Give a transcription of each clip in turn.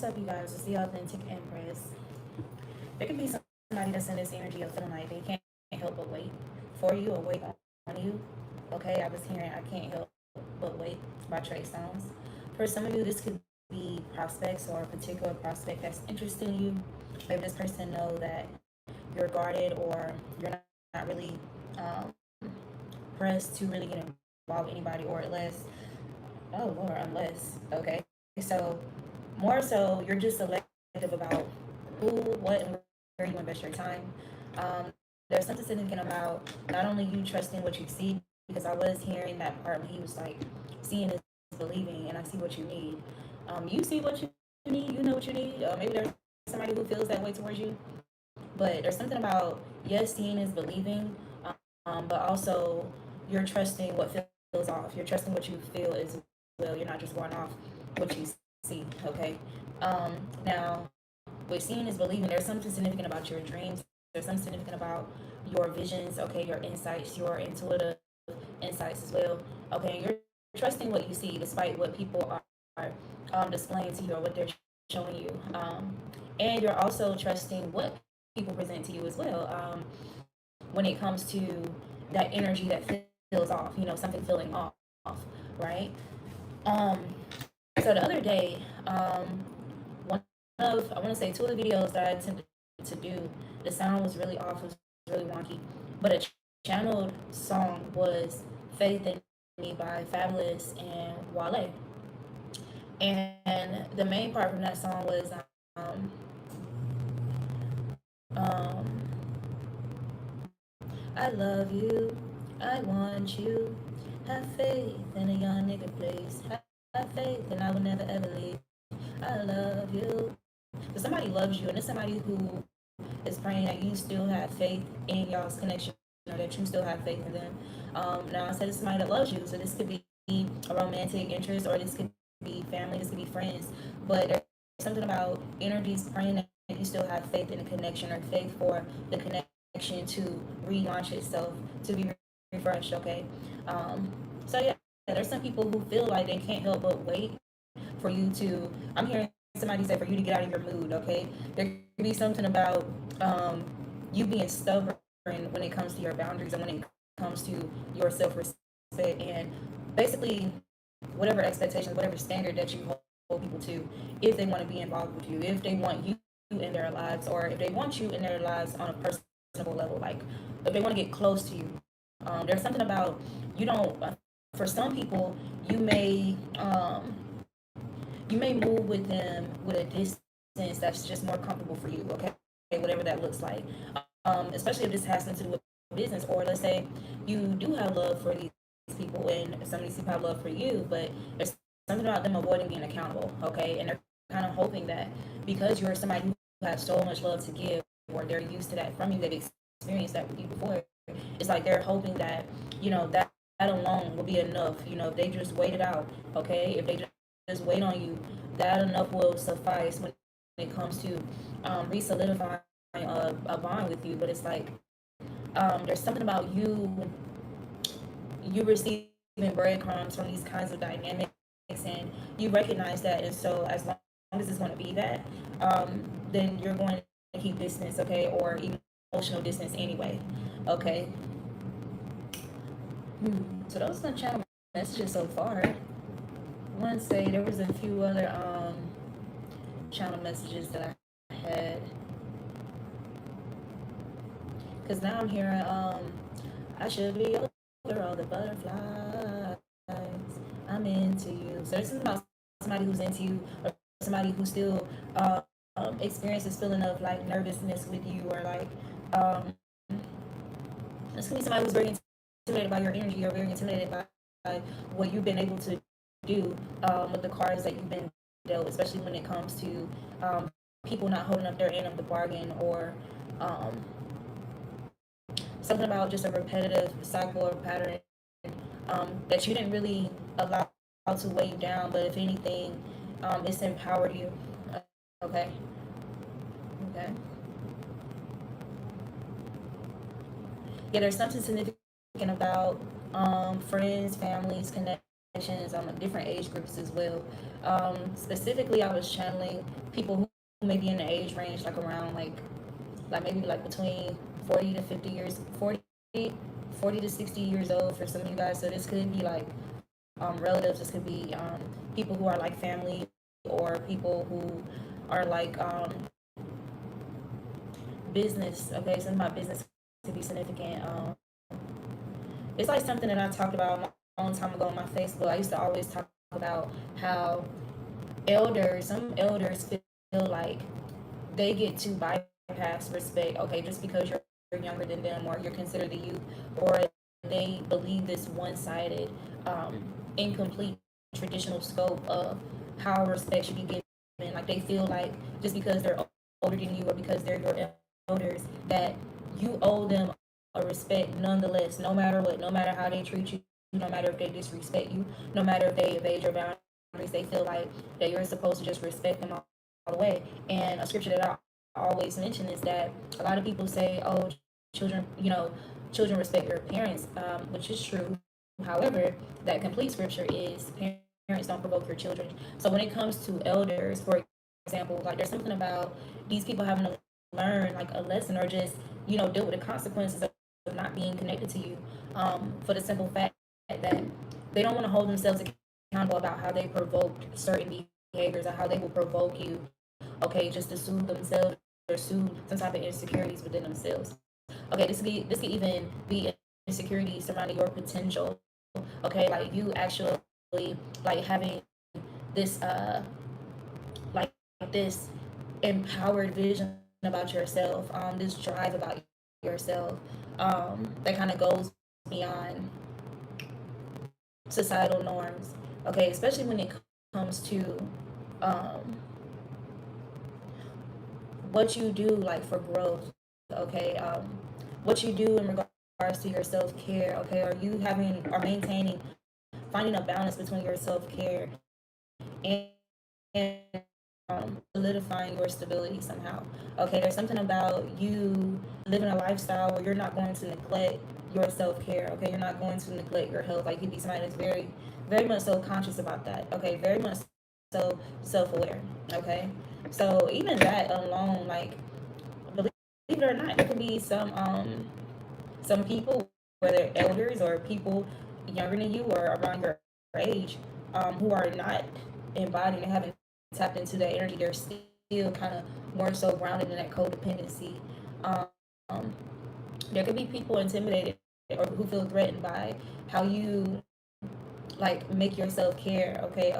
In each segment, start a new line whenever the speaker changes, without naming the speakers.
What's up, you guys? It's the Authentic Empress. There can be somebody that's in this energy of feeling like they can't help but wait for you or wait on you. Okay, I was hearing I can't help but wait by Trey Songz. For some of you, this could be prospects or a particular prospect that's interested in you. Maybe this person know that you're guarded or you're not really um, pressed to really get involved with anybody, or unless, oh Lord, unless, okay. So more so, you're just selective about who, what, and where you invest your time. Um, there's something significant about not only you trusting what you see, because I was hearing that part when he was like, seeing is believing, and I see what you need. You see what you need, you know what you need. Maybe there's somebody who feels that way towards you, but there's something about, yes, seeing is believing, but also you're trusting what feels off. You're trusting what you feel as well. You're not just going off what you see, okay? Now, with seeing is believing, there's something significant about your dreams. There's something significant about your visions, okay, your insights, your intuitive insights as well, okay? You're trusting what you see despite what people are displaying to you or what they're showing you. And you're also trusting what people present to you as well, when it comes to that energy that feels off, something feeling off, right? Um, so the other day, one I want to say two of the videos that I attempted to do, the sound was really off, it was really wonky, but a channeled song was Faith in Me by Fabulous and Wale. And the main part from that song was, um, um, I love you, I want you, have faith in a young nigga place, have faith and I will never ever leave. I love you. If somebody loves you and it's somebody who is praying that you still have faith in y'all's connection or that you still have faith in them. Now I said it's somebody that loves you, so this could be a romantic interest or this could be family, this could be friends. But there's something about energies praying that you still have faith in the connection or faith for the connection to relaunch itself, to be refreshed, okay? So yeah, there's some people who feel like they can't help but wait for you to, I'm hearing somebody say for you to get out of your mood, okay? There could be something about you being stubborn when it comes to your boundaries and when it comes to your self-respect and basically whatever expectations, whatever standard that you hold people to, if they want to be involved with you, if they want you in their lives, or if they want you in their lives on a personal level, like if they want to get close to you. There's something about you don't, for some people, you may move with them with a distance that's just more comfortable for you, okay? Whatever that looks like. Especially if this has something to do with business, or let's say you do have love for these people and some of these people have love for you, but there's something about them avoiding being accountable, okay? And they're kind of hoping that because you're somebody who has so much love to give, or they're used to that from you, they've experienced that with you before, it's like they're hoping that, that alone will be enough, if they just wait it out, okay? If they just wait on you, that enough will suffice when it comes to re-solidifying a bond with you. But it's like there's something about you receiving breadcrumbs from these kinds of dynamics, and you recognize that, and so as long as it's going to be that, then you're going to keep distance, okay, or even emotional distance anyway, okay. So those are the channel messages so far. I want to say there was a few other channel messages that I had, because now I'm hearing I should be over all the butterflies, I'm into you. So there's something about somebody who's into you, or somebody who still experiences feeling of like nervousness with you, or like it's gonna be somebody who's very intimidated by your energy, or very intimidated by what you've been able to do with the cards that you've been dealt, especially when it comes to people not holding up their end of the bargain, or something about just a repetitive cycle or pattern that you didn't really allow to weigh you down, but if anything, it's empowered you. Okay. Okay. Yeah, there's something significant about friends, families, connections, different age groups as well. Specifically, I was channeling people who may be in the age range like around like maybe like between 40 to 50 years, 40 to 60 years old for some of you guys. So this could be like relatives. This could be people who are like family, or people who are like business. Okay, some of my business could be significant. It's like something that I talked about a long time ago on my Facebook. I used to always talk about how some elders feel like they get to bypass respect. Okay, just because you're younger than them, or you're considered a youth, or they believe this one-sided, incomplete traditional scope of how respect should be given. Like they feel like just because they're older than you, or because they're your elders, that you owe them a respect nonetheless, no matter what, no matter how they treat you, no matter if they disrespect you, no matter if they evade your boundaries. They feel like that you're supposed to just respect them all the way. And a scripture that I always mention is that a lot of people say, "Oh, children, children respect their parents," which is true. However, that complete scripture is parents don't provoke your children. So when it comes to elders, for example, like there's something about these people having to learn like a lesson, or just deal with the consequences of not being connected to you, for the simple fact that they don't want to hold themselves accountable about how they provoked certain behaviors, or how they will provoke you, okay, just to soothe themselves, or soothe some type of insecurities within themselves. Okay, this could even be insecurity surrounding your potential. Okay, like you actually like having this like this empowered vision about yourself, this drive about yourself, that kind of goes beyond societal norms. Okay, especially when it comes to um, what you do like for growth. Okay, what you do in regards to your self care. Okay, are you having or maintaining, finding a balance between your self care and, and solidifying your stability somehow. Okay, there's something about you living a lifestyle where you're not going to neglect your self care. Okay, you're not going to neglect your health. Like you'd be somebody that's very, very much so conscious about that. Okay, very much so self aware. Okay, so even that alone, like believe it or not, there could be some people, whether elders or people younger than you or around your age, who are not embodying and haven't tapped into that energy. They're still kind of more so grounded in that codependency. Um, there could be people intimidated or who feel threatened by how you like make your self care, okay,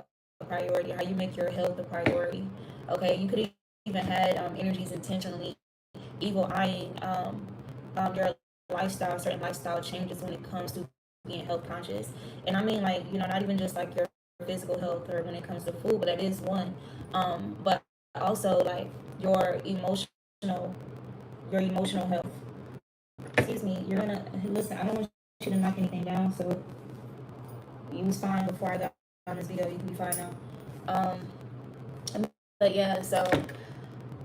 a priority, how you make your health a priority. Okay, you could even had energies intentionally evil eyeing your lifestyle, certain lifestyle changes when it comes to being health conscious. And I mean, like, not even just like your physical health or when it comes to food, but that is one. But also like your emotional health. Excuse me, you're gonna listen. I don't want you to knock anything down, so you was fine before I got on this video. You can be fine now. But yeah, so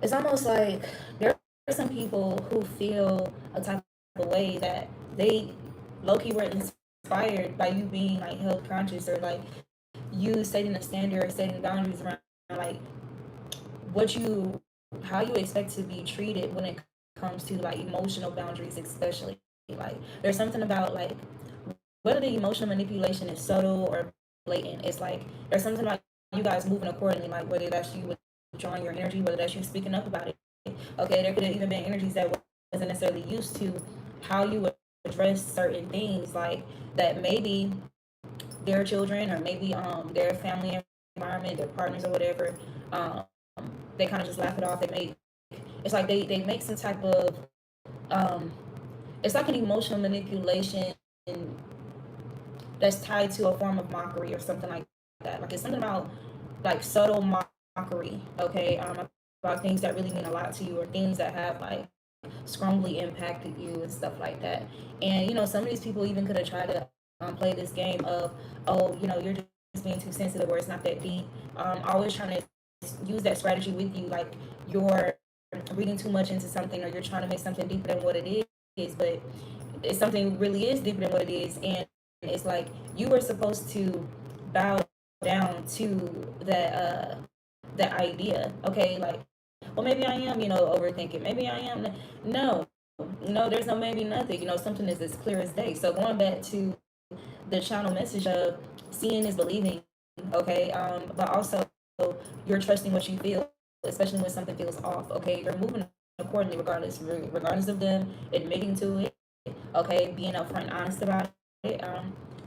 it's almost like there are some people who feel a type of way that they low-key were inspired by you being like health conscious, or like you setting a standard, setting boundaries around like what you how you expect to be treated when it comes to like emotional boundaries, especially. Like there's something about like whether the emotional manipulation is subtle or blatant. It's like there's something like you guys moving accordingly, like whether that's you withdrawing your energy, whether that's you speaking up about it. Okay, there could have even been energies that wasn't necessarily used to how you would address certain things, like that maybe their children or maybe their family environment, their partners or whatever, um, they kind of just laugh it off. It's like they make some type of um, it's like an emotional manipulation that's tied to a form of mockery or something like that. Like it's something about like subtle mockery, okay, about things that really mean a lot to you, or things that have like strongly impacted you and stuff like that. And some of these people even could have tried to play this game of, oh, you're just being too sensitive, or it's not that deep. Always trying to use that strategy with you, like you're reading too much into something, or you're trying to make something deeper than what it is, but it's something really is deeper than what it is. And it's like you were supposed to bow down to that idea. Okay, like, well, maybe I am, overthinking. Maybe I am. No, no, there's no maybe nothing. Something is as clear as day. So going back to the channel message of seeing is believing. Okay, but also you're trusting what you feel, especially when something feels off. Okay, you're moving accordingly, regardless of them admitting to it. Okay, being upfront and honest about it.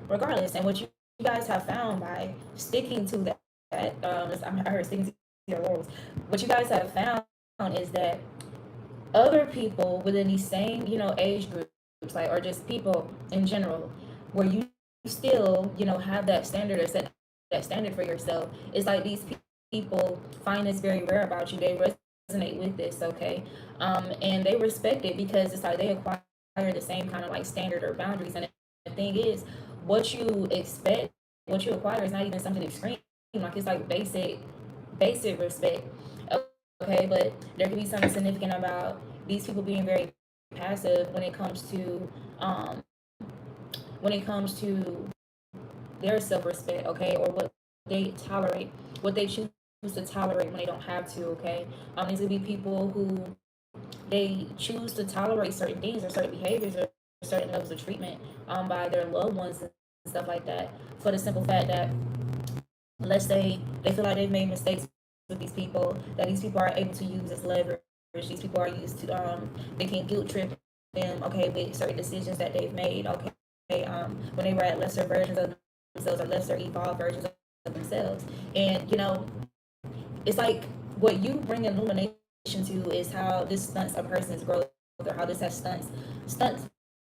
Regardless, and what you guys have found by sticking to that, I heard sticking to your roles. What you guys have found is that other people within these same, age groups, like, or just people in general, where you still, have that standard or set that standard for yourself. It's like these people find this very rare about you. They resonate with this, okay? And they respect it because it's like they acquire the same kind of like standard or boundaries. And the thing is, what you expect, what you acquire is not even something extreme. Like, it's like basic respect. Okay, but there could be something significant about these people being very passive um when it comes to their self-respect, okay, or what they tolerate, what they choose to tolerate when they don't have to, okay. These would be people who they choose to tolerate certain things or certain behaviors or certain levels of treatment by their loved ones and stuff like that, for the simple fact that, let's say they feel like they've made mistakes with these people, that these people are able to use as leverage. These people are used to they can guilt trip them, okay, with certain decisions that they've made, okay, when they were at lesser versions of themselves or lesser evolved versions of themselves. And it's like what you bring illumination to is how this stunts a person's growth, or how this has stunts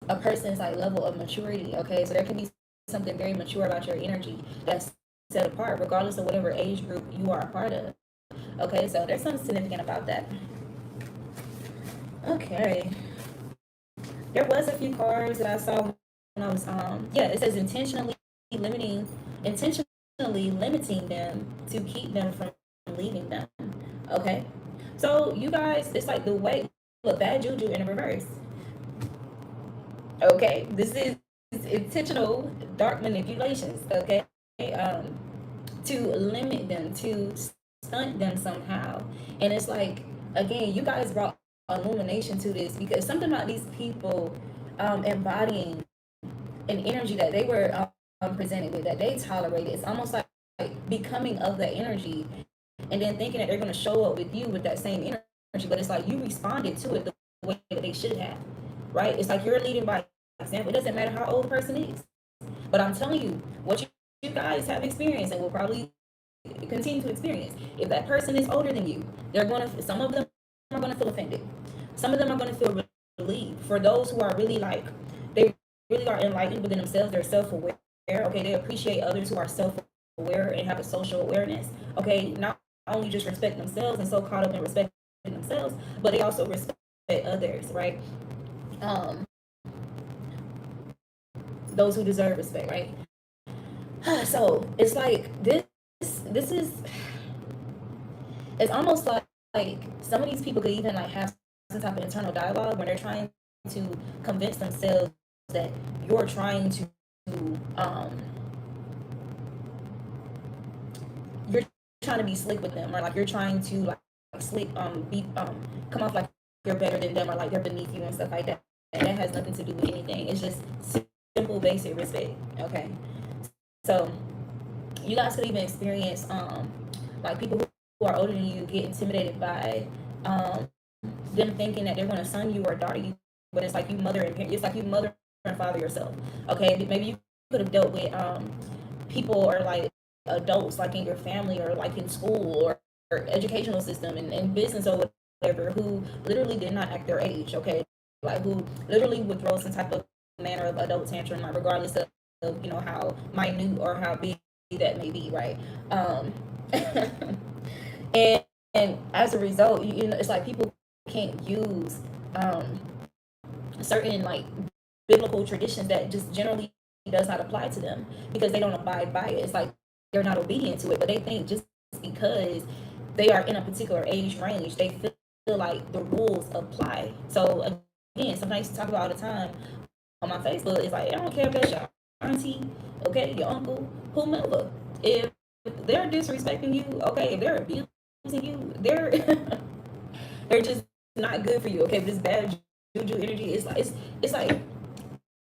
a person's like level of maturity. Okay, so there can be something very mature about your energy that's set apart, regardless of whatever age group you are a part of. Okay, so there's something significant about that. Okay, there was a few cards that I saw when I was it says intentionally limiting them to keep them from leaving them. Okay, so you guys, it's like the way, look, bad juju in reverse. Okay, this is intentional dark manipulations. Okay, to limit them, to stunt them somehow. And it's like, again, you guys brought illumination to this because something about these people embodying an energy that they were presented with, that they tolerated. It's almost like becoming of the energy and then thinking that they're going to show up with you with that same energy. But it's like you responded to it the way that they should have, right? It's like you're leading by example. It doesn't matter how old a person is. But I'm telling you, what you guys have experienced and will probably continue to experience, if that person is older than you, some of them are gonna feel offended. Some of them are gonna feel relieved. For those who are really like, they really are enlightened within themselves, they're self-aware. Okay, they appreciate others who are self-aware and have a social awareness. Okay, not only just respect themselves and so caught up in respecting themselves, but they also respect others, right? Those who deserve respect, right? So it's like this is, it's almost like some of these people could even like have some type of internal dialogue when they're trying to convince themselves that you're trying to you're trying to be slick with them, or like you're trying to like slick be come off like you're better than them, or like they're beneath you and stuff like that. And that has nothing to do with anything. It's just simple basic respect. Okay, so you guys could even experience like people who are older than you get intimidated by them thinking that they're going to son you or daughter you, but it's like you mother and father yourself. Okay, maybe you could have dealt with people or like adults like in your family or like in school or educational system and business or whatever, who literally did not act their age. Okay, like who literally would throw some type of manner of adult tantrum, like regardless of how minute or how big that may be, right? and and as a result, it's like people can't use certain like biblical traditions that just generally does not apply to them because they don't abide by it. It's like they're not obedient to it, but they think just because they are in a particular age range, they feel like the rules apply. So again, something I used to talk about all the time on my Facebook is like, I don't care if that's your auntie, okay, your uncle, whomever. If they're disrespecting you, okay, if they're abusing you, they're just not good for you. Okay, this bad juju energy is like it's like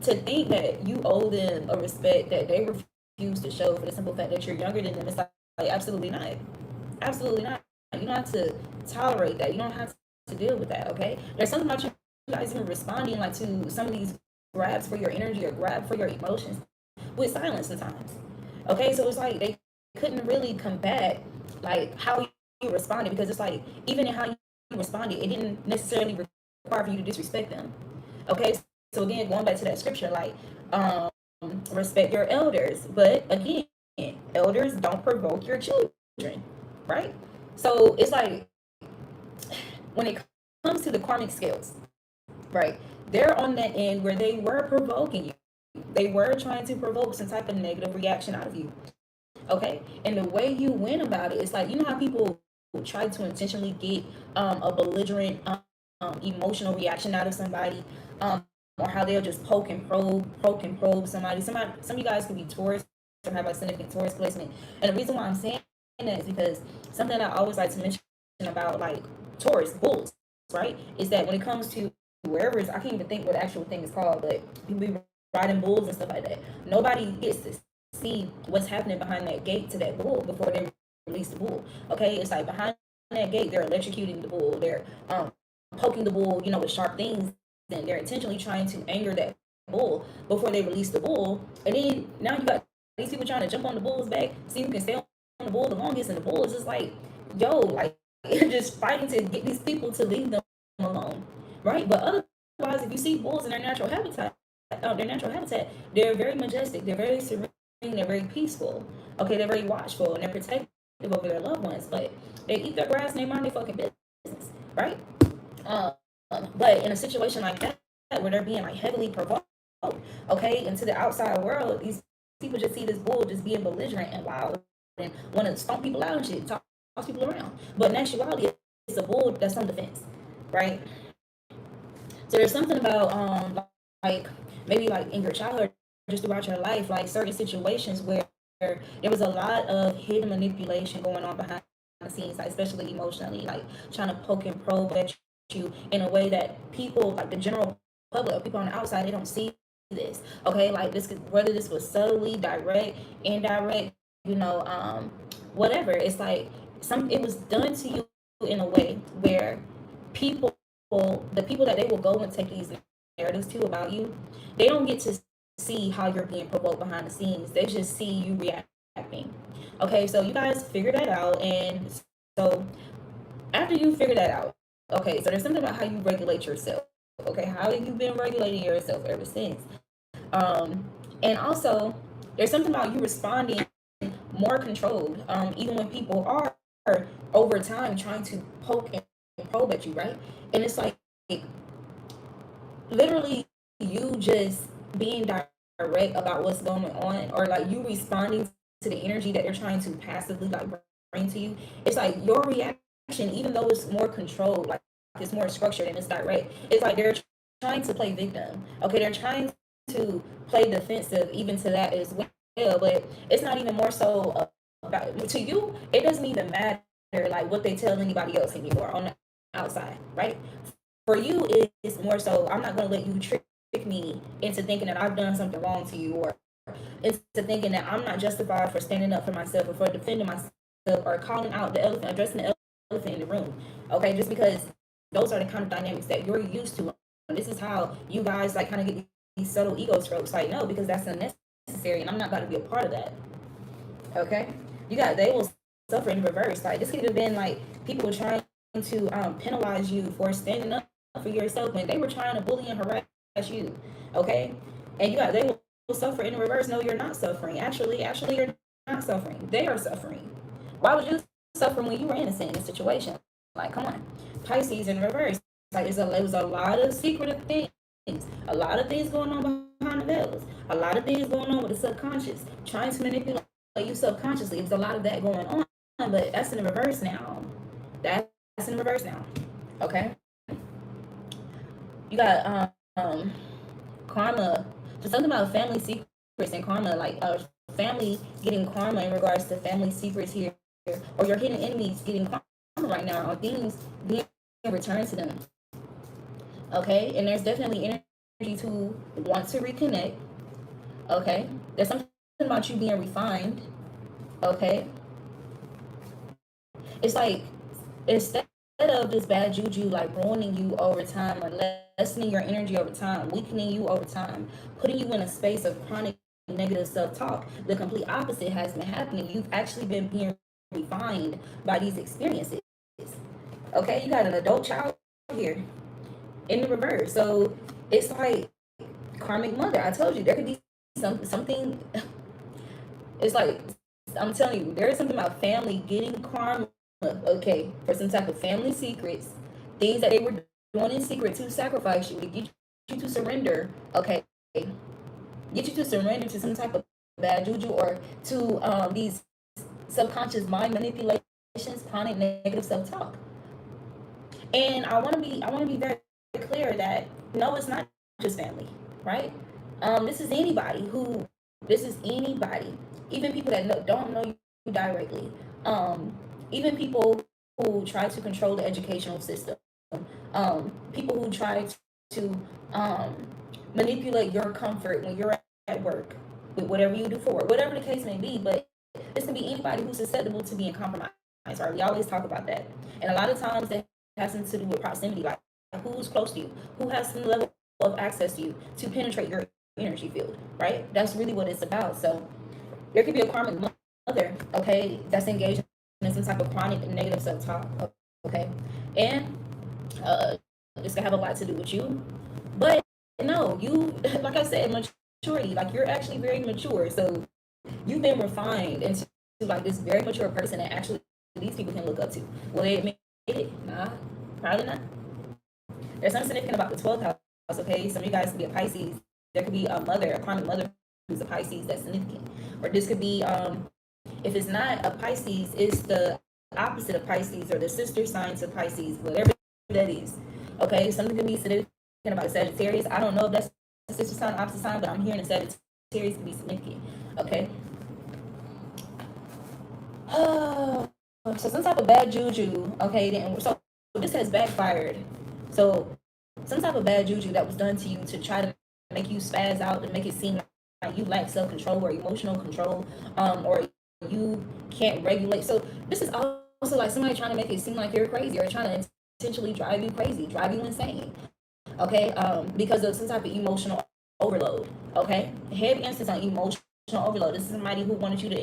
to think that you owe them a respect that they refuse to show for the simple fact that you're younger than them. It's like absolutely not, absolutely not. You don't have to tolerate that. You don't have to deal with that. Okay, there's something about you guys even responding like to some of these grabs for your energy or grab for your emotions with silence sometimes. Okay, so it's like they couldn't really combat like how you responded, because it's like even in how you responded, it didn't necessarily require for you to disrespect them. Okay, so again, going back to that scripture, like um, respect your elders, but again, elders don't provoke your children, right? So it's like when it comes to the karmic scales, right? They're on that end where they were provoking you. They were trying to provoke some type of negative reaction out of you. Okay, and the way you went about it, it's like, you know how people try to intentionally get a belligerent emotional reaction out of somebody, or how they'll just poke and probe somebody. Some of you guys could be Taurus or have like significant Taurus placement, and the reason why I'm saying that is because something I always like to mention about like Taurus bulls, right, is that when it comes to wherever it's, I can't even think what the actual thing is called, but people be riding bulls and stuff like that. Nobody gets this see what's happening behind that gate to that bull before they release the bull. Okay, it's like behind that gate, they're electrocuting the bull, they're poking the bull, you know, with sharp things, and they're intentionally trying to anger that bull before they release the bull. And then now you got these people trying to jump on the bull's back, see who can stay on the bull the longest, and the bull is just like, yo, like just fighting to get these people to leave them alone, right? But otherwise, if you see bulls in their natural habitat, they're very majestic, they're very serene, they're very peaceful. Okay, they're very watchful and they're protective over their loved ones, but they eat their grass and they mind their fucking business, right? Um, but in a situation like that, where they're being like heavily provoked, okay, into the outside world, these people just see this bull just being belligerent and loud and want to stomp people out and shit, toss people around. But in actuality, it's a bull that's on defense, right? So there's something about like maybe like in your childhood, just throughout your life, like certain situations where there was a lot of hidden manipulation going on behind the scenes, like especially emotionally, like trying to poke and probe at you in a way that people, like the general public, or people on the outside, they don't see this. Okay, like this could, whether this was subtly, direct, indirect, you know, whatever. It's like it was done to you in a way where people, the people that they will go and take these narratives to about you, they don't get to see how you're being provoked behind the scenes. They just see you reacting. Okay, so you guys figure that out, and so after you figure that out, okay, so there's something about how you regulate yourself. Okay, how have you been regulating yourself ever since? Um, and also there's something about you responding more controlled, even when people are over time trying to poke and probe at you, right? And it's like literally you just being direct about what's going on, or like you responding to the energy that they're trying to passively like bring to you. It's like your reaction, even though it's more controlled, like it's more structured and it's direct, it's like they're trying to play victim. Okay, they're trying to play defensive even to that as well, but it's not even more so about to you. It doesn't even matter like what they tell anybody else anymore on the outside, right? For you, it's more so, I'm not going to let you trick me into thinking that I've done something wrong to you, or into thinking that I'm not justified for standing up for myself or for defending myself or calling out the elephant, addressing the elephant in the room. Okay, just because those are the kind of dynamics that you're used to. And this is how you guys like kind of get these subtle ego strokes. Like, no, because that's unnecessary and I'm not going to be a part of that. Okay, they will suffer in reverse. Like, this could have been like people trying to penalize you for standing up for yourself when they were trying to bully and harass you. Okay, and they will suffer in reverse. No, you're not suffering. Actually, you're not suffering. They are suffering. Why would you suffer when you were innocent in a situation? Like, come on. Pisces in reverse. Like, it was a lot of secretive things. A lot of things going on behind the veils. A lot of things going on with the subconscious. Trying to manipulate you subconsciously. There's a lot of that going on. But that's in reverse now. That's in reverse now. Okay? You got karma. So something about family secrets and karma, like family getting karma in regards to family secrets here, or your hidden enemies getting karma right now on things being returned to them. Okay, and there's definitely energy to want to reconnect. Okay, there's something about you being refined. Okay, it's like instead of this bad juju like ruining you over time or lessening your energy over time, weakening you over time, putting you in a space of chronic negative self-talk, the complete opposite has been happening. You've actually been being refined by these experiences. Okay, you got an adult child here in the reverse. So it's like karmic mother. I told you there could be something. It's like I'm telling you, there is something about family getting karma. Okay, for some type of family secrets, things that they were doing in secret to sacrifice you, to get you to surrender. Okay, get you to surrender to some type of bad juju or to these subconscious mind manipulations, chronic negative self talk. And I want to be very clear that no, it's not just family, right? This is anybody who, this is anybody, even people that don't know you directly, even people who try to control the educational system, people who try to manipulate your comfort when you're at work with whatever you do for work, whatever the case may be. But this can be anybody who's susceptible to being compromised. Right? We always talk about that, and a lot of times that has something to do with proximity, like who's close to you, who has some level of access to you to penetrate your energy field, right? That's really what it's about. So there could be a karmic mother, okay, that's engaged in some type of chronic negative self-talk, okay, and this can have a lot to do with you, but no, you, like I said, maturity, like you're actually very mature, so you've been refined into like this very mature person that actually these people can look up to. Will they admit it? Nah, probably not. There's something significant about the 12th house, okay? Some of you guys could be a Pisces. There could be a mother, a karmic mother who's a Pisces that's significant. Or this could be, if it's not a Pisces, it's the opposite of Pisces or the sister sign to Pisces, whatever that is. Okay, something could be significant about Sagittarius. I don't know if that's the sister sign, opposite sign, but I'm hearing the Sagittarius could be significant. Okay. So some type of bad juju, okay, then so this has backfired. So some type of bad juju that was done to you to try to make you spaz out, to make it seem like you lack self-control or emotional control, or you can't regulate. So this is also like somebody trying to make it seem like you're crazy or trying to intentionally drive you crazy, drive you insane. Okay, because of some type of emotional overload. Okay, heavy emphasis on emotional overload. This is somebody who wanted you to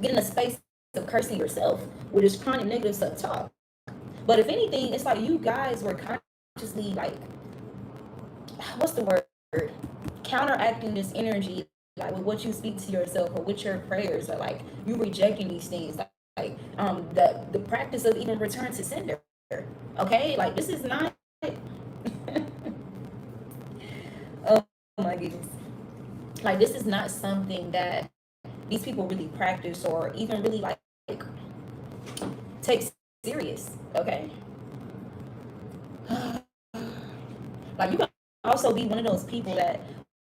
get in a space of cursing yourself with this chronic negative self-talk. But if anything, it's like you guys were consciously like, what's the word? Counteracting this energy, like with what you speak to yourself or with your prayers, or like you rejecting these things, like the practice of even return to sender. Okay, like this is not. Oh my goodness, like this is not something that these people really practice or even really like take serious. Okay, like you can also be one of those people that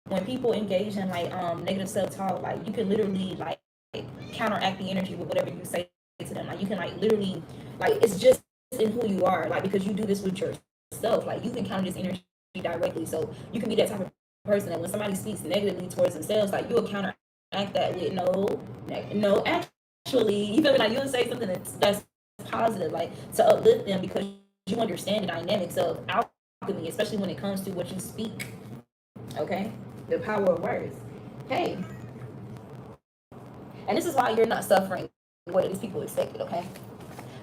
when people engage in like negative self-talk, like you can literally like counteract the energy with whatever you say to them. Like you can like literally, like it's just in who you are, like because you do this with yourself, like you can counter this energy directly. So you can be that type of person that when somebody speaks negatively towards themselves, like you'll counteract that with no actually, you feel me, like you'll say something that's positive, like to uplift them, because you understand the dynamics of alchemy, especially when it comes to what you speak. Okay, the power of words. Hey, and this is why you're not suffering what these people expected. Okay,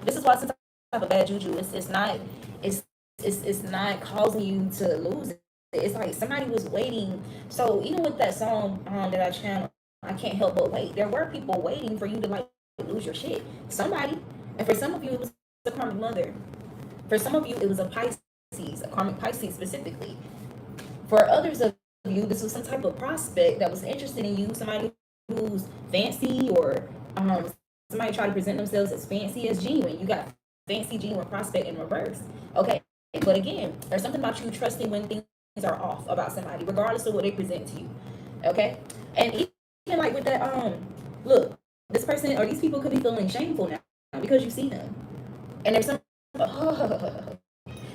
this is why some type of bad juju, it's not it's not causing you to lose it. It's like somebody was waiting. So even with that song that I channeled, I can't help but wait. There were people waiting for you to like lose your shit. Somebody, and for some of you it was a karmic mother. For some of you it was a Pisces, a karmic Pisces specifically. For others of you, this was some type of prospect that was interested in you, somebody who's fancy, or somebody try to present themselves as fancy, as genuine. You got fancy, genuine prospect in reverse. Okay, but again, there's something about you trusting when things are off about somebody, regardless of what they present to you. Okay, and even like with that, look, this person or these people could be feeling shameful now because you see them, and there's some.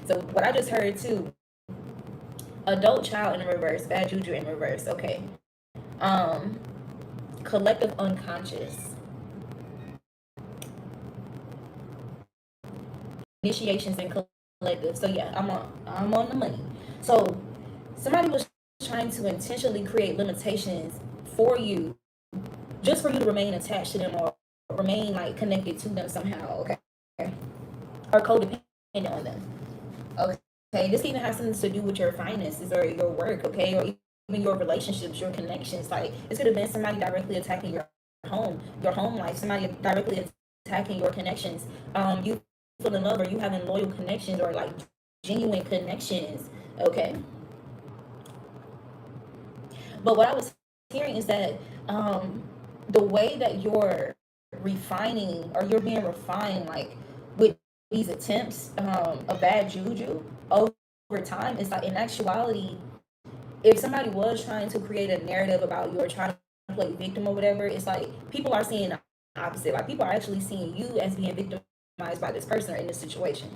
So what I just heard too, adult child in reverse, bad juju in reverse. Okay, um, collective unconscious, initiations and collective. So yeah, I'm on the money. So somebody was trying to intentionally create limitations for you, just for you to remain attached to them or remain like connected to them somehow. Okay, or codependent on them. Okay, this even has something to do with your finances or your work. Okay, or even your relationships, your connections. Like it could have been somebody directly attacking your home life. Somebody directly attacking your connections. You feel in love or you having loyal connections or like genuine connections. Okay, but what I was hearing is that the way that you're refining or you're being refined, like with these attempts of bad juju over time, is like in actuality, if somebody was trying to create a narrative about you or trying to play victim or whatever, it's like people are seeing the opposite. Like people are actually seeing you as being victimized by this person or in this situation.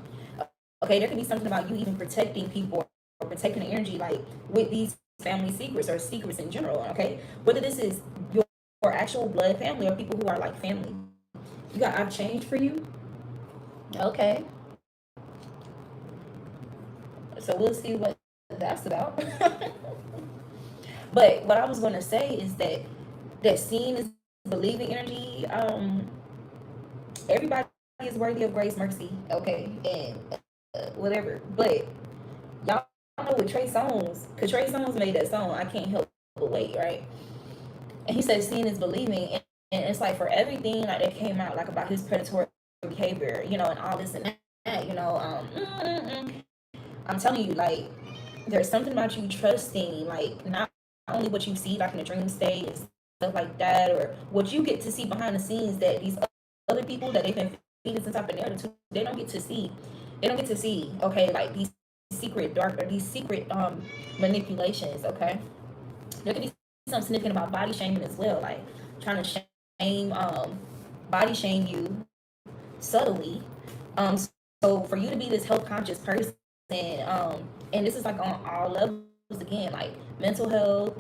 Okay, there could be something about you even protecting people or protecting the energy, like with these family secrets or secrets in general. Okay, whether this is your actual blood family or people who are like family. You got I've changed for you. Okay, so we'll see what that's about. But what I was going to say is that seeing is believing energy. Everybody is worthy of grace, mercy. Okay, and whatever. But y'all know with Trey Songz, because Trey Songz made that song, I Can't Help But Wait, right? And he said seeing is believing, and it's like for everything like that came out like about his predatory behavior, and all this and that, I'm telling you, like there's something about you trusting, like not only what you see like in the dream state and stuff like that, or what you get to see behind the scenes that these other people that they've been feeding some type of narrative to, they don't get to see. They don't get to see, okay, like these secret dark or these secret manipulations, okay? There could be something significant about body shaming as well, like trying to shame, body shame you subtly. Um, so for you to be this health conscious person, and this is like on all levels again, like mental health.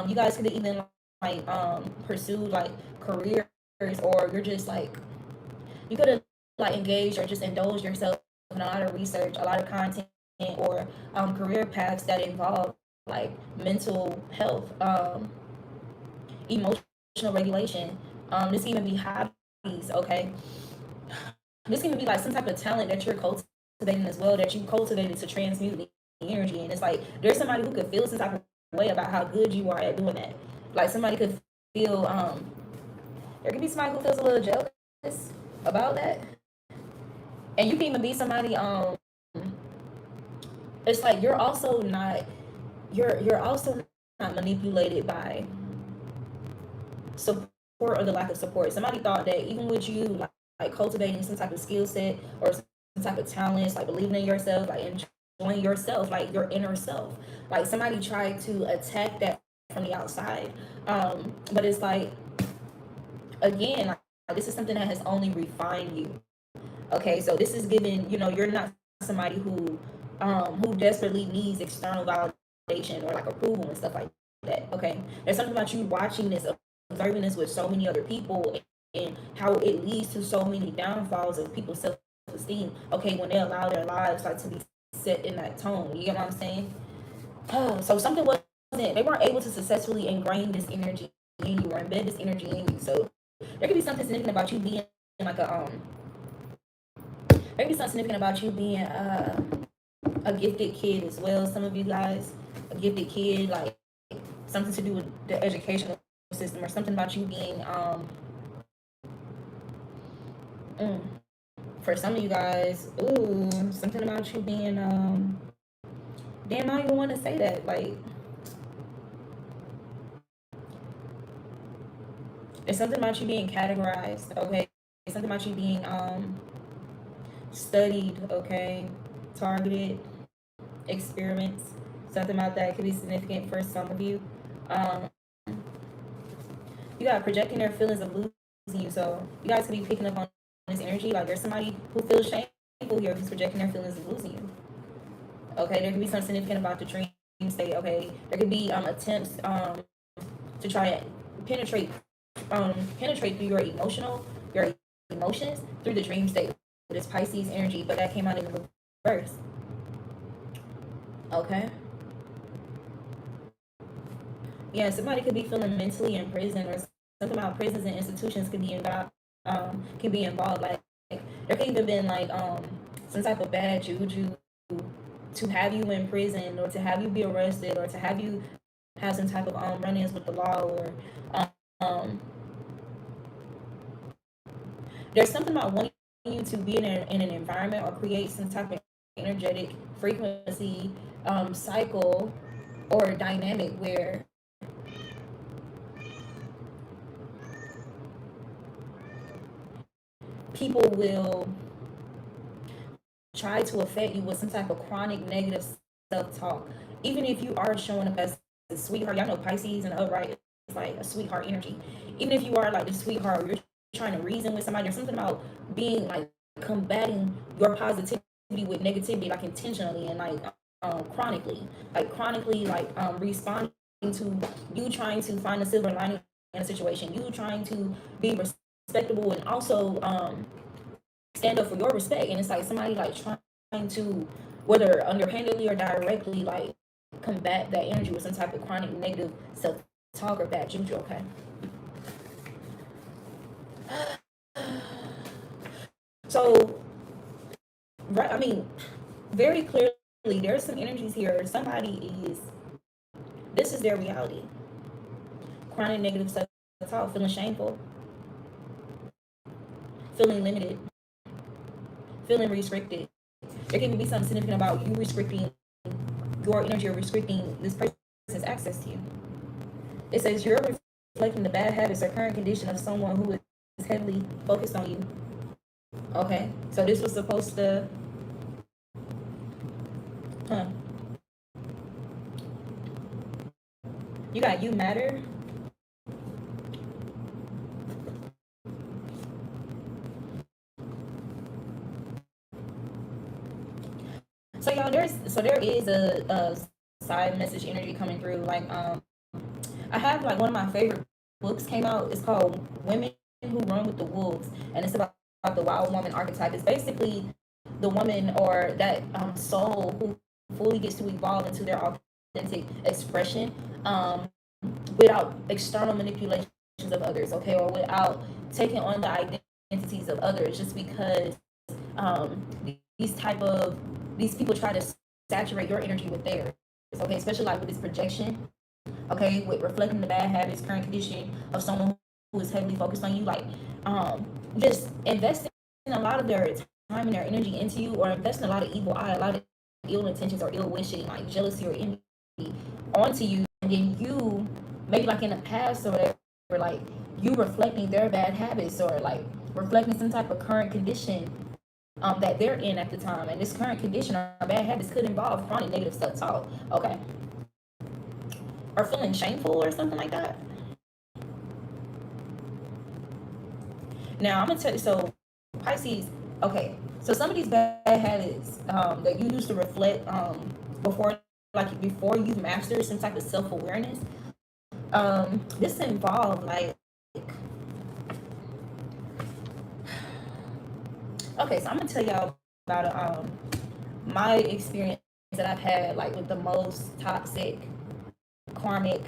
You guys could even like pursue like careers, or you're just like you could have like engaged or just indulged yourself in a lot of research, a lot of content, or career paths that involve like mental health, emotional regulation. This can even be hobbies, okay? This can even be like some type of talent that you're cultivating as well, that you cultivated to transmute the energy. And it's like there's somebody who could feel some type of way about how good you are at doing that. Like somebody could feel, there could be somebody who feels a little jealous about that. And you can even be somebody, it's like you're also not manipulated by support or the lack of support. Somebody thought that even with you like cultivating some type of skill set or some type of talents, like believing in yourself, like enjoying yourself, like your inner self, like somebody tried to attack that from the outside. But it's like again, like this is something that has only refined you. Okay, so this is giving, you're not somebody who desperately needs external validation or like approval and stuff like that. Okay, there's something about you watching this, observing this with so many other people, and how it leads to so many downfalls of people's self-esteem. Okay, when they allow their lives like to be set in that tone, you get what I'm saying? So something wasn't, they weren't able to successfully ingrain this energy in you or embed this energy in you. So there could be something significant about you being like there could be something significant about you being a gifted kid as well. Some of you guys, a gifted kid, like something to do with the educational system, or something about you being mm, for some of you guys, ooh, something about you being damn, I don't even want to say that. Like it's something about you being categorized, okay? It's something about you being studied, okay, targeted, experiments. Something about that could be significant for some of you. You got projecting their feelings of losing you. So you guys could be picking up on this energy. Like there's somebody who feels shameful here who's projecting their feelings of losing you. Okay, there could be something significant about the dream state. Okay, there could be attempts to try and penetrate penetrate through your emotions through the dream state with this Pisces energy, but that came out in the reverse. Okay. Yeah, somebody could be feeling mentally in prison, or something about prisons and institutions could be involved. Can be involved. Like there could even been like some type of bad juju to have you in prison, or to have you be arrested, or to have you have some type of run-ins with the law, or um, there's something about wanting you to be in an environment or create some type of energetic frequency cycle or dynamic where people will try to affect you with some type of chronic negative self-talk. Even if you are showing up as a sweetheart, y'all know Pisces and upright is like a sweetheart energy. Even if you are like the sweetheart, you're trying to reason with somebody, there's something about being like combating your positivity with negativity, like intentionally and like chronically, like responding to you trying to find a silver lining in a situation, you trying to be respectable, and also stand up for your respect. And it's like somebody like trying to, whether underhandedly or directly, like combat that energy with some type of chronic negative self talk or bad juju. Okay. So, right, I mean, very clearly, there's some energies here. Somebody is, this is their reality. Chronic negative self talk, feeling shameful, feeling limited, feeling restricted. There can be something significant about you restricting your energy or restricting this person's access to you. It says you're reflecting the bad habits or current condition of someone who is heavily focused on you. Okay, so this was supposed to, you got you matter. So y'all, there is a side message energy coming through. Like I have like one of my favorite books came out. It's called Women Who Run with the Wolves, and it's about the wild woman archetype. It's basically the woman or that soul who fully gets to evolve into their authentic expression without external manipulations of others, okay, or without taking on the identities of others, just because these people try to saturate your energy with theirs, okay, especially like with this projection, okay, with reflecting the bad habits, current condition of someone who is heavily focused on you, like just investing a lot of their time and their energy into you, or investing a lot of evil eye, a lot of ill intentions or ill wishing, like jealousy or envy onto you, and then you maybe like in the past or whatever, like you reflecting their bad habits, or like reflecting some type of current condition that they're in at the time. And this current condition or bad habits could involve chronic negative self-talk, okay, or feeling shameful or something like that. Now I'm gonna tell you, so Pisces, okay, so some of these bad habits that you used to reflect before, like before you mastered some type of self-awareness, this involved like, okay, so I'm gonna tell y'all about my experience that I've had like with the most toxic, karmic,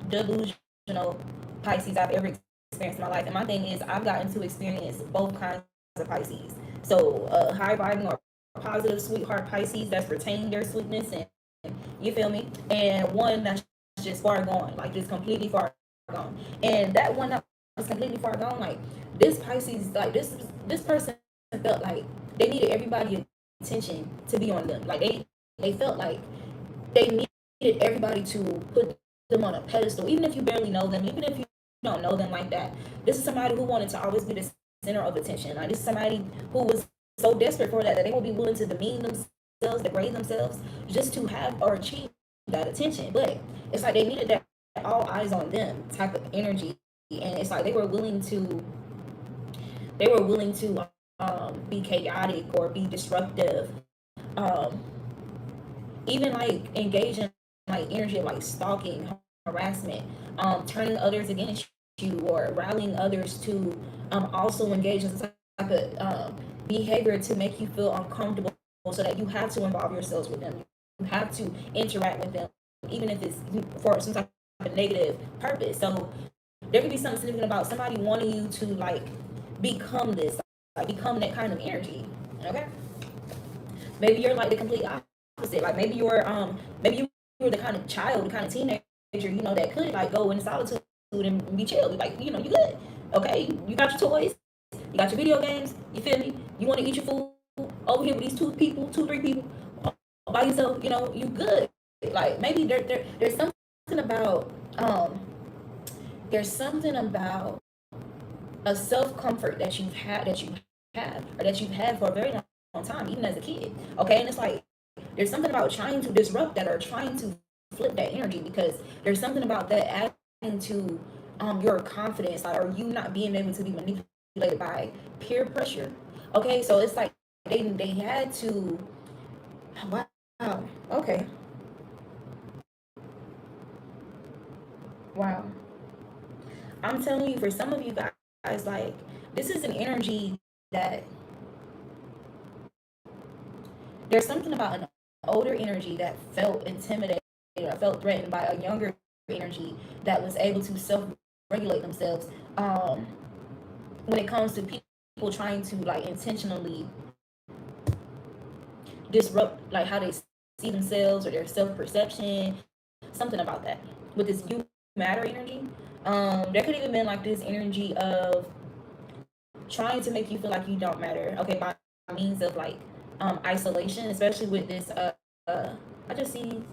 delusional Pisces I've ever experienced in my life. And my thing is, I've gotten to experience both kinds of Pisces. So high vibing or positive sweetheart Pisces that's retained their sweetness, and you feel me, and one that's just far gone, like just completely far gone. And that one that was completely far gone, like this Pisces, like this person felt like they needed everybody's attention to be on them. Like they felt like they needed everybody to put them on a pedestal, even if you barely know them, even if you don't know them like that. This is somebody who wanted to always be the center of attention. Like this is somebody who was so desperate for that they will be willing to demean themselves, degrade themselves, just to have or achieve that attention. But it's like they needed that all eyes on them type of energy. and it's like they were willing to be chaotic or be disruptive, um, even like engage in like energy of like stalking, harassment, turning others against you, or rallying others to also engage in some type of behavior to make you feel uncomfortable, so that you have to involve yourselves with them. You have to interact with them, even if it's for some type of negative purpose. So there could be something significant about somebody wanting you to like become this, like become that kind of energy. Okay, maybe you're like the complete opposite. Like maybe you were the kind of child, the kind of teenager, that could like go in solitude and be chill. Like, you good. Okay, you got your toys, you got your video games, you feel me? You want to eat your food over here with these three people by yourself, you good. Like maybe there's something about there's something about a self comfort that you have or that you've had for a very long time, even as a kid. Okay, and it's like there's something about trying to disrupt that or trying to flip that energy, because there's something about that adding to your confidence, like, or you not being able to be manipulated by peer pressure. Okay, so it's like they had to. Wow. Okay. Wow. I'm telling you, for some of you guys, like this is an energy that there's something about an older energy that felt intimidated or felt threatened by a younger energy that was able to self-regulate themselves, when it comes to people trying to like intentionally disrupt like how they see themselves or their self-perception. Something about that with this you matter energy. There could even been like this energy of trying to make you feel like you don't matter, okay, by means of like isolation, especially with this I just see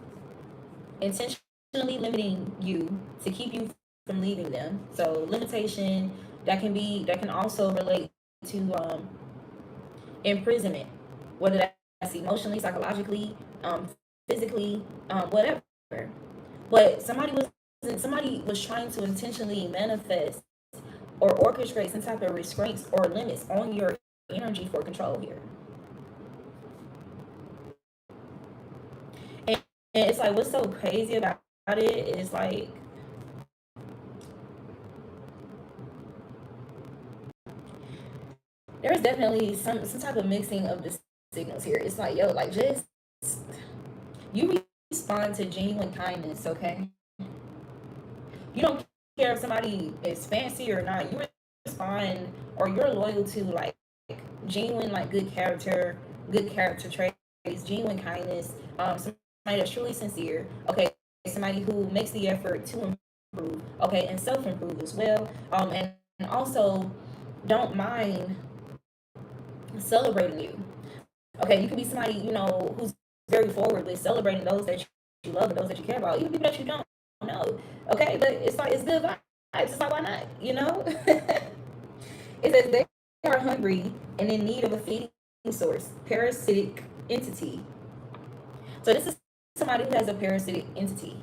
intentionally limiting you to keep you from leaving them. So limitation, that can also relate to imprisonment, whether that's emotionally, psychologically, physically, whatever. But somebody was trying to intentionally manifest or orchestrate some type of restraints or limits on your energy for control here. And it's like what's so crazy about it is like there's definitely some type of mixing of the signals here. It's like, yo, like just you respond to genuine kindness, okay? You don't care if somebody is fancy or not. You respond, or you're loyal to like genuine, like good character traits, genuine kindness. Somebody that's truly sincere. Okay, somebody who makes the effort to improve. Okay, and self improve as well. And also don't mind celebrating you. Okay, you can be somebody who's very forward with celebrating those that you love and those that you care about, even people that you don't know. Okay, but it's like it's good vibes. It's like why not? It says they are hungry and in need of a feeding source, parasitic entity. So this is somebody who has a parasitic entity.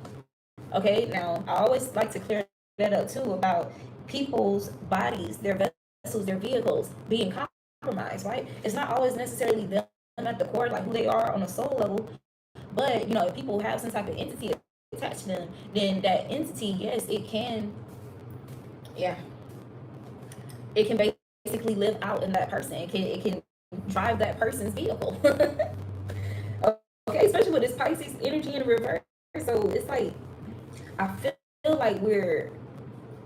Okay, now I always like to clear that up too about people's bodies, their vessels, their vehicles being compromised. Right? It's not always necessarily them at the core, like who they are on a soul level, but if people have some type of entity attached to them, then that entity, yes, it can, yeah, it can basically live out in that person. It can drive that person's vehicle. Okay, especially with this Pisces energy in reverse. So it's like I feel like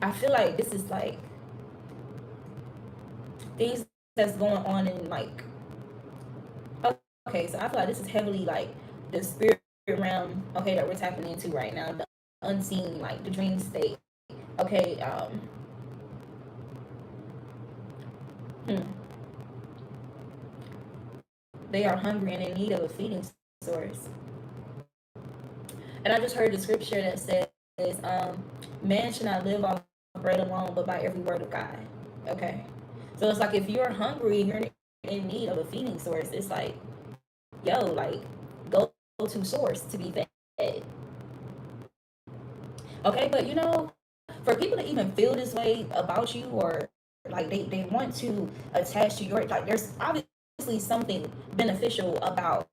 I feel like this is like things that's going on in like, okay, so I feel like this is heavily like the spirit realm, okay, that we're tapping into right now, the unseen, like the dream state. Okay, hmm, they are hungry and in need of a feeding source. And I just heard the scripture that says, man should not live off bread alone, but by every word of God. Okay. So it's like if you're hungry, you're in need of a feeding source. It's like, yo, like go to source to be fed. Okay, but for people to even feel this way about you, or like they want to attach to your, like, there's obviously something beneficial about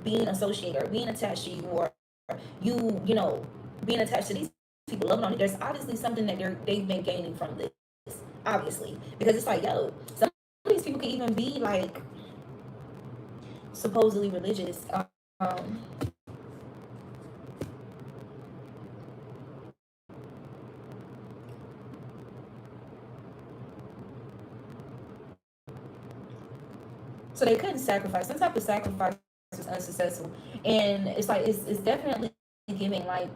being associated or being attached to you, or you know, being attached to these people, loving on you. There's obviously something that they've been gaining from this, obviously, because it's like, yo, some of these people can even be like supposedly religious. Um, so they couldn't sacrifice. Some type of sacrifice was unsuccessful, and it's like it's definitely giving like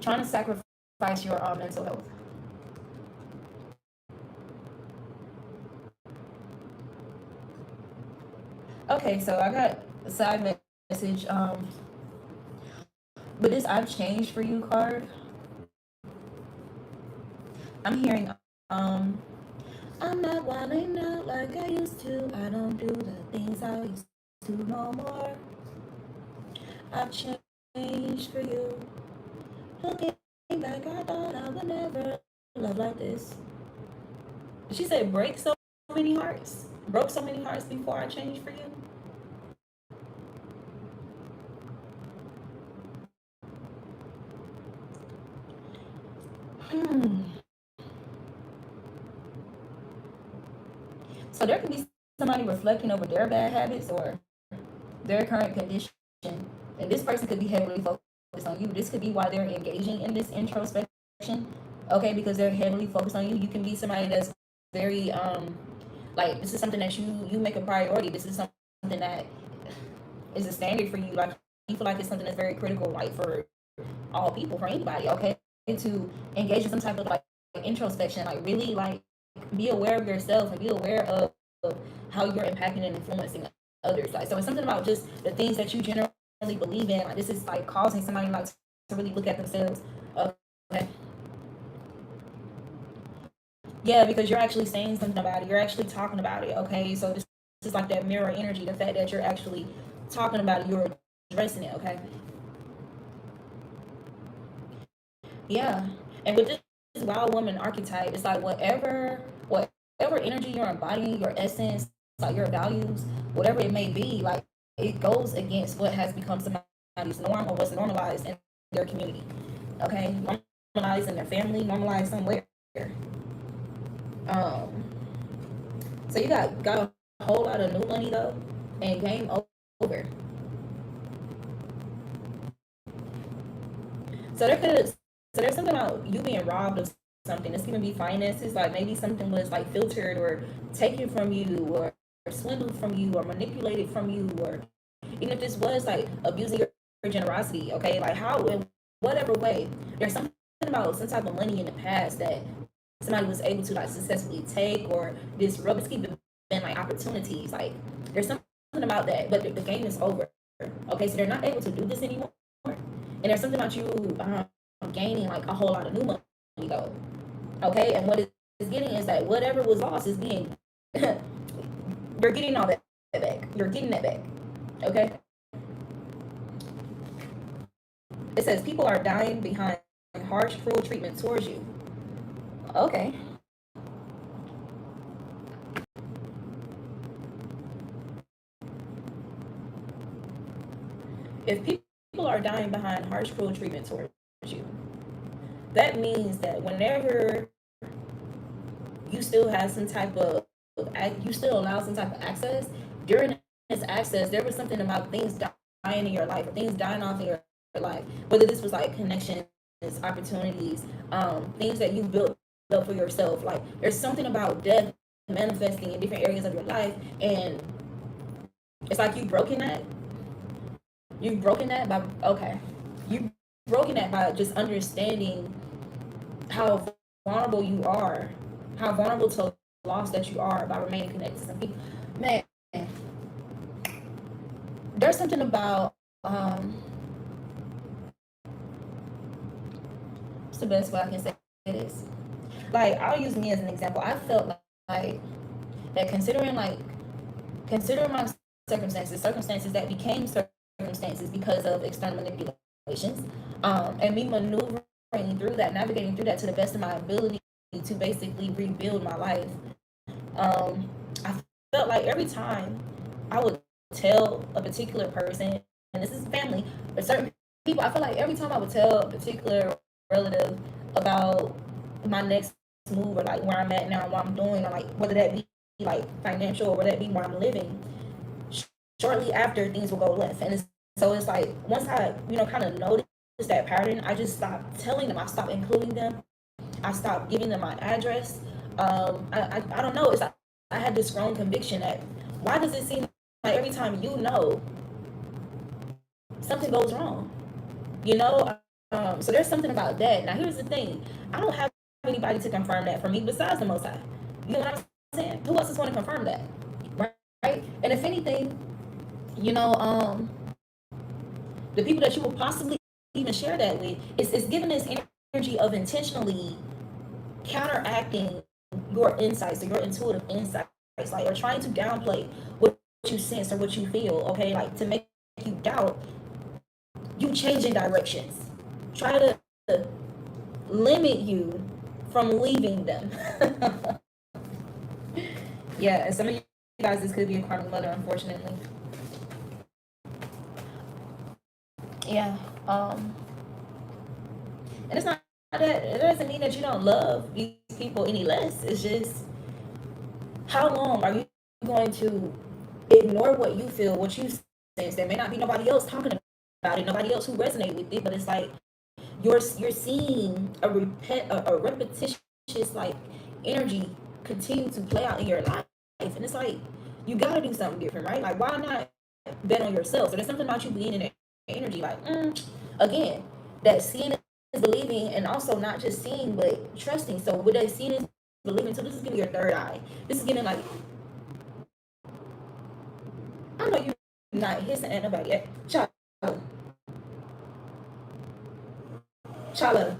trying to sacrifice your mental health. Okay, so I got a side message. But this "I've changed for you" card, I'm hearing um I'm not wilding out like I used to. I don't do the things I used to no more. I've changed for you. Looking back, I thought I would never love like this. She said, break so many hearts. Broke so many hearts before I changed for you. Hmm. So there could be somebody reflecting over their bad habits or their current condition. And this person could be heavily focused on you. This could be why they're engaging in this introspection. Okay, because they're heavily focused on you. You can be somebody that's very like, this is something that you make a priority. This is something that is a standard for you. Like, you feel like it's something that's very critical, like for all people, for anybody, okay? To engage in some type of like introspection, like really like be aware of yourself and be aware of how you're impacting and influencing others. Like, so it's something about just the things that you generally believe in. Like, this is like causing somebody like to really look at themselves. Okay. Yeah, because you're actually saying something about it. You're actually talking about it. Okay. So this is like that mirror energy, the fact that you're actually talking about it, you're addressing it. Okay. Yeah. And with this wild woman archetype, it's like whatever energy you're embodying, your essence, like your values, whatever it may be, like it goes against what has become somebody's norm or what's normalized in their community. Okay, normalized in their family, normalized somewhere. Um, so you got a whole lot of new money though, and game over. So there could so there's something about you being robbed of something. It's gonna be finances, like maybe something was like filtered or taken from you or swindled from you or manipulated from you, or even if this was like abusing your generosity, okay? Like how in whatever way, there's something about some type of money in the past that somebody was able to like successfully take or disrupt. It's keeping been like opportunities. Like there's something about that, but the game is over. Okay, so they're not able to do this anymore. And there's something about you gaining like a whole lot of new money though. Okay, and what it's getting is that whatever was lost is being you're getting all that back. You're getting that back. Okay. It says people are dying behind harsh, cruel treatment towards you. Okay. If people are dying behind harsh, cruel treatment towards you, that means that whenever you still have some type of you still allow some type of access during this access, there was something about things dying in your life or things dying off in your life, whether this was like connections, opportunities, things that you built up for yourself. Like there's something about death manifesting in different areas of your life, and it's like you've broken that by okay you broken that by just understanding how vulnerable you are, how vulnerable to loss that you are by remaining connected to some people. Man, there's something about what's the best way I can say this? Like I'll use me as an example. I felt like that considering my circumstances that became circumstances because of external manipulations, and me maneuvering through that, navigating through that to the best of my ability to basically rebuild my life. I felt like every time I would tell a particular person, and this is family, but certain people, I feel like every time I would tell a particular relative about my next move, or like where I'm at now, what I'm doing, or like whether that be like financial, or whether that be where I'm living, shortly after things will go left. And so it's like once I, kind of noticed that pattern, I just stopped telling them. I stopped including them. I stopped giving them my address. I don't know. It's like I had this strong conviction that why does it seem like every time something goes wrong? So there's something about that. Now here's the thing: I don't have anybody to confirm that for me besides the Most High. You know what I'm saying? Who else is going to confirm that, right? And if anything, the people that you will possibly even share that with is giving this energy of intentionally counteracting your insights or your intuitive insights, like, or trying to downplay what you sense or what you feel, okay, like to make you doubt you changing directions, try to limit you from leaving them. Yeah, and some of you guys, this could be a karmic mother, unfortunately. Yeah. And it's not that, it doesn't mean that you don't love these people any less. It's just, how long are you going to ignore what you feel, what you sense? There may not be nobody else talking about it, nobody else who resonate with it, but it's like you're seeing a repetitious like energy continue to play out in your life, and it's like you got to do something different, right? Like, why not bet on yourself? So there's something about you being in that energy, like again, that seeing is believing, and also not just seeing but trusting. So with that seeing is believing, so this is giving your third eye. This is giving, like, I know you're not hissing at nobody yet. Chala.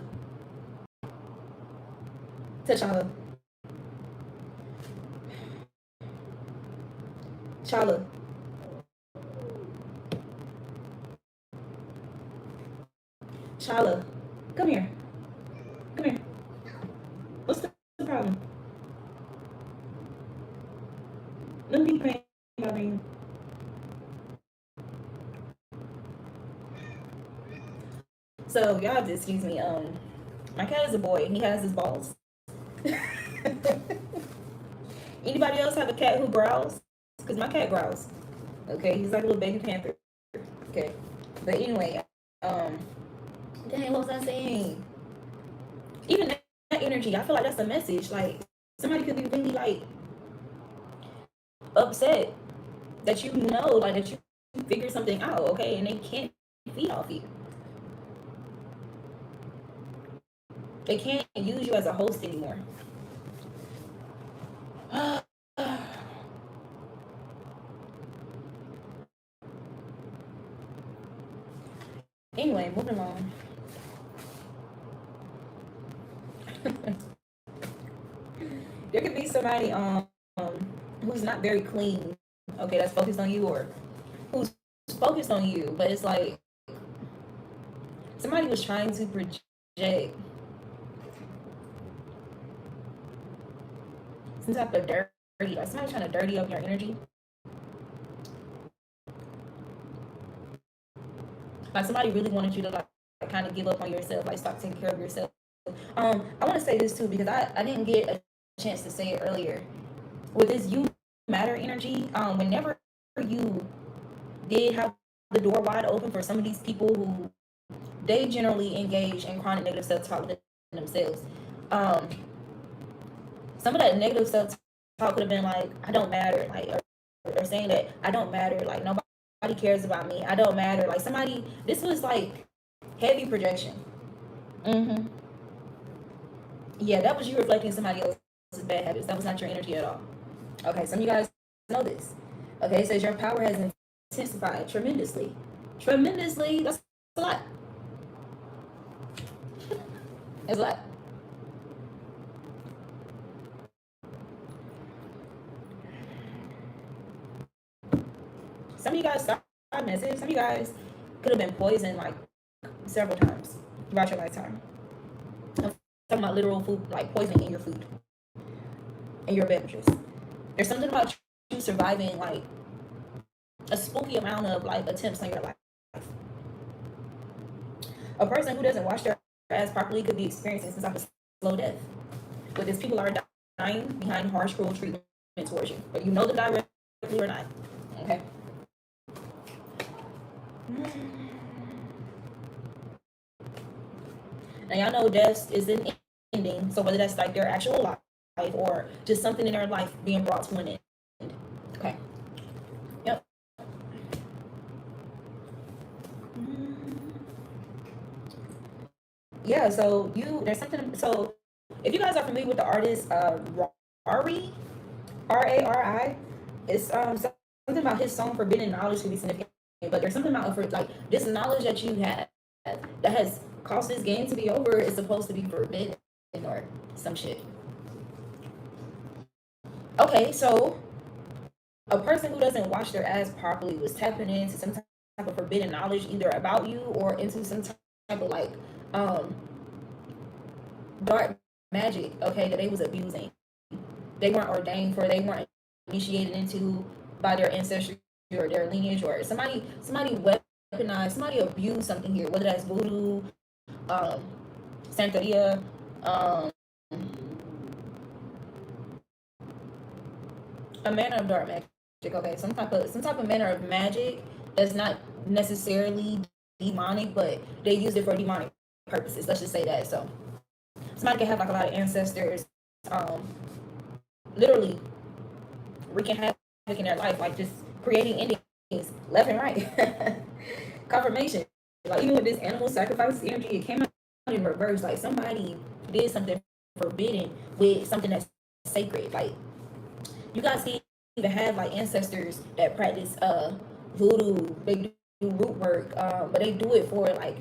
T'Challa. Chala. Chala. Come here. Come here. What's the problem? Let me pray about you. So y'all just excuse me. My cat is a boy. He has his balls. Anybody else have a cat who growls? Because my cat growls. Okay, he's like a little baby panther. Okay, but anyway, dang, what was I saying? Even that energy, I feel like that's a message. Like, somebody could be really, like, upset that like, that you figure something out, okay, and they can't feed off you. They can't use you as a host anymore. Anyway, moving on. There could be somebody who's not very clean, okay, that's focused on you, or who's focused on you, but it's like somebody was trying to project some type of dirty, like somebody trying to dirty up your energy. Like, somebody really wanted you to, like, kind of give up on yourself, like stop taking care of yourself. I want to say this too, because I didn't get a chance to say it earlier. With this you matter energy, whenever you did have the door wide open for some of these people who they generally engage in chronic negative self-talk within themselves, some of that negative self-talk could have been like, I don't matter, like, or saying that I don't matter, like, nobody cares about me, I don't matter, like, somebody, this was like heavy projection. Yeah, that was you reflecting somebody else's bad habits. That was not your energy at all. Okay, some of you guys know this. Okay, it says your power has intensified tremendously. Tremendously, that's a lot. It's a lot. Some of you guys start messing. Some of you guys could have been poisoned like several times throughout your lifetime. talking about literal food, like poisoning in your food, in your beverages. There's something about you surviving like a spooky amount of like attempts on your life. A person who doesn't wash their ass properly could be experiencing some type of slow death. But these people are dying behind harsh, cruel treatment towards you, whether you know them directly or not. Okay. Now y'all know death is an ending, so whether that's like their actual life or just something in their life being brought to an end. Okay. Yep. Yeah, so there's something, so if you guys are familiar with the artist Rari, Rari, it's something about his song Forbidden Knowledge could be significant, but there's something about like this knowledge that you have that has caused this game to be over is supposed to be forbidden or some shit. Okay, so a person who doesn't wash their ass properly was tapping into some type of forbidden knowledge either about you or into some type of like dark magic, okay, that they was abusing. They weren't ordained for, they weren't initiated into by their ancestry or their lineage, or somebody weaponized, somebody abused something here, whether that's voodoo, Santeria, a manner of dark magic, okay, some type of manner of magic that's not necessarily demonic, but they use it for demonic purposes. Let's just say that. So somebody can have like a lot of ancestors, literally wreaking havoc in their life, like just creating endings left and right. Confirmation. Like even with this animal sacrifice energy, it came out in reverse. Like somebody did something forbidden with something that's sacred. Like you guys can even have like ancestors that practice voodoo. They do root work, but they do it for like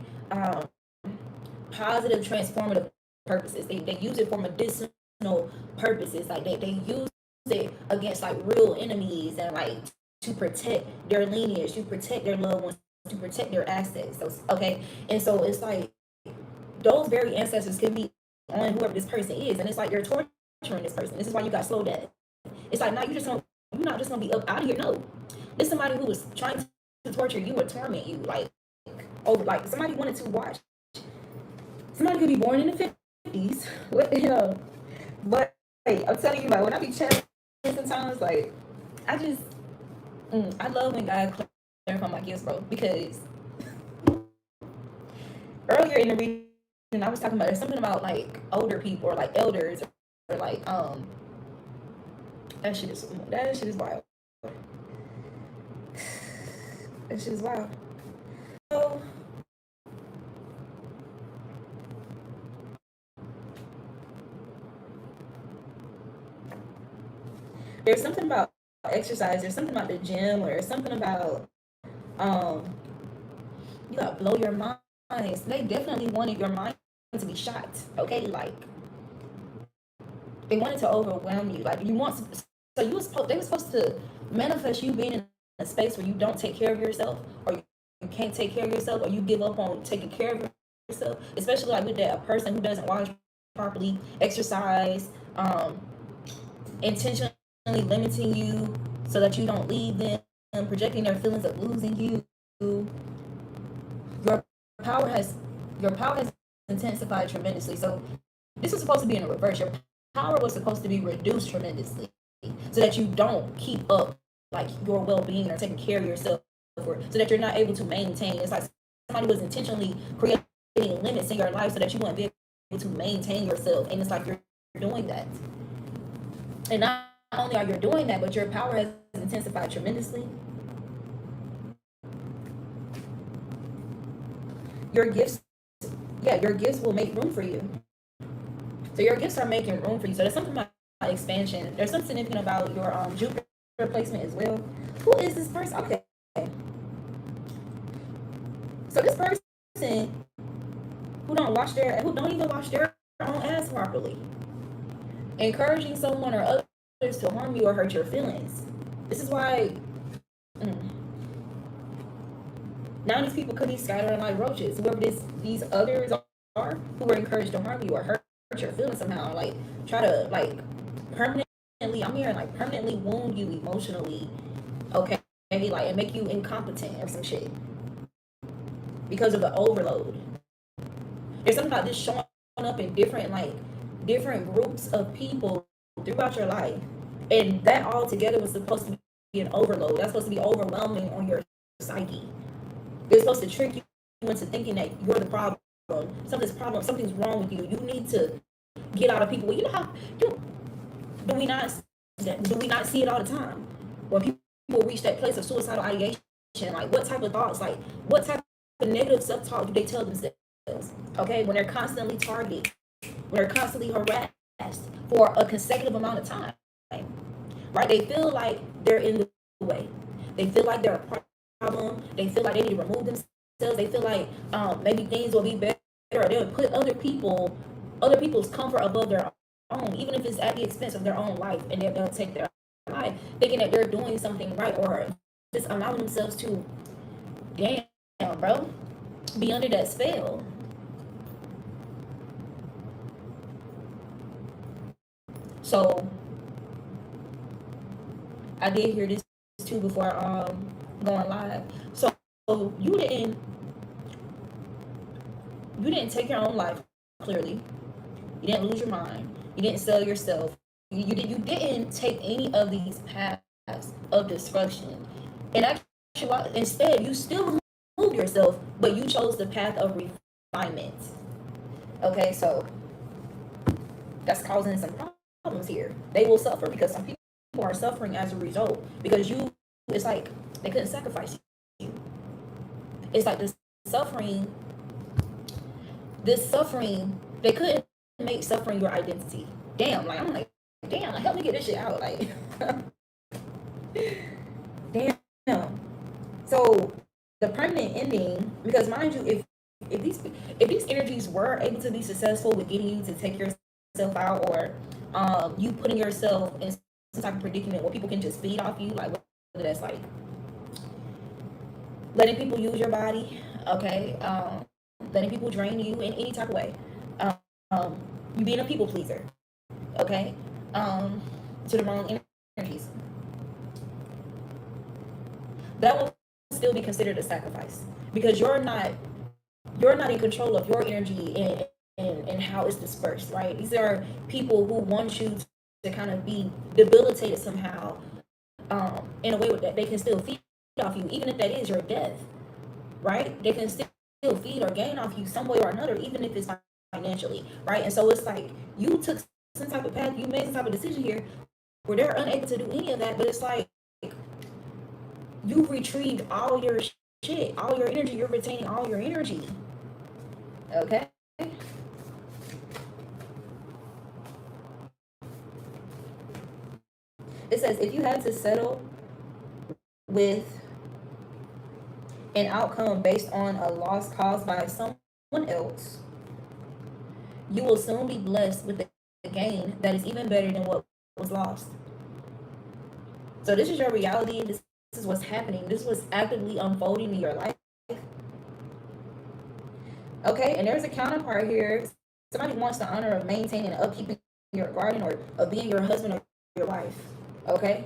positive transformative purposes. They use it for medicinal purposes. Like they use it against like real enemies and like to protect their lineage, to protect their loved ones, to protect their assets. So okay, and so it's like those very ancestors can be on whoever this person is, and it's like you're torturing this person. This is why you got slow death. It's like now you're not just gonna be up out of here. No, this is somebody who was trying to torture you or torment you, like over like somebody wanted to watch. Somebody could be born in the 50s. What the hell? But hey, I'm telling you, like when I be chatting sometimes, like I love when God clarify my gifts, bro. Because earlier in the reading, I was talking about there's something about like older people or like elders or like that shit is wild. That shit is wild. So there's something about exercise, there's something about the gym, or there's something about you gotta blow your mind. They definitely wanted your mind to be shot, okay? Like they wanted to overwhelm you. Like you want so they were supposed to manifest you being in a space where you don't take care of yourself, or you can't take care of yourself, or you give up on taking care of yourself, especially like with that a person who doesn't wash properly, exercise, intentionally limiting you so that you don't leave them, projecting their feelings of losing you. Your power has intensified tremendously. So this was supposed to be in a reverse. Your power was supposed to be reduced tremendously so that you don't keep up like your well-being or taking care of yourself, or so that you're not able to maintain. It's like somebody was intentionally creating limits in your life so that you wouldn't be able to maintain yourself, and it's like you're doing that. And not only are you doing that, but your power has intensified tremendously. Your gifts will make room for you. So your gifts are making room for you. So there's something about expansion. There's something significant about your Jupiter placement as well. Who is this person? Okay. So this person who don't even wash their own ass properly, encouraging someone or others to harm you or hurt your feelings. This is why now these people could be scattering like roaches. Whoever these others are who were encouraged to harm you or hurt your feelings somehow, like try to like permanently, I'm hearing like permanently wound you emotionally, okay, like and make you incompetent or some shit because of the overload. There's something about this showing up in different groups of people throughout your life, and that all together was supposed to be an overload. That's supposed to be overwhelming on your psyche. It's supposed to trick you into thinking that you're the problem. Something's wrong with you. You need to get out of people. You know how do we not see it all the time? When people reach that place of suicidal ideation, like what type of thoughts, like what type of negative self-talk do they tell themselves? Okay, when they're constantly targeted, when they're constantly harassed for a consecutive amount of time, right? They feel like they're in the way. They feel like they're a problem. They feel like they need to remove themselves. They feel like maybe things will be better, or they'll put other people's comfort above their own, even if it's at the expense of their own life, and they'll take their life, thinking that they're doing something right, or just allowing themselves to, damn, bro, be under that spell. So I did hear this too before going live. So you didn't take your own life, clearly. You didn't lose your mind. You didn't sell yourself. You didn't take any of these paths of destruction. And actually, instead, you still removed yourself, but you chose the path of refinement. Okay, so that's causing some problems here. They will suffer because some people are suffering as a result, because it's like they couldn't sacrifice you. It's like suffering this suffering, they couldn't make suffering your identity. Damn, like I'm like, damn, like help me get this shit out. Like damn. So the permanent ending, because mind you, if these energies were able to be successful with getting you to take yourself out, or you putting yourself in some type of predicament where people can just feed off you, like whether that's like letting people use your body, okay, letting people drain you in any type of way, you being a people pleaser, okay, to the wrong energies, that will still be considered a sacrifice, because you're not in control of your energy and how it's dispersed, right? These are people who want you to kind of be debilitated somehow, in a way that they can still feed off you, even if that is your death, right? They can still feed or gain off you some way or another, even if it's financially, right? And so it's like you took some type of path, you made some type of decision here where they're unable to do any of that, but it's like you've retrieved all your shit, all your energy, you're retaining all your energy, okay? It says if you had to settle with an outcome based on a loss caused by someone else, you will soon be blessed with the gain that is even better than what was lost. So this is your reality. This is what's happening. This was actively unfolding in your life. Okay, and there's a counterpart here. Somebody wants the honor of maintaining and upkeeping your garden, or of being your husband or your wife. Okay,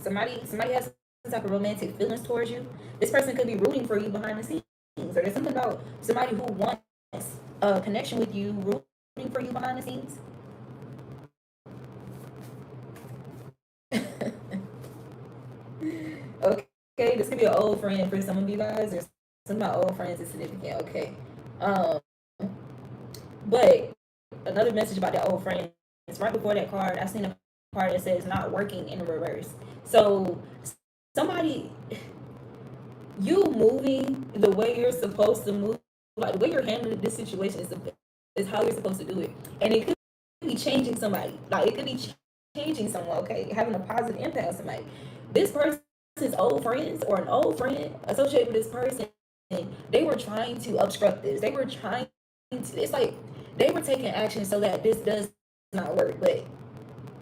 somebody has some type of romantic feelings towards you. This person could be rooting for you behind the scenes, or there's something about somebody who wants a connection with you, rooting for you behind the scenes. Okay, this could be an old friend for some of you guys, or some of my old friends is significant. Okay, um, but another message about that old friend is right before that card. I seen a card that says "not working" in reverse. So somebody, you moving the way you're supposed to move, like the way you're handling this situation is how you're supposed to do it, and it could be changing somebody. Like it could be changing someone. Okay, having a positive impact on somebody. This person's old friends, or an old friend associated with this person, they were trying to obstruct this. They were trying to. It's like they were taking action so that this does not work. But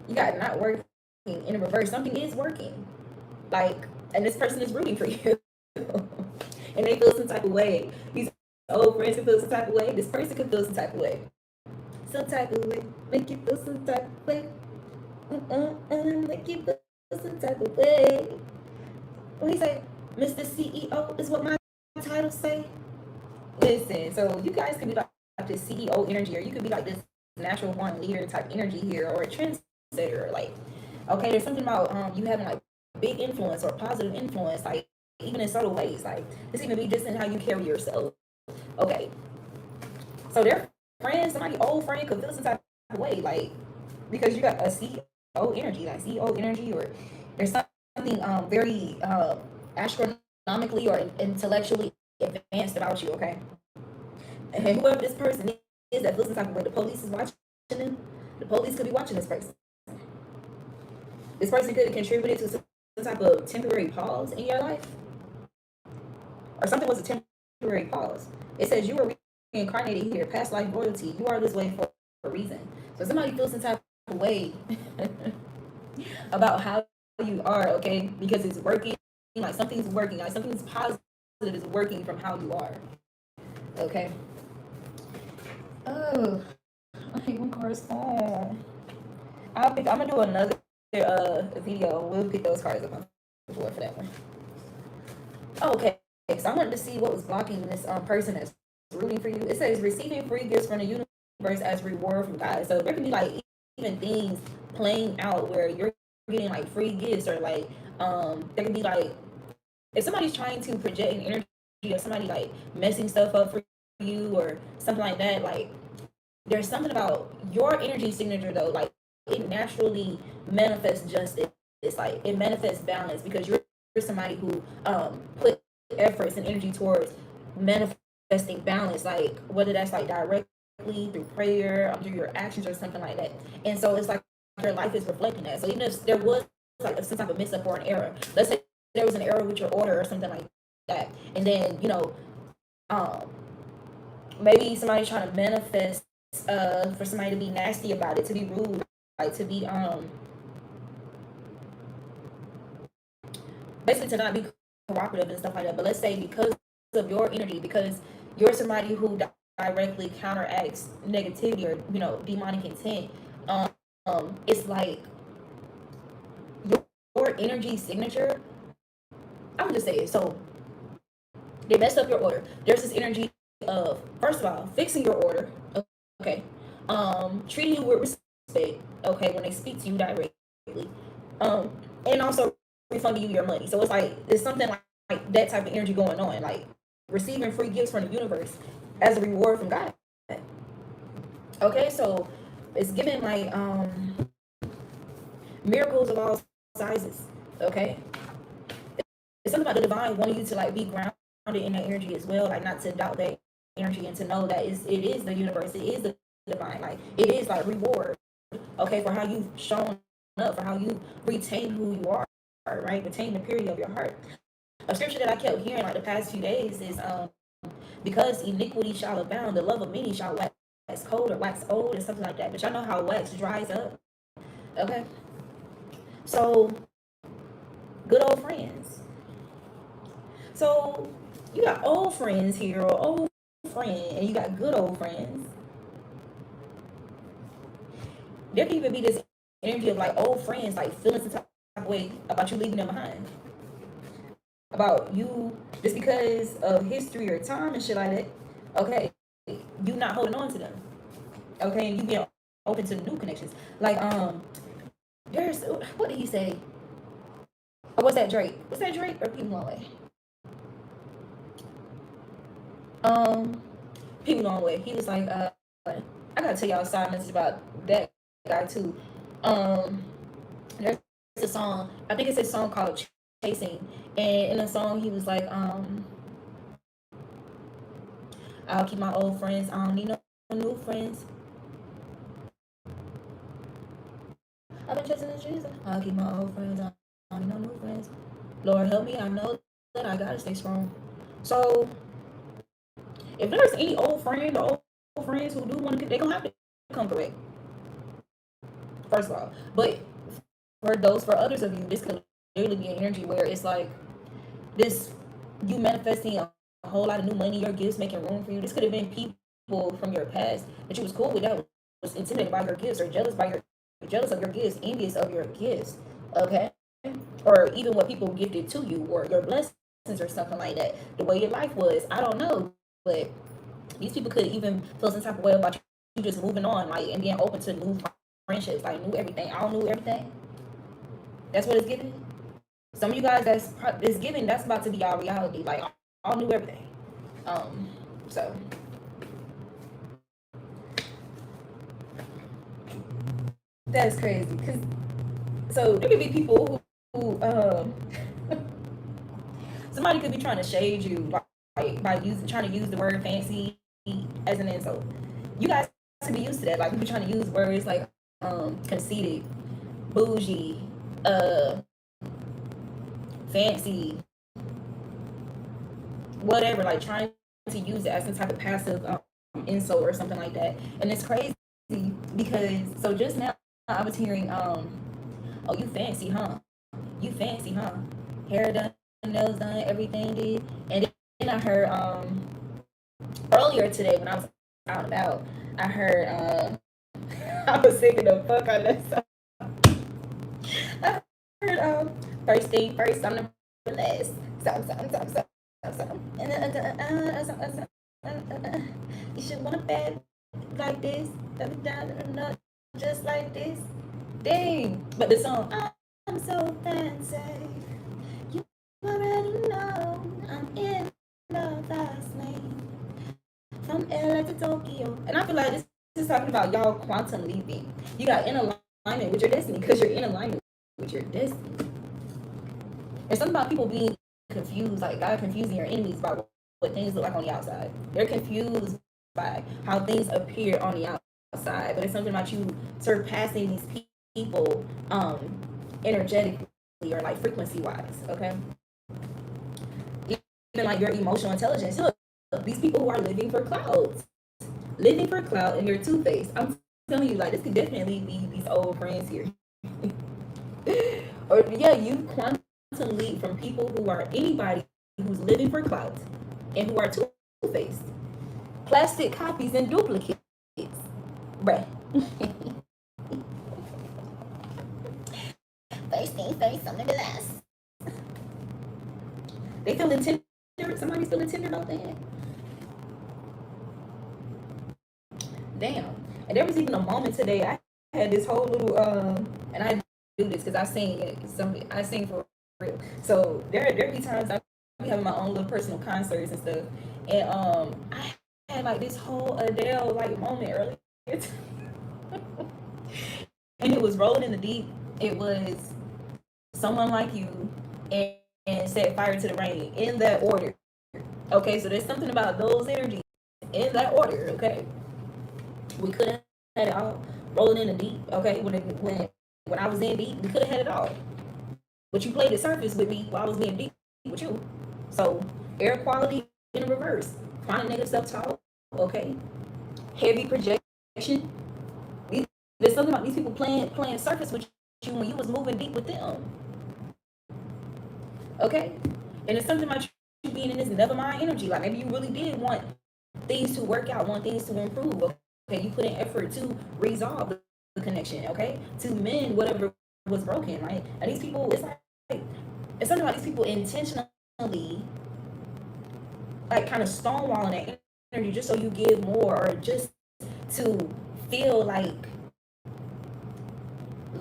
you got not working in reverse. Something is working. Like, and this person is rooting for you. And they feel some type of way. These old friends can feel some type of way. This person could feel some type of way. some type of way, make you feel some type of way. Make you feel some type of way. What he say? Mr. CEO is what my title say. Listen, so you guys can be like this CEO energy, or you could be like this natural born leader type energy here, or a trendsetter. Like, okay, there's something about you having like big influence or positive influence, like even in subtle ways. Like this even be just in how you carry yourself. Okay, so their friends, somebody old friend could feel some type of way, like because you got a CEO energy, like CEO energy, or there's something very astronomically or intellectually advanced about you. Okay, and whoever this person is that feels some type of way, the police is watching them. The police could be watching this person. This person could have contributed to some type of temporary pause in your life, or something was a temporary pause. It says you were reincarnated here, past life royalty. You are this way for a reason. So somebody feels some type of way about how you are, okay, because it's working. Like something's working. Like something's positive is working from how you are. Okay. Oh, I hate when cards fall. I'm gonna do another video. We'll pick those cards up on the floor for that one. Okay, so I wanted to see what was blocking this person that's rooting for you. It says receiving free gifts from the universe as reward from God. So there can be like even things playing out where you're getting like free gifts, or like there can be like if somebody's trying to project an energy of somebody like messing stuff up for you or something like that. Like there's something about your energy signature though, like it naturally manifests justice. It's like it manifests balance because you're somebody who put efforts and energy towards manifesting balance, like whether that's like directly through prayer, through your actions or something like that. And so it's like your life is reflecting that. So even if there was like some type of mix up or an error, let's say there was an error with your order or something like that, and then um maybe somebody's trying to manifest for somebody to be nasty about it, to be rude, like to be basically to not be cooperative and stuff like that. But let's say because of your energy, because you're somebody who directly counteracts negativity or demonic intent, it's like your energy signature. I'm gonna just say it. So they messed up your order. There's this energy of, first of all, fixing your order. Okay. Treating you with respect. Okay, when they speak to you directly. And also refunding you your money. So it's like there's something like that type of energy going on, like receiving free gifts from the universe as a reward from God. Okay, so it's giving like miracles of all sizes. Okay, it's something about the divine wanting you to like be grounded in that energy as well, like not to doubt that energy and to know that it is the universe, it is the divine, like it is like reward, okay, for how you've shown up, for how you retain who you are, right? Retain the purity of your heart. A scripture that I kept hearing like the past few days is because iniquity shall abound, the love of many shall wax cold or wax old or something like that. But y'all know how wax dries up. Okay. So good old friends. So you got old friends here, or old friend, and you got good old friends. There can even be this energy of like old friends like feeling some type of way about you leaving them behind. About you just because of history or time and shit like that. Okay. You not holding on to them. Okay, and you being open to new connections. Like there's what did he say? Oh, what's that Drake? What's that Drake or People Long Way? People Long Way. He was like, I gotta tell y'all a side message about that guy too. There's a song, I think it's a song called Chasing, and in the song he was like, I'll keep my old friends, I don't need no new friends. I've been chasing the Jesus. I'll keep my old friends, I don't need no new friends. Lord help me, I know that I gotta stay strong. So if there's any old friend or old friends who do want to, they're gonna have to come correct. First of all, but for others of you, this could literally be an energy where it's like this, you manifesting a whole lot of new money, your gifts making room for you. This could have been people from your past that you was cool with, that intimidated by your gifts, or jealous of your gifts, envious of your gifts, okay? Or even what people gifted to you, or your blessings, or something like that. The way your life was, I don't know, but these people could even feel some type of way about you just moving on, like, and being open to new friendships, like new everything. I don't know everything. That's what it's giving. Some of you guys, it's giving. That's about to be our reality. Like, all knew everything. So that's crazy. Cause so there could be people who somebody could be trying to shade you by trying to use the word fancy as an insult. You guys could be used to that. Like, people trying to use words like conceited, bougie, fancy, whatever, like trying to use it as some type of passive insult or something like that. And it's crazy because so just now I was hearing oh, you fancy, huh? You fancy, huh? Hair done, nails done, everything did. And then I heard earlier today when I was out and about, I heard I was singing the fuck out of that song. I heard first thing first, I'm the last. You should want a bed like this, just like this. Dang! But the song, I'm so fancy. You already know I'm in love last lane from LA to Tokyo. And I feel like this is talking about y'all quantum leaping. You got in alignment with your destiny because you're in alignment with your destiny. There's something about people being confused, like God confusing your enemies by what things look like on the outside. They're confused by how things appear on the outside, but it's something about you surpassing these people energetically or like frequency wise, okay? Even like your emotional intelligence. Look, these people who are living for clout, and you're two-faced. I'm telling you, like, this could definitely be these old friends here. Or yeah, you quantum leap from people who are anybody who's living for clout and who are two-faced, plastic copies and duplicates, bruh. First thing first, something to last. They feeling tender. Somebody's feeling tender about that. Damn. And there was even a moment today. I had this whole little and I do this because I sing it. I sing for real. So there be times I be having my own little personal concerts and stuff. And I had like this whole Adele like moment earlier. And it was rolling in the deep. It was someone like you and set fire to the rain in that order. Okay, so there's something about those energies in that order, okay? We could have had it all rolling in the deep, okay? When I was in deep, we could have had it all. But you played the surface with me while I was being deep with you. So air quality in the reverse. Chronic negative self-talk, okay? Heavy projection. There's something about these people playing surface with you when you was moving deep with them. Okay? And it's something about you being in this never mind energy. Like maybe you really did want things to work out, want things to improve. Okay, you put in effort to resolve the connection, okay? To mend whatever was broken, right? And these people, it's something about these people intentionally like kind of stonewalling that energy just so you give more, or just to feel like,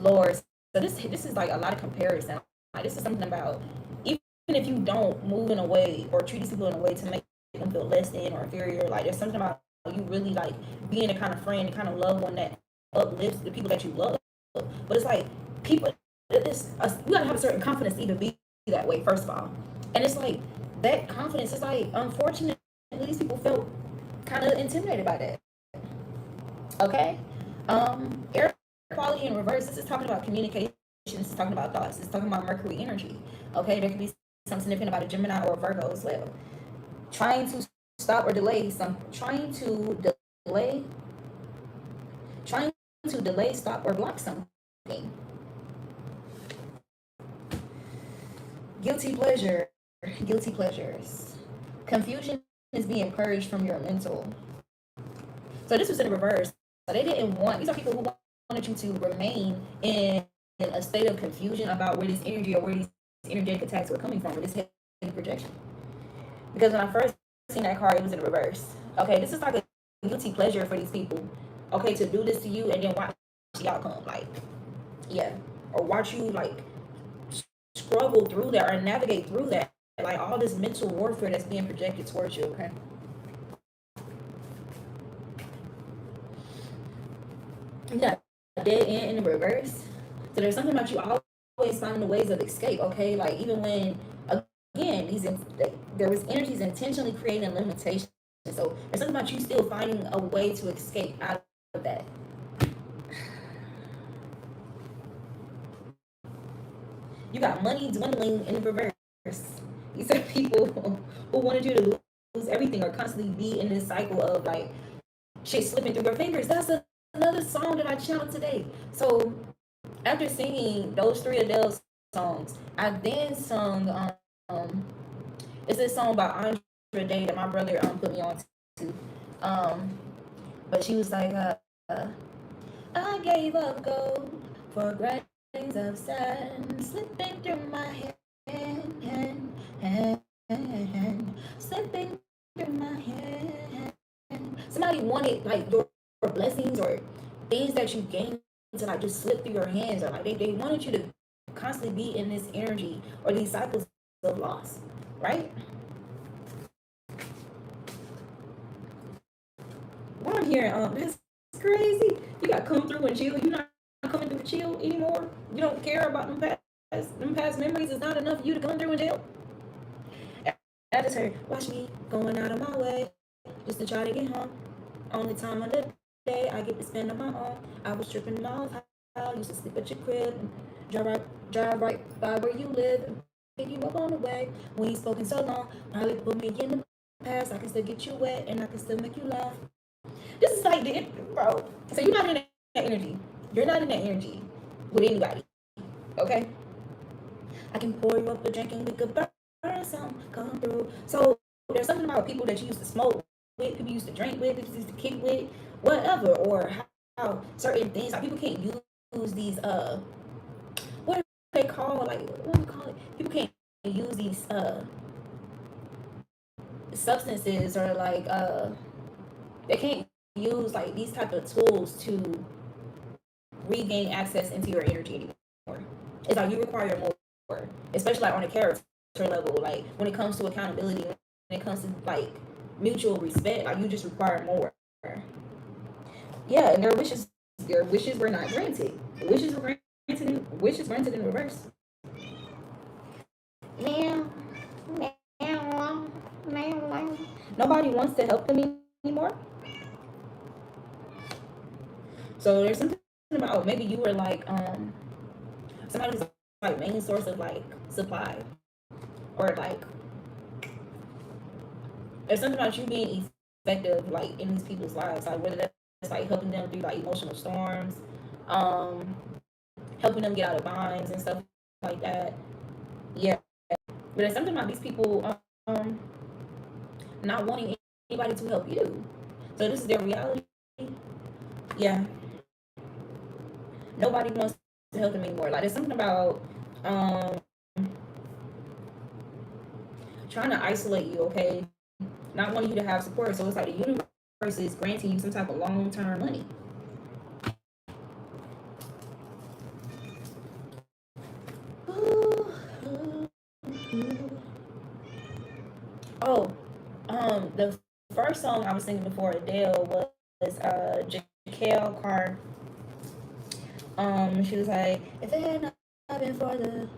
Lord. So this is like a lot of comparison. Like this is something about even if you don't move in a way or treat these people in a way to make them feel less than or inferior, like there's something about you really like being the kind of friend, the kind of loved one that uplifts the people that you love. But it's like people, you gotta have a certain confidence to even be that way, first of all. And it's like that confidence is like, unfortunately, these people felt kind of intimidated by that. Okay, air quality in reverse. This is talking about communication. This is talking about thoughts. This is talking about Mercury energy. Okay, there can be something significant about a Gemini or a Virgo as well. Trying to stop or delay trying to delay, stop, or block something. Guilty pleasures. Confusion is being purged from your mental. So this was in reverse. they didn't want, these are people who wanted you to remain in a state of confusion about where this energy or where these energetic attacks were coming from, with this heavy projection. Because when I first seen that card, it was in reverse. Okay, this is like a guilty pleasure for these people. Okay, to do this to you and then watch the outcome. Like, yeah. Or watch you like struggle through that or navigate through that. Like all this mental warfare that's being projected towards you, okay? You got dead end in the reverse. So there's something about you always finding the ways of escape, okay? Like even when again, there was energies intentionally creating limitations. So there's something about you still finding a way to escape out of that. You got money dwindling in the reverse. These are people who wanted you to lose everything or constantly be in this cycle of like shit slipping through your fingers. That's another song that I channeled today. So after singing those three Adele songs, I then sung it's this song by Andre Day that my brother put me on to. But she was like I gave up gold for grains of sand slipping through my hand, slipping through my hand. Somebody wanted like your blessings or things that you gained to like just slip through your hands, or like they wanted you to constantly be in this energy or these cycles of loss, right? What I'm hearing, that's crazy. You got to come through and chill. You're not coming through and chill anymore. You don't care about them past memories. It's not enough for you to come through and chill. I just heard, watch me going out of my way just to try to get home. Only time of the day I get to spend on my own. I was tripping off how I used to sleep at your crib and drive right by where you live and pick you up on the way. We ain't spoken so long. Probably put me in the past. I can still get you wet and I can still make you laugh. This is like the bro. So you're not in that energy. You're not in that energy with anybody. Okay? I can pour you up a drink and we could burn some come through. So there's something about people that you used to smoke with, people used to drink with, people used to kick with, whatever, or how certain things like people can't use these what do they call, like what do we call it? People can't use these substances or like they can't use like these type of tools to regain access into your energy anymore. It's like you require more, especially like on a character level, like when it comes to accountability, when it comes to like mutual respect, like you just require more. Yeah, and their wishes were not granted. Wishes granted in reverse. Now, nobody wants to help them anymore. So there's something about maybe you were like somebody's like main source of like supply, or like there's something about you being effective like in these people's lives, like whether that's like helping them through like emotional storms, helping them get out of binds and stuff like that. Yeah, but there's something about these people not wanting anybody to help you. So this is their reality. Yeah, nobody wants to help them anymore. Like there's something about trying to isolate you, okay? Not wanting you to have support. So it's like the universe is granting you some type of long-term money. Oh, the first song I was singing before Adele was Jaquel Carr. She was like, if it had not been for the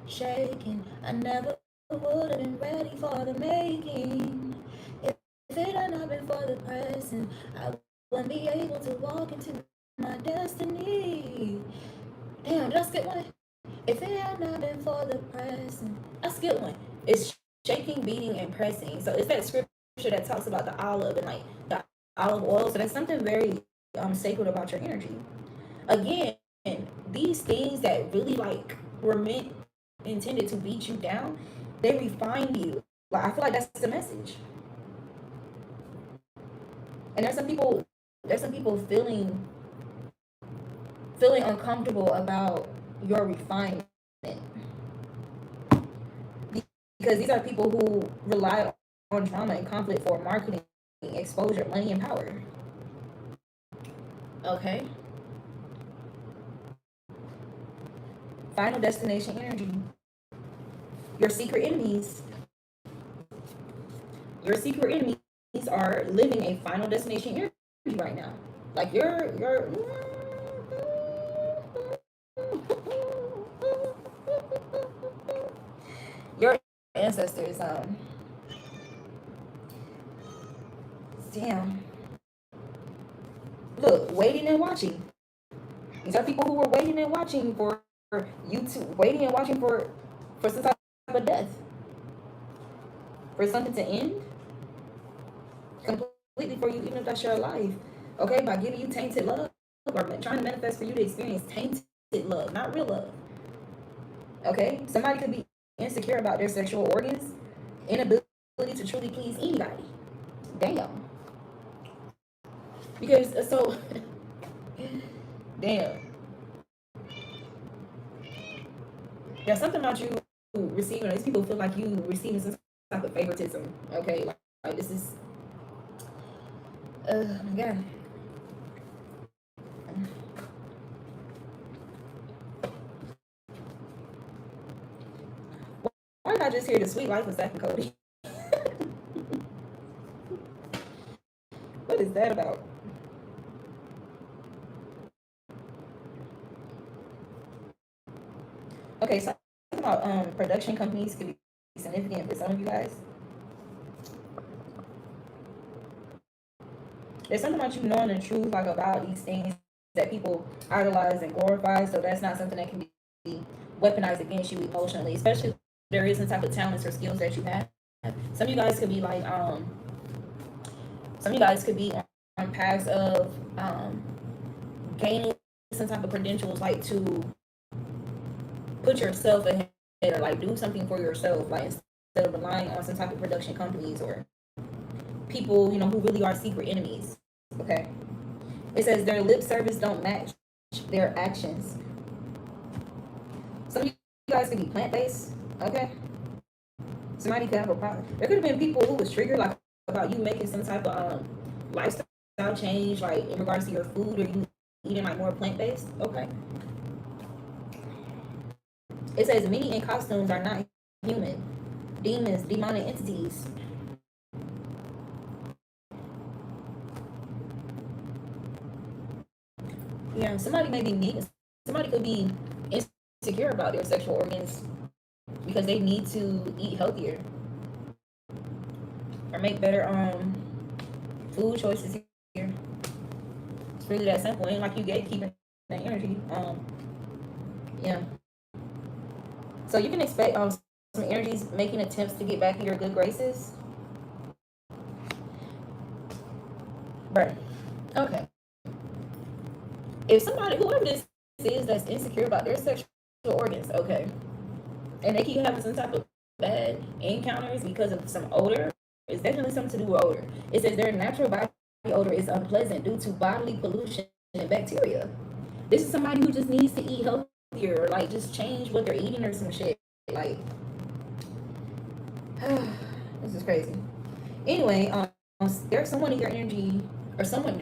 shaking, I never would have been ready for the making. If it had not been for the pressing, I wouldn't be able to walk into my destiny. Damn, did I skip one? If it had not been for the pressing, I skipped one. It's shaking, beating, and pressing. So it's that scripture that talks about the olive and like the olive oil. So that's something very sacred about your energy. Again, these things that really like were intended to beat you down, they refine you. Like I feel like that's the message. And there's some people feeling uncomfortable about your refinement, because these are people who rely on drama and conflict for marketing, exposure, money, and power. Okay. Final destination energy. Your secret enemies. Your secret enemies are living a final destination energy right now. Like your ancestors, damn. Look, waiting and watching. These are people who were waiting and watching for you to waiting and watching for some type of death, for something to end completely for you, even if that's your life. Okay, by giving you tainted love, or trying to manifest for you to experience tainted love, not real love. Okay, somebody could be insecure about their sexual organs, inability to truly please anybody. Damn. Because so, damn. There's something about you receiving. These people feel like you receiving some type of favoritism. Okay, like this is. My God. Why did I just hear the sweet life of Zach and Cody? What is that about? Okay, so talking about production companies could be significant for some of you guys. There's something about you knowing the truth, like about these things that people idolize and glorify. So that's not something that can be weaponized against you emotionally, especially if there is some type of talents or skills that you have. Some of you guys could be like, some of you guys could be on paths of gaining some type of credentials, like to put yourself ahead or like do something for yourself, like instead of relying on some type of production companies or people, who really are secret enemies. Okay. It says their lip service don't match their actions. Some of you guys could be plant based. Okay. Somebody could have a problem. There could have been people who was triggered like about you making some type of lifestyle change, like in regards to your food, or you eating like more plant based. Okay. It says many in costumes are not human. Demons, demonic entities. Yeah, somebody may be needing. Somebody could be insecure about their sexual organs because they need to eat healthier or make better food choices here. It's really that simple. Ain't like you gatekeeping that energy. Yeah. So you can expect some energies making attempts to get back in your good graces. Right. Okay. If somebody, whoever this is that's insecure about their sexual organs, okay, and they keep having some type of bad encounters because of some odor, it's definitely something to do with odor. It says their natural body odor is unpleasant due to bodily pollution and bacteria. This is somebody who just needs to eat healthier, or like just change what they're eating or some shit. Like, this is crazy. Anyway, there's someone in your energy, or someone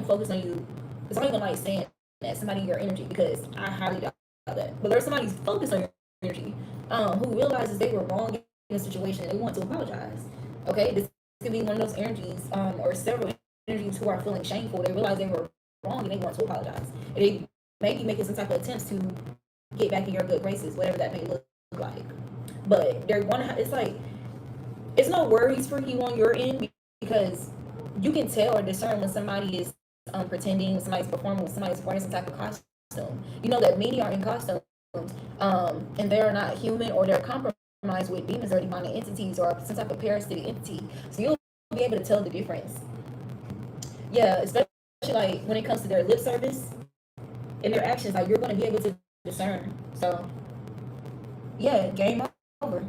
focused on you. It's not even like saying that somebody in your energy, because I highly doubt that. But there's somebody focused on your energy, who realizes they were wrong in a situation and they want to apologize. Okay, this could be one of those energies, or several energies who are feeling shameful. They realize they were wrong and they want to apologize. And they may be making some type of attempts to get back in your good graces, whatever that may look like. But they're going to. It's like it's no worries for you on your end, because you can tell or discern when somebody is pretending, when somebody's performing, when somebody's wearing some type of costume. You know that many are in costumes, and they're not human, or they're compromised with demons or demonic entities or some type of parasitic entity. So you'll be able to tell the difference. Yeah, especially like when it comes to their lip service and their actions, like you're going to be able to discern. So yeah, game over.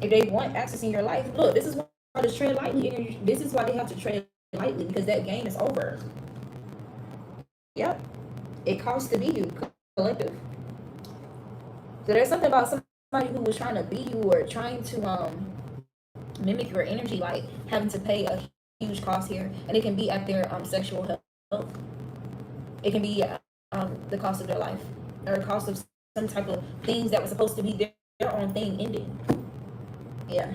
If they want access in your life, look, this is why they tread lightly. This is why they have to tread lightly because that game is over. Yep. It costs to be you, collective. So there's something about somebody who was trying to be you or trying to mimic your energy, like having to pay a huge cost here, and it can be at their sexual health. It can be the cost of their life or cost of some type of things that was supposed to be their own thing ending. Yeah,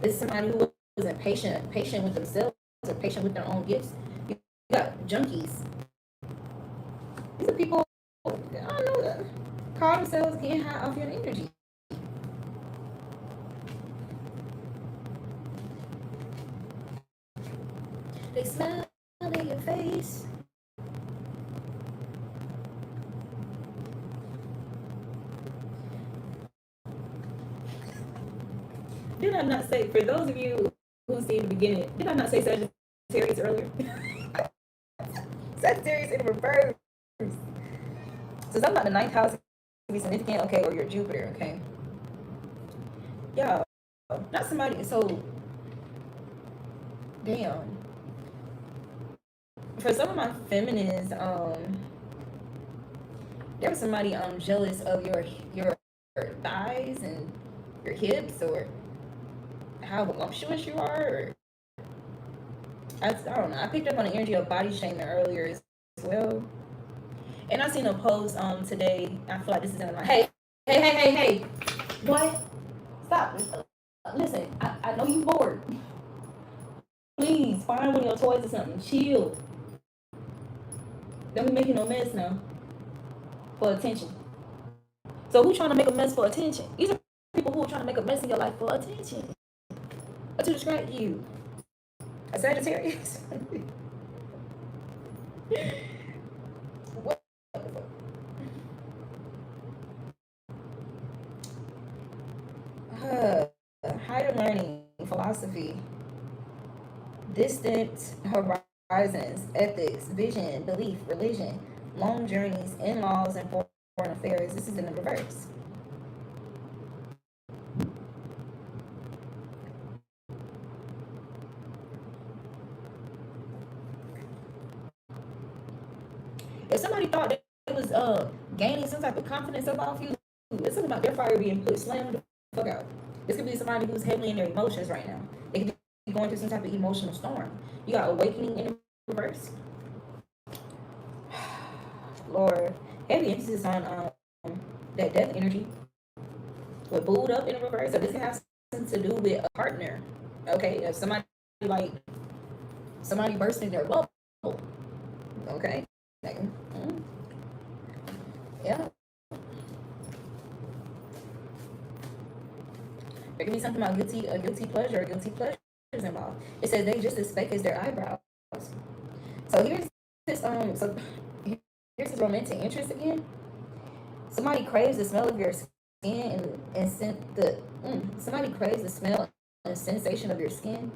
this is somebody who wasn't patient with themselves or patient with their own gifts. You got junkies. These are people, I don't know, that call themselves getting high off your energy. They smile in your face. Did I not say, for those of you who see in the beginning, did I not say Sagittarius earlier? Sagittarius in reverse. So something about the ninth house can be significant, okay, or your Jupiter, okay? Yeah, not somebody, so, damn. For some of my feminines, there was somebody jealous of your thighs and your hips, or how voluptuous you are, or I don't know. I picked up on the energy of body shaming earlier as well. And I seen a post today. I feel like this is in my hey. What? Stop. Listen, I know you bored. Please find one of your toys or something. Chill. Don't be making no mess now. For attention. So who's trying to make a mess for attention? These are people who are trying to make a mess in your life for attention. Or to distract you. A Sagittarius. What? Higher learning, philosophy, distant horizons, ethics, vision, belief, religion, long journeys, in-laws, and foreign affairs. This is in the reverse. If somebody thought that it was gaining some type of confidence about you, it's something about their fire being put slammed the fuck out. This could be somebody who's heavily in their emotions right now. They could be going through some type of emotional storm. You got awakening in the reverse. Lord, heavy emphasis on that death energy. With booed up in the reverse, so this can have something to do with a partner. Okay, if somebody bursting their bubble. Okay. Yeah. There can be something about a guilty pleasure, or guilty pleasures involved. It says they just as fake as their eyebrows. So here's this here's this romantic interest again. Somebody craves the smell of your skin and somebody craves the smell and sensation of your skin,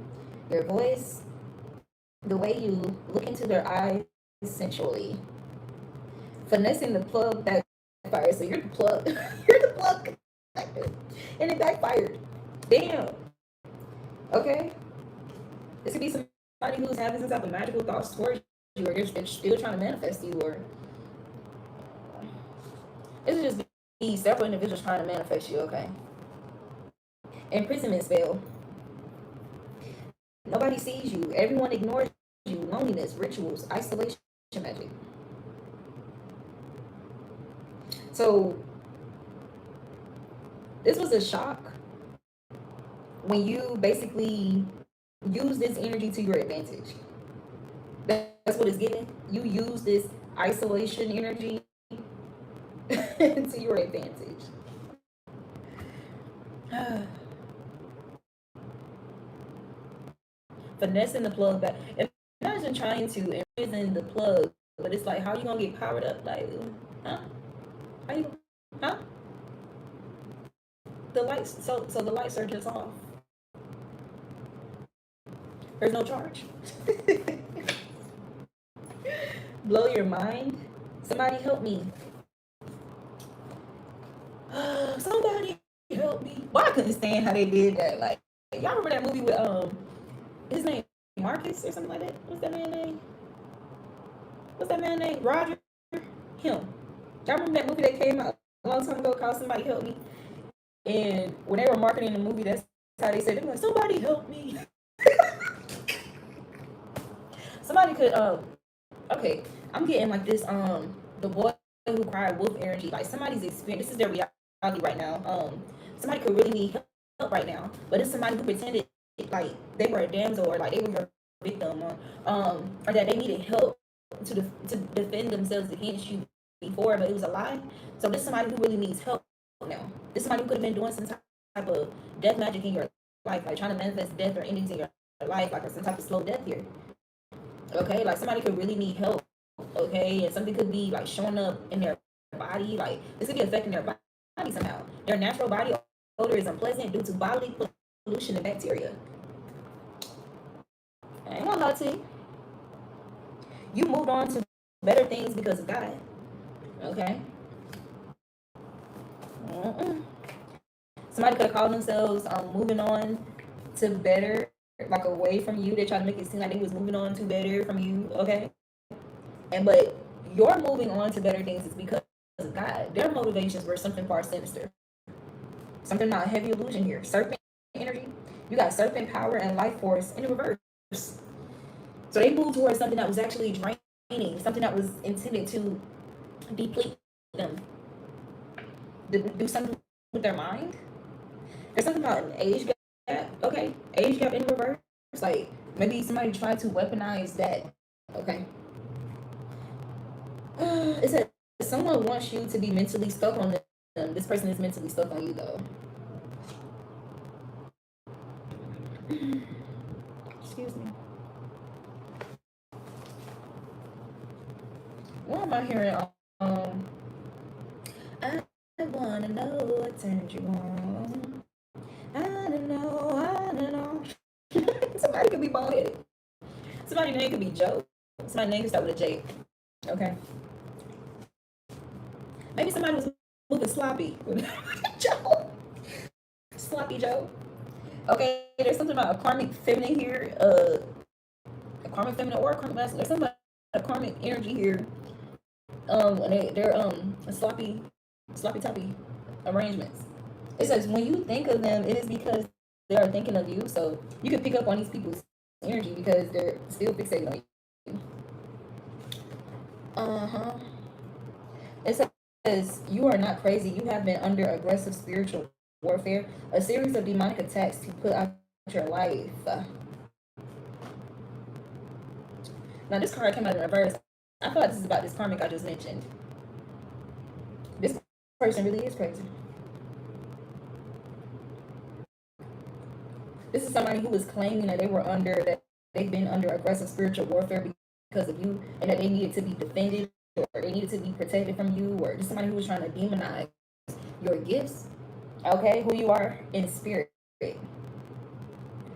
your voice, the way you look into their eyes sensually. Finessing the plug backfired. So you're the plug. You're the plug. And it backfired. Damn. Okay. This could be somebody who's having some type of magical thoughts towards you, or they're still trying to manifest you, or this is just be several individuals trying to manifest you, okay? Imprisonment spell. Nobody sees you. Everyone ignores you. Loneliness, rituals, isolation magic. So this was a shock when you basically use this energy to your advantage. That's what it's giving. You use this isolation energy to your advantage. Finessing the plug back. Imagine trying to imprison the plug, but it's like, how you gonna get powered up? Like, huh? How you? Huh? The lights. So the lights are just off. There's no charge. Blow your mind. Somebody help me. Somebody help me. Well, I couldn't stand how they did that. Like, y'all remember that movie with his name Marcus or something like that. What's that man name? What's that man name? Roger? Him. Y'all remember that movie that came out a long time ago called Somebody Help Me? And when they were marketing the movie, that's how they said, they were like, somebody help me. Somebody could, okay, I'm getting like this, the boy who cried wolf energy. Like somebody's experience, this is their reality right now. Somebody could really need help right now, but it's somebody who pretended like they were a damsel or like they were your victim, or that they needed help to defend themselves against you before, but it was a lie. So this is somebody who really needs help now. This is somebody who could have been doing some type of death magic in your life, like trying to manifest death or endings in your life, like some type of slow death here. Okay, like somebody could really need help. Okay, and something could be like showing up in their body, like this could be affecting their body somehow. Their natural body odor is unpleasant due to bodily pollution and bacteria. I ain't gonna lie to you. You moved on to better things because of God. Okay. Somebody could have called themselves moving on to better, like away from you. They try to make it seem like they was moving on to better from you. Okay. But you're moving on to better things is because of God. Their motivations were something far sinister. Something about heavy illusion here. Serpent energy. You got serpent power and life force in the reverse. So they moved towards something that was actually draining, something that was intended to deplete them. Do something with their mind. There's something about an age gap. Okay, age gap in reverse. Like maybe somebody tried to weaponize that. Okay. It said someone wants you to be mentally stuck on them. This person is mentally stuck on you though. Excuse me. What am I hearing? I wanna know what turned you on. I don't know. Somebody could be bald headed. Somebody's name could be Joe. Somebody's name could start with a J. Okay. Maybe somebody was moving sloppy. Joe. Sloppy Joe. Okay, there's something about a karmic feminine here. A karmic feminine or a karmic masculine. There's something about a karmic energy here. They're a sloppy toppy arrangements. It says when you think of them, it is because they are thinking of you. So you can pick up on these people's energy because they're still fixated on you. It says you are not crazy. You have been under aggressive spiritual warfare, a series of demonic attacks to put out your life. Now this card came out in reverse. I thought this is about this karmic I just mentioned. This person really is crazy. This is somebody who was claiming that they've been under aggressive spiritual warfare because of you, and that they needed to be defended or they needed to be protected from you, or just somebody who was trying to demonize your gifts. Okay, who you are in spirit.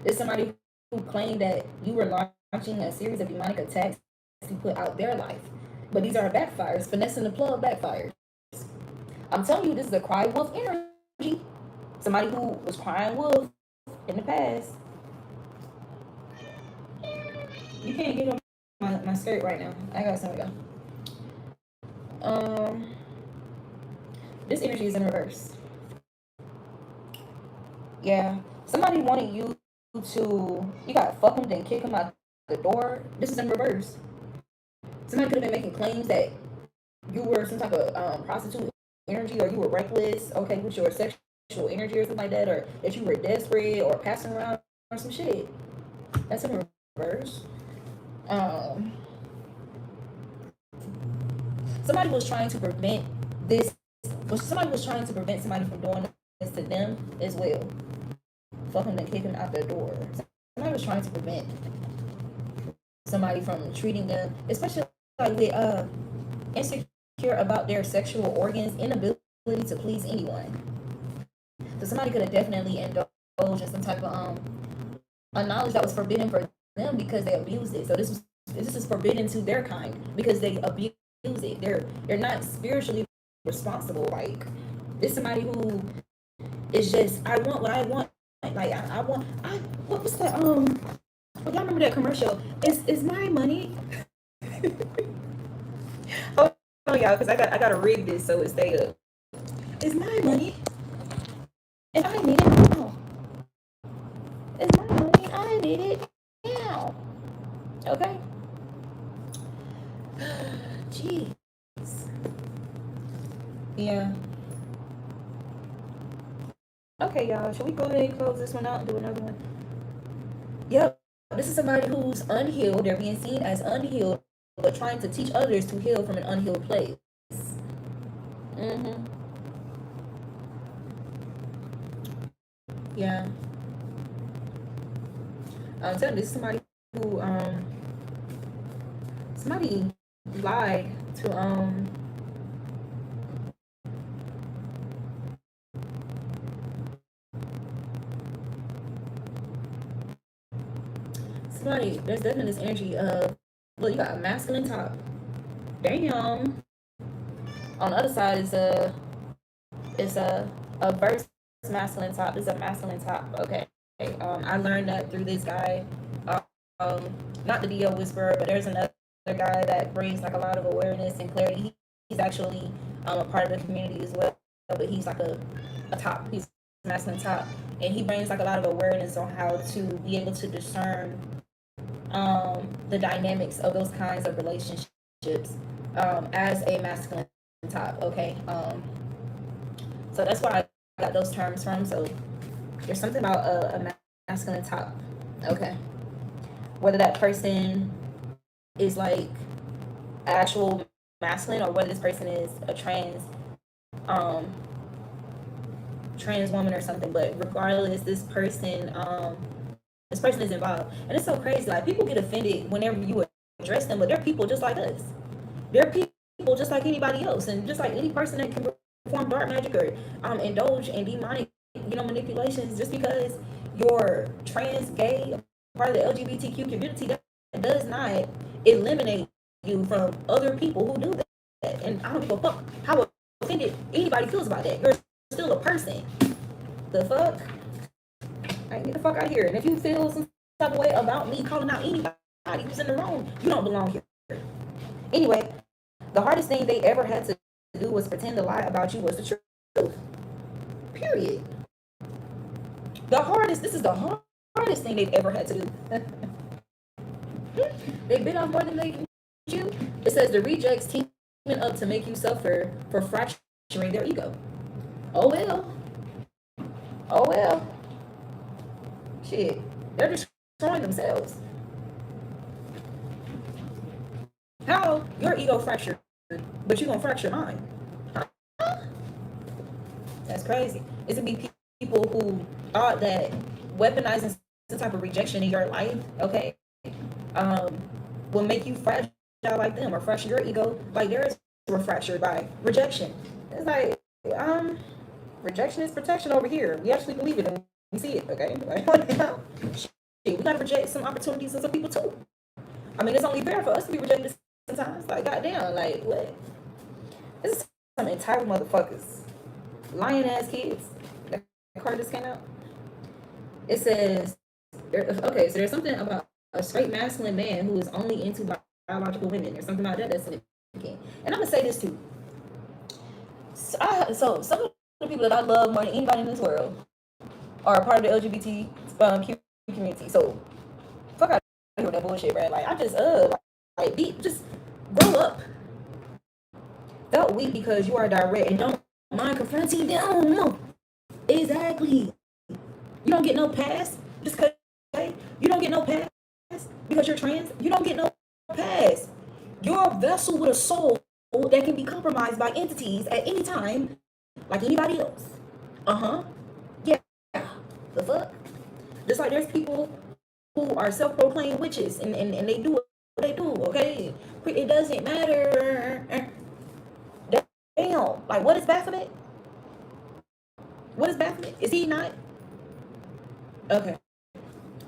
It's somebody who claimed that you were launching a series of demonic attacks to put out their life. But these are backfires. Finessing the plug backfires. I'm telling you, this is a cry wolf energy. Somebody who was crying wolf in the past. You can't get on my skirt right now. I got something to go. This energy is in reverse. Yeah. Somebody wanted you to, you got fuck them, then kick them out the door. This is in reverse. Somebody could have been making claims that you were some type of prostitute energy, or you were reckless, okay, with your sexual energy or something like that, or that you were desperate or passing around or some shit. That's in reverse. Somebody was trying to prevent this. Somebody was trying to prevent somebody from doing this to them as well. Fuck them and kick them out their door. Somebody was trying to prevent somebody from treating them, especially like with insecure about their sexual organs, inability to please anyone. So somebody could have definitely indulged in some type of a knowledge that was forbidden for them because they abused it. So this is forbidden to their kind because they abuse it. They're not spiritually responsible. Like this somebody who is just, I want what I want. Like I want what was that Oh, y'all remember that commercial? It's my money. Oh, y'all, because I gotta rig this so it stay up. It's my money, and I need it now. It's my money, I need it now. Okay. Jeez. Yeah. Okay, y'all. Should we go ahead and close this one out and do another one? Yep. This is somebody who's unhealed. They're being seen as unhealed, but trying to teach others to heal from an unhealed place. Mm-hmm. Yeah. I'm telling you, this is somebody who somebody lied to somebody. There's definitely this energy of, look, you got a masculine top. Damn. On the other side is a verse masculine top. It's a masculine top. Okay. I learned that through this guy. Um, not the DO whisperer, but there's another guy that brings like a lot of awareness and clarity. He's actually a part of the community as well, but he's like a top. He's a masculine top, and he brings like a lot of awareness on how to be able to discern the dynamics of those kinds of relationships as a masculine top. Okay. So that's where I got those terms from. So there's something about a masculine top. Okay. Whether that person is like actual masculine or whether this person is a um trans woman or something, but regardless, this person is involved. And it's so crazy. Like, people get offended whenever you address them, but they're people just like us. They're people just like anybody else, and just like any person that can perform dark magic or indulge in demonic, manipulations. Just because you're trans, gay, part of the LGBTQ community, that does not eliminate you from other people who do that. And I don't give a fuck how offended anybody feels about that. You're still a person. The fuck? Like, get the fuck out of here. And if you feel some type of way about me calling out anybody who's in the room, you don't belong here. Anyway, the hardest thing they ever had to do was pretend to lie about you was the truth. Period. This is the hardest thing they've ever had to do. They bit off more than they can chew. It says the rejects teaming up to make you suffer for fracturing their ego. Oh well. Oh well. Shit. They're destroying themselves. How your ego fractured, but you gonna fracture mine? Huh? That's crazy. It's gonna be people who thought that weaponizing some type of rejection in your life, okay, will make you fragile like them or fracture your ego like theirs were fractured by rejection. It's like, rejection is protection over here. We actually believe it and we see it, okay? Like, shit, we gotta reject some opportunities of some people too. I mean, it's only fair for us to be rejected sometimes. Like, goddamn, like, what? This is some entitled motherfuckers. Lying ass kids. That card just came out. It says, okay, so there's something about a straight masculine man who is only into biological women. There's something about that that's significant. And I'm gonna say this too. So some of the people that I love more than anybody in this world are a part of the LGBT community. So fuck out of here with that bullshit, right? Like, I just just grow up. Felt weak because you are direct and don't mind confronting them. No, exactly. You don't get no pass just because you don't get no pass because you're trans. You don't get no pass. You're a vessel with a soul that can be compromised by entities at any time, like anybody else. Yeah. The fuck. Just like there's people who are self-proclaimed witches and they do what they do. Okay, it doesn't matter. Damn. Like, what is Baphomet? What is Baphomet? Is he not? Okay.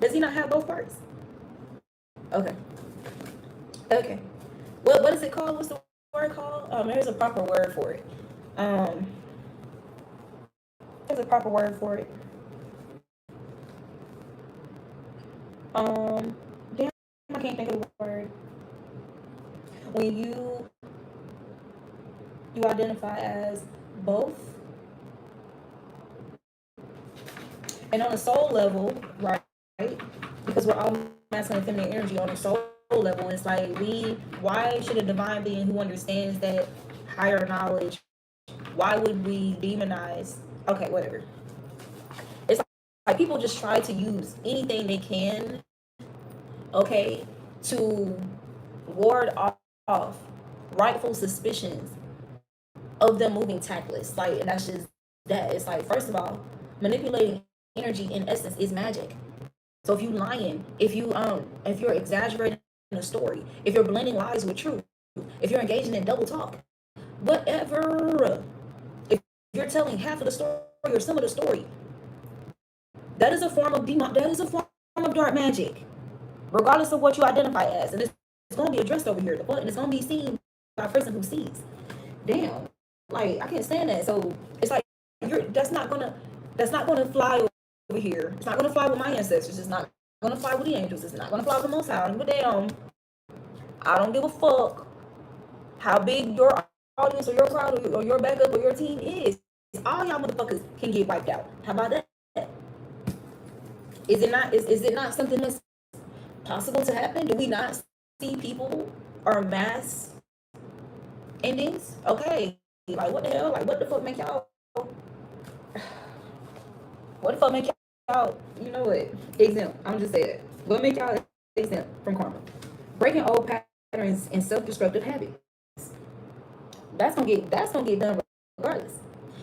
Does he not have both parts? Okay. Okay. What is it called? What's the word called? There's a proper word for it. There's a proper word for it. I can't think of the word. When you identify as both, and on a soul level, right? Because we're all masculine and feminine energy on a soul level. It's like why should a divine being who understands that higher knowledge, why would we demonize? Okay, whatever. It's like people just try to use anything they can, okay, to ward off rightful suspicions of them moving tactless. Like, and that's just that. It's like, first of all, manipulating energy in essence is magic. So if you lying, if you're exaggerating a story, if you're blending lies with truth, if you're engaging in double talk, whatever, if you're telling half of the story or some of the story, that is a form of that is a form of dark magic, regardless of what you identify as, and it's going to be addressed over here, and it's going to be seen by a person who sees. Damn, like I can't stand that. So it's like that's not gonna fly over here. It's not gonna fly with my ancestors. It's not gonna fly with the angels. It's not gonna fly with the Most High. But damn, I don't give a fuck how big your audience or your crowd or your backup or your team is. All y'all motherfuckers can get wiped out. How about that? Is it not? Is it not something that's possible to happen? Do we not see people or mass endings? Okay, like what the hell? Like what the fuck make y'all? What the fuck make y'all? You know what? Exempt. I'm just saying it. What make y'all exempt from karma? Breaking old patterns and self-destructive habits. That's gonna get done regardless.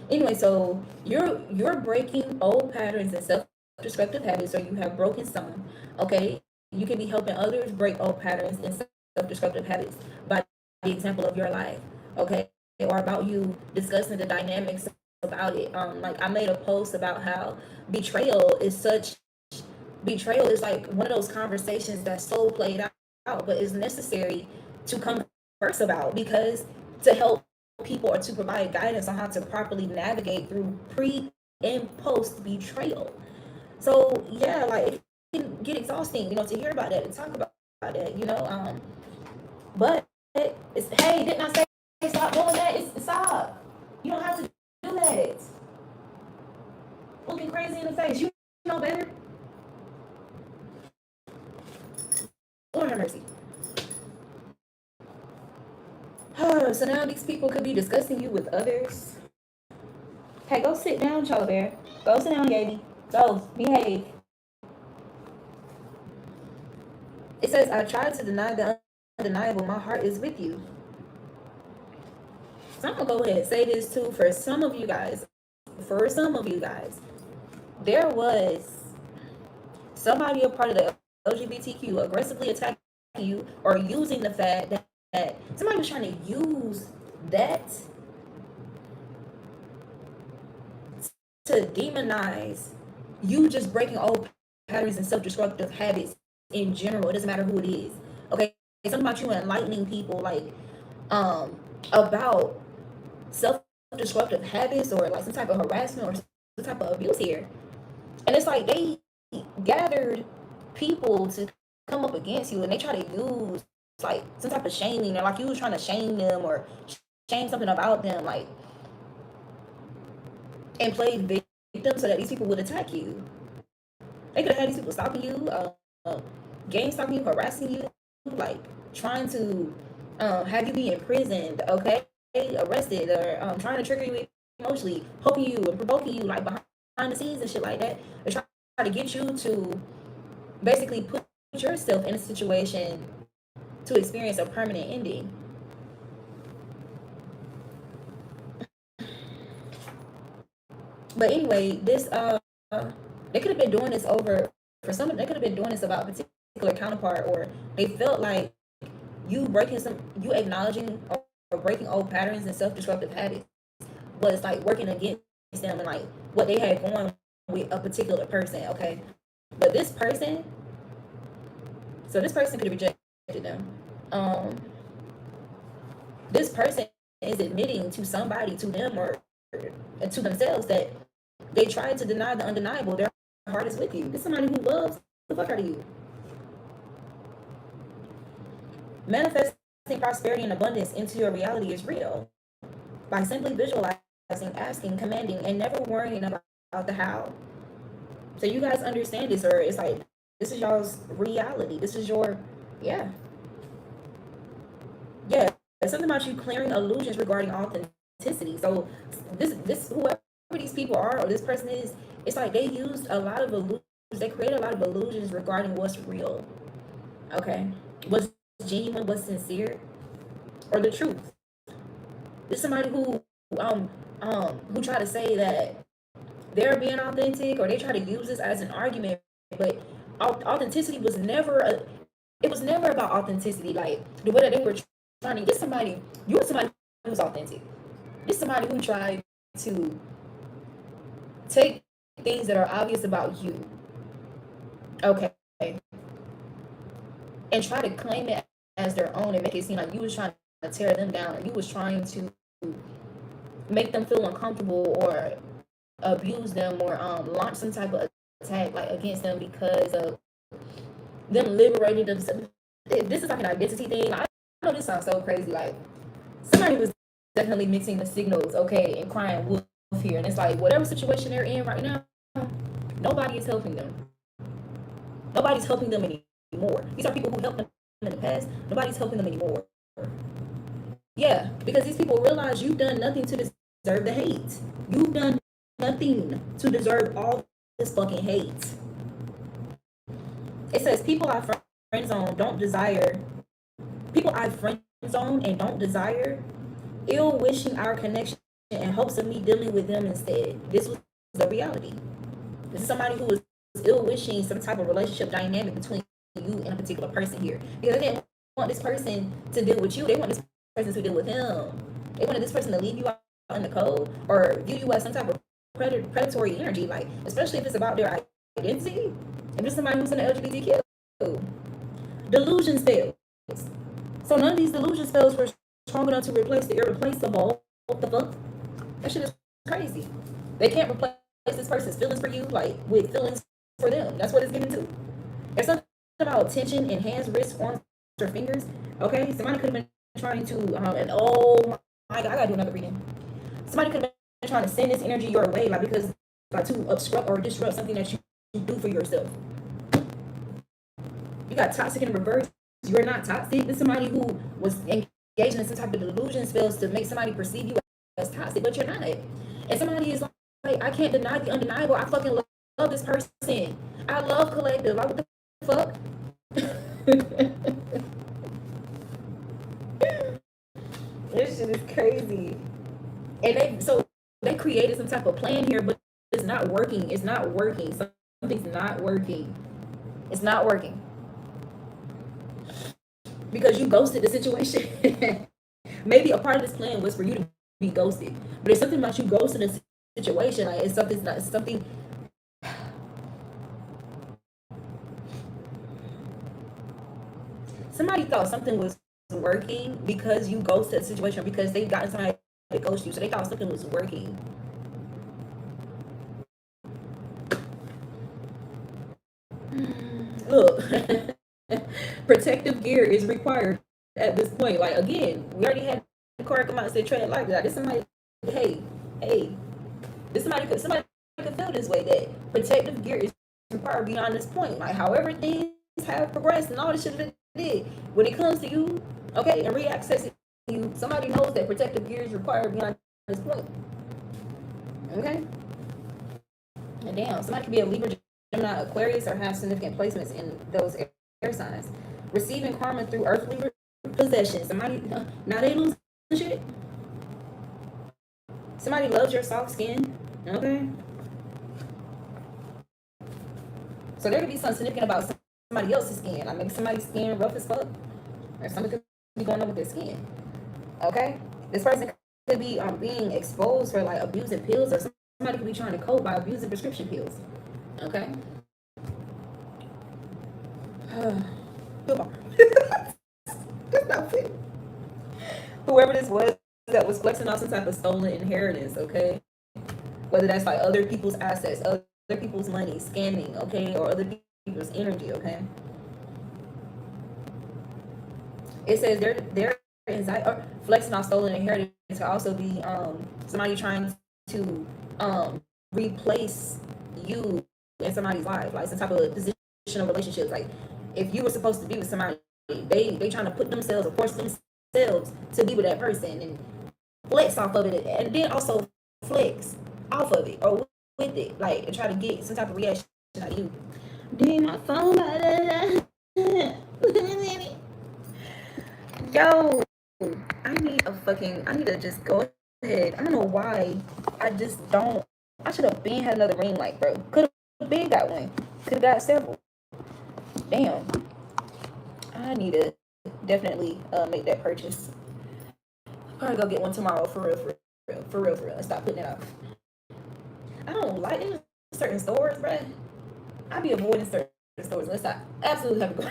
Anyway, so you're breaking old patterns and self-destructive habits, or you have broken some. Okay, you can be helping others break old patterns and self-destructive habits by the example of your life. Okay, or about you discussing the dynamics about it. Like I made a post about how betrayal is like one of those conversations that's so played out, but is necessary to converse about, because to help people or to provide guidance on how to properly navigate through pre and post betrayal. So yeah, like it can get exhausting, to hear about that and talk about that, but it's, hey, didn't I say stop doing that? Stop. You don't have to do that. Looking crazy in the face. You know better. Lord have mercy. So now these people could be discussing you with others. Hey, go sit down, Chola Bear. Go sit down, Gaby. Go, behave. It says, I tried to deny the undeniable. My heart is with you. So I'm going to go ahead and say this too for some of you guys. There was somebody, a part of the LGBTQ, aggressively attacking you or using the fact that somebody was trying to use that to demonize you just breaking old patterns and self-destructive habits in general. It doesn't matter who it is. Okay, something about you enlightening people, like about self-destructive habits or like some type of harassment or some type of abuse here. And it's like they gathered people to come up against you, and they try to use like some type of shaming, or like you was trying to shame them or shame something about them, like, and play victim so that these people would attack you. They could have had these people stopping you, gang stalking you, harassing you, like trying to have you be imprisoned, okay, arrested, or trying to trigger you emotionally, poking you and provoking you, like behind the scenes and shit like that. They're trying to get you to basically put yourself in a situation to experience a permanent ending. But anyway, this they could have been doing this over for some. They could have been doing this about a particular counterpart, or they felt like you acknowledging or breaking old patterns and self-destructive habits was like working against them and like what they had going with a particular person. Okay, but this person could have rejected them. This person is admitting to somebody, to them, or to themselves, that they tried to deny the undeniable. Their heart is with you. This is somebody who loves the fuck out of you. Manifesting prosperity and abundance into your reality is real by simply visualizing, asking, commanding, and never worrying about the how. So you guys understand this, or it's like this is y'all's reality. This is your, yeah, yeah. It's something about you clearing illusions regarding authenticity. So this whoever these people are or this person is, it's like they used a lot of illusions. They created a lot of illusions regarding what's real. Okay, what's genuine, what's sincere, or the truth. There's somebody who try to say that they're being authentic, or they try to use this as an argument, but authenticity was never it was never about authenticity. Like the way that they were trying to get somebody, you were somebody who's authentic. This somebody who tried to take things that are obvious about you, okay, and try to claim it as their own and make it seem like you was trying to tear them down, or you was trying to make them feel uncomfortable or abuse them or launch some type of attack like against them because of them liberating themselves. This is like an identity thing. I know this sounds so crazy. Like somebody was definitely mixing the signals, okay, and crying wolf here. And it's like whatever situation they're in right now, nobody is helping them. Nobody's helping them anymore. These are people who helped them in the past. Nobody's helping them anymore. Yeah, because these people realize you've done nothing to deserve the hate. You've done nothing to deserve all this fucking hate. It says people I friend zone don't desire. People I friend zone and don't desire, ill wishing our connection in hopes of me dealing with them instead. This was the reality. This is somebody who was ill wishing some type of relationship dynamic between you and a particular person here. Because they didn't want this person to deal with you. They want this person to deal with him. They wanted this person to leave you out in the cold or view you as some type of predatory energy, like especially if it's about their identity. If it's somebody who's in the LGBTQ, delusion spells. So none of these delusion spells were strong enough to replace the irreplaceable. What the fuck? That shit is crazy. They can't replace this person's feelings for you, like with feelings for them. That's what it's getting to. There's something about tension in hands, wrists, arms, or fingers. Okay, somebody could have been trying to, and oh my god, I gotta do another reading. Somebody could have been trying to send this energy your way, like because like to obstruct or disrupt something that you do for yourself. You got toxic in reverse. You're not toxic. This is somebody who was engaging in some type of delusion spells to make somebody perceive you as toxic, but you're not. And somebody is like, I can't deny the undeniable. I fucking love this person. I love collective. Like, what the fuck? This shit is crazy. And they created some type of plan here, but it's not working. It's not working. Something's not working. It's not working. Because you ghosted the situation. Maybe a part of this plan was for you to be ghosted. But it's something about you ghosting the situation. Like it's something. Somebody thought something was working because you ghosted the situation, because they got somebody to ghost you. So they thought something was working. Look. Protective gear is required at this point. Like again, we already had the card come out and say tread like that. This somebody, hey, this somebody could feel this way, that protective gear is required beyond this point. Like however things have progressed and all this shit that they did, when it comes to you, okay, and reaccessing you, somebody knows that protective gear is required beyond this point. Okay, and damn, somebody could be a Libra, Gemini, Aquarius, or have significant placements in those air signs. Receiving karma through earthly possessions. Somebody, now they lose shit. Somebody loves your soft skin. Okay. So there could be something significant about somebody else's skin. Like maybe somebody's skin rough as fuck, or something could be going on with their skin. Okay. This person could be being exposed for like abusing pills, or somebody could be trying to cope by abusing prescription pills. Okay. That's not fair. Whoever this was that was flexing off some type of stolen inheritance, okay? Whether that's like other people's assets, other people's money, scamming, okay, or other people's energy, okay? It says their anxiety or flexing off stolen inheritance can also be somebody trying to replace you in somebody's life, like some type of position of relationships. Like if you were supposed to be with somebody, they trying to put themselves or force themselves to be with that person and flex off of it, and then also flex off of it or with it, like and try to get some type of reaction out of you. Did my phone Yo, I need to just go ahead. I don't know why. I just don't. I should have been had another ring light, bro. Could have been got one. Could have got several. Damn. I need to definitely make that purchase. Probably go get one tomorrow for real, for real. And stop putting it off. I don't like it in certain stores, bro. I be avoiding certain stores unless I absolutely have to go.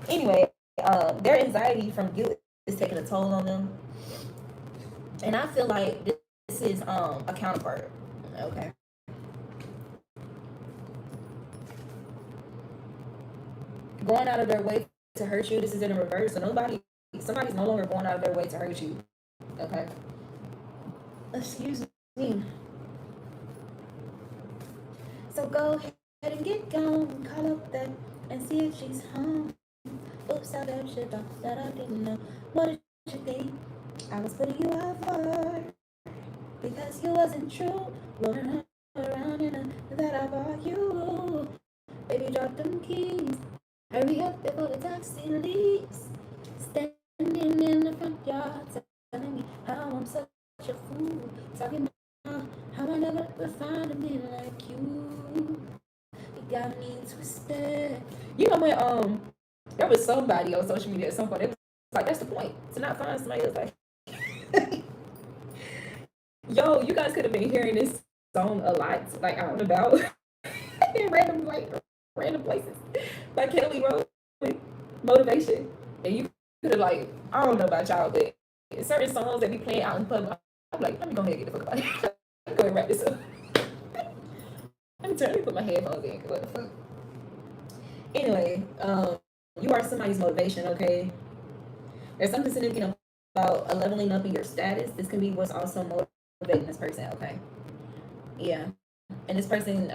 Anyway, their anxiety from guilt is taking a toll on them, and I feel like this is a counterpart. Okay, going out of their way to hurt you. This is in the reverse. So somebody's no longer going out of their way to hurt you. Okay, excuse me. So go ahead and get gone. Call up that and see if she's home. Oops, I bet shit off that I didn't know. What did you think? I was putting you out for because you wasn't true. Rolling around in a that I bought you. Baby, drop them keys. Hurry up before the taxi leaves. Standing in the front yard, telling me how I'm such a fool. Talking about how I never would find a man like you. You got me twisted. You know when there was somebody on social media at some point. It was like that's the point to not find somebody else. Like, yo, you guys could have been hearing this song a lot, like out and about in random places, like Kelly Rowland motivation, and you could have like I don't know about y'all, but certain songs that be playing out in public, I'm like, let me go ahead and get the fuck out of here. Let me go ahead and wrap this up. Let me put my headphones in. What the fuck? Anyway, you are somebody's motivation, okay? There's something significant about leveling up in your status. This can be what's also motivating this person, okay? Yeah. And this person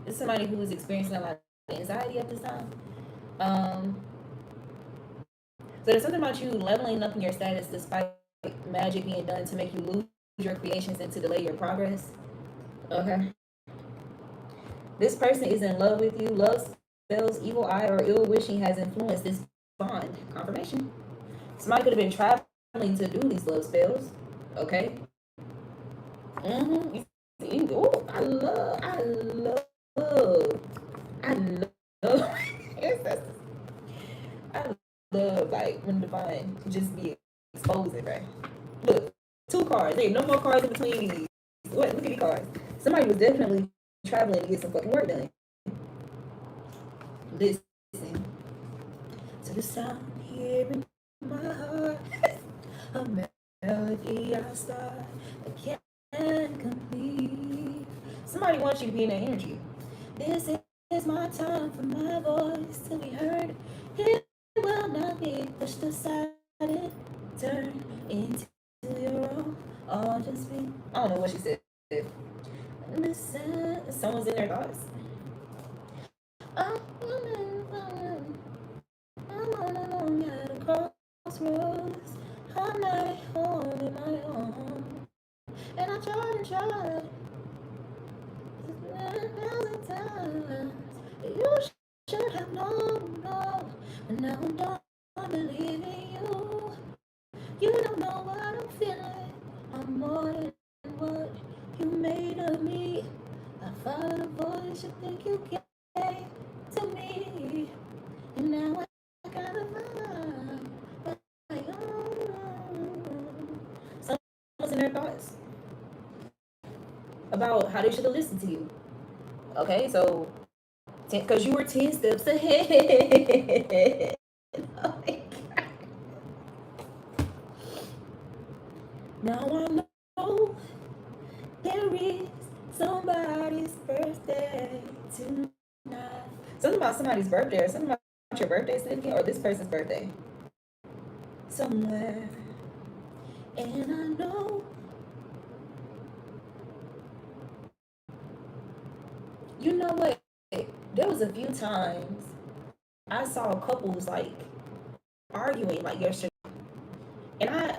is somebody who is experiencing a lot of anxiety at this time. So there's something about you leveling up in your status despite magic being done to make you lose your creations and to delay your progress. Okay. This person is in love with you. Love spells, evil eye, or ill wishing has influenced this bond. Confirmation. Somebody could have been traveling to do these love spells. Okay. Mm-hmm. Oh, I love. I love like when divine just be exposing, right? Look, 2 cards. There ain't no more cards in between these. What? Look at these cards. Somebody was definitely traveling to get some fucking work done. Listen to the sound here in my heart. A melody I start, I can't complete. Somebody wants you to be in that energy. This is my time for my voice to be heard. It will not be pushed aside and turn into your own. All just be. I don't know what she said. Listen, someone's in their thoughts. I'm alone at a crossroads. I'm not at home in my own. And I tried. A thousand times. You should have known, no. And now I'm done believing you. You don't know what I'm feeling. I'm more than what you made of me. I followed a voice you think you gave to me. And now I gotta find my own. Someone's in their thoughts about how they should have listened to you. Okay, so because you were 10 steps ahead. Oh my God. Now I know there is somebody's birthday tonight. Something about somebody's birthday or something about your birthday significant or this person's birthday? Somewhere. And I know. You know what? There was a few times I saw couples like arguing like yesterday. And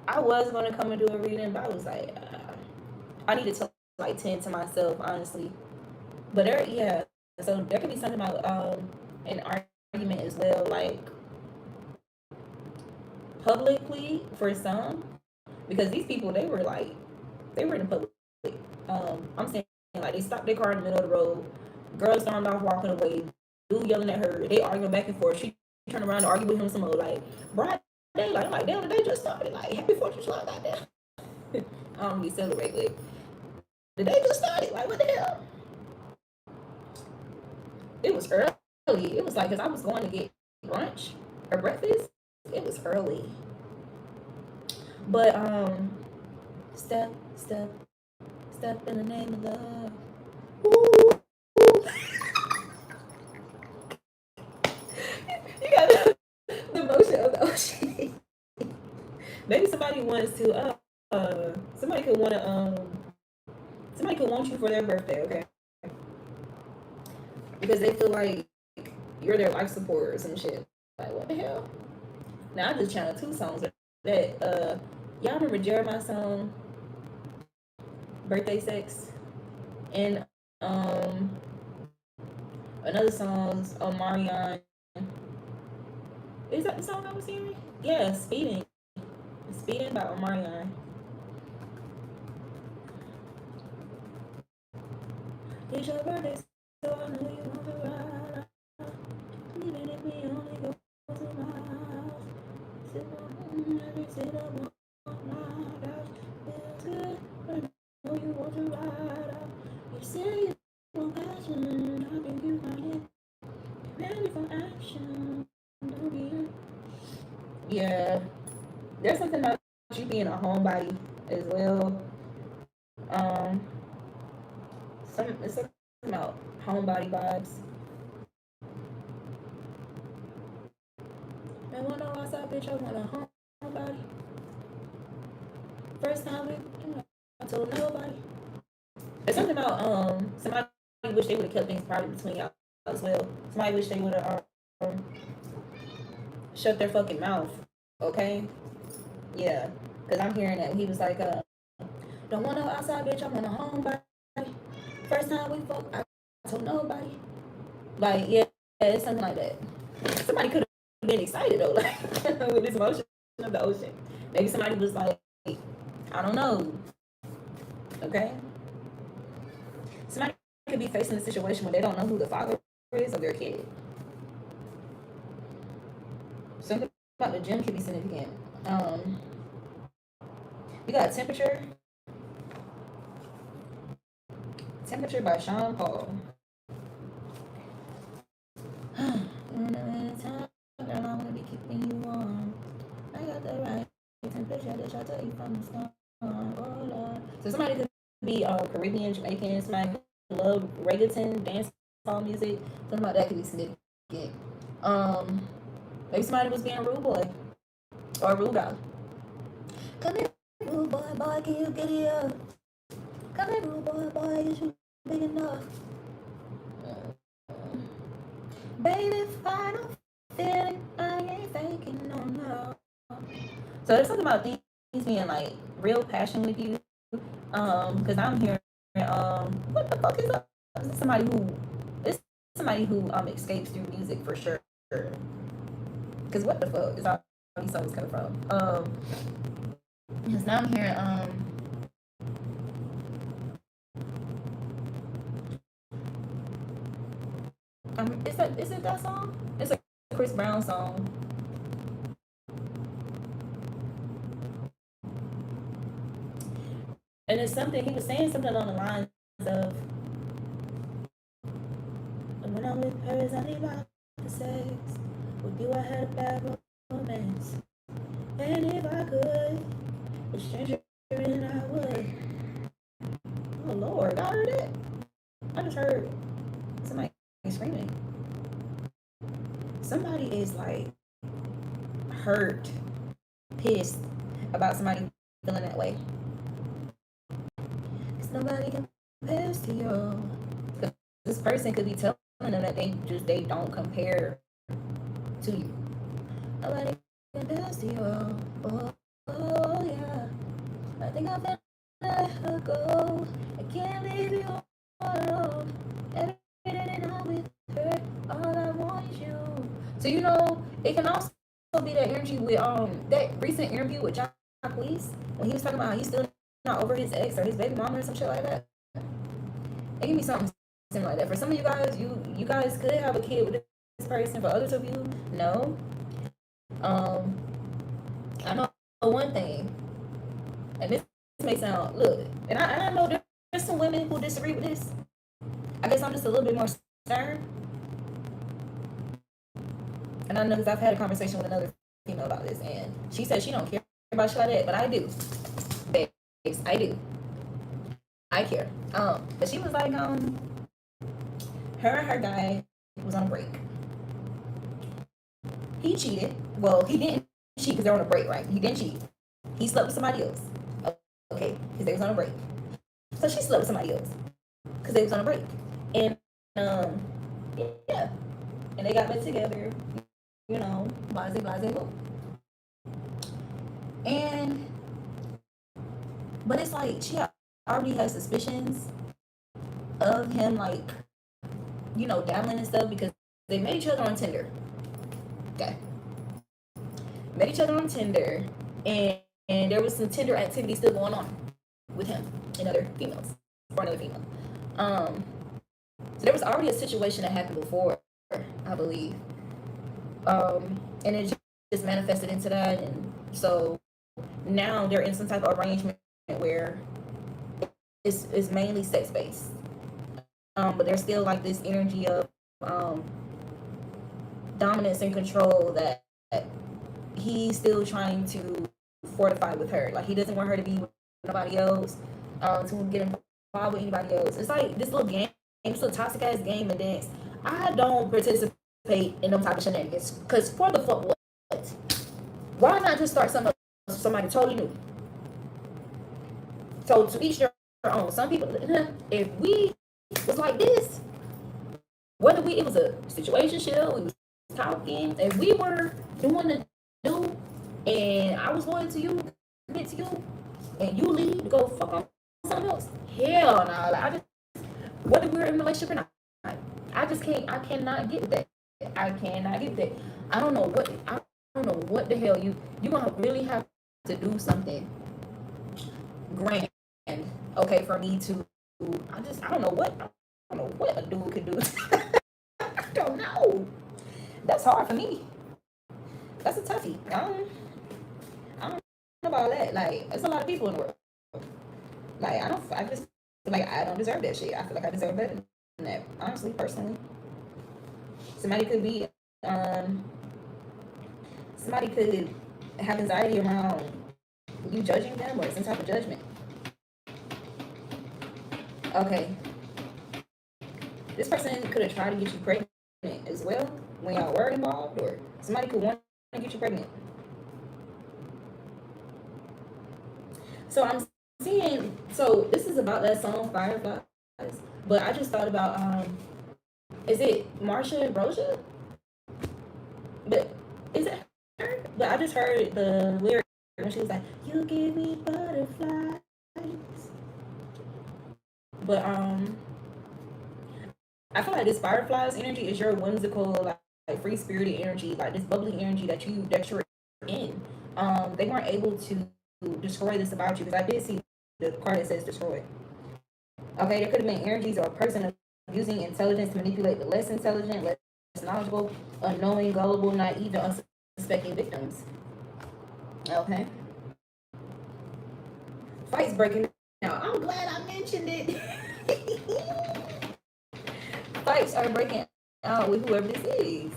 I was gonna come and do a reading, but I was like, I needed to like tend to myself, honestly. But there, yeah. So there could be something about an argument as well, like publicly for some, because these people they were in public. I'm saying like they stopped their car in the middle of the road. Girl stormed off walking away. Dude yelling at her. They arguing back and forth. She turned around to argue with him some more. Like broad daylight. I'm like, damn, the day just started. Like happy 4th of July, goddamn. I don't be celebrate with. The day just started. Like what the hell? It was early. It was like because I was going to get brunch or breakfast. It was early. But step, step, step in the name of love. Ooh. You got the motion of the ocean. Maybe somebody wants to somebody could want you for their birthday, okay? Because they feel like you're their life support or some shit. Like what the hell? Now I just channeled 2 songs that y'all remember Jeremiah's song Birthday Sex and another song's Omarion. Is that the song I was hearing? Yeah, Speeding. Speeding by Omarion. It's your birthday, so I know you want to ride. Even if we only go to my house. Sit on every sit up on my couch. Feels good, but I know you want to ride. You say you want passion, I think you got it. Ready for action. Don't be. Yeah, there's something about you being a homebody as well. Um, it's something about homebody vibes. Man, when I was out, bitch, I want a homebody. First time I told nobody. There's something about somebody wish they would have kept things private between y'all as well. Somebody wish they would have shut their fucking mouth. Okay? Yeah. Cause I'm hearing that he was like, don't want no outside bitch, I want a homebody. First time we fuck, I told nobody. Like, yeah, it's something like that. Somebody could have been excited though, like with this motion of the ocean. Maybe somebody was like, I don't know. Okay? Somebody could be facing a situation where they don't know who the father is of their kid. Something about the gym could be significant. We got temperature. Temperature by Sean Paul. I want to be keeping you warm. I got the right temperature that I tell you from the start. Oh Lord. So somebody could be Caribbean, Jamaican, somebody could love reggaeton, dance hall music. Something about that could be significant. Maybe somebody was being a rude boy or a rude guy. Come here, rude boy, can you get it up? Come here, rude boy, is you big enough? Baby, if I don't feel it, I ain't faking no. So there's something about these being like real passion with you. Because I'm hearing what the fuck is up? This is somebody who escapes through music for sure. Because what the fuck is all these songs coming from? Because now I'm hearing is it that song? It's a Chris Brown song. And it's something he was saying something along the lines of when I'm with her it's only about the sex. With you I had a bad romance. And if I could, a stranger and I would. Oh Lord, I heard it. I just heard somebody screaming. like hurt, pissed about somebody feeling that way. Cause nobody compares to you. This person could be telling them that they don't compare to you. Nobody compares to you. Oh yeah. I think I've been let her go. I can't leave you alone. Every day that I'm with her, all I want is you. So it can also be that energy with that recent interview with John Cleese when he was talking about how he's still not over his ex or his baby mama or some shit like that. It can be something similar like that. For some of you guys, you guys could have a kid with this person. For others of you, no. I know one thing, and this may sound and I know there's some women who disagree with this. I guess I'm just a little bit more stern, and I know because I've had a conversation with another female about this, and she said she don't care about shit like that, but I do, babes, I do. I care. But she was like, her and her guy was on a break. He cheated. Well, he didn't cheat because they're on a break, right? He didn't cheat. He slept with somebody else. Okay, because they was on a break. So she slept with somebody else because they was on a break. And yeah, and they got back together. Blase, boom. And but it's like she already has suspicions of him, like dabbling and stuff because they met each other on Tinder. Okay, met each other on Tinder, and there was some Tinder activity still going on with him and other females, or another female. So there was already a situation that happened before, I believe. And it just manifested into that, and so now they're in some type of arrangement where it's mainly sex based. But there's still like this energy of dominance and control that he's still trying to fortify with her. Like he doesn't want her to be with nobody else, to get involved with anybody else. It's like this little game, this little toxic ass game and dance. I don't participate in them type of shenanigans. Cause for the fuck what? Why not just start somebody totally new? So to each their own. Some people, if we was like this, whether it was a situationship, we was talking, if we were doing the do, and I was going to you, commit to you, and you leave to go fuck on something else, hell no. Like, whether we're in a relationship or not, I cannot get with that. I cannot get with that. I don't know what the hell you gonna really have to do something grand, okay, for me to. I don't know what a dude could do. I don't know. That's hard for me. That's a toughie. I don't know about that. Like, there's a lot of people in the world. Like, I just feel like I don't deserve that shit. I feel like I deserve better than that. Honestly, personally. Somebody could be, somebody could have anxiety around you judging them or some type of judgment. Okay. This person could have tried to get you pregnant as well when y'all were involved, or somebody could want to get you pregnant. So I'm seeing, so this is about that song Fireflies, but I just thought about, is it Marsha and Rosia? But is it her? But I just heard the lyric when she was like, "You give me butterflies." But I feel like this Fireflies energy is your whimsical, like free spirited energy, like this bubbly energy that you're in. They weren't able to destroy this about you, because I did see the card that says destroy. Okay, there could have been energies or a person using intelligence to manipulate the less intelligent, less knowledgeable, unknowing, gullible, naive, and unsuspecting victims. Okay. Fights breaking out. I'm glad I mentioned it. Fights are breaking out with whoever this is.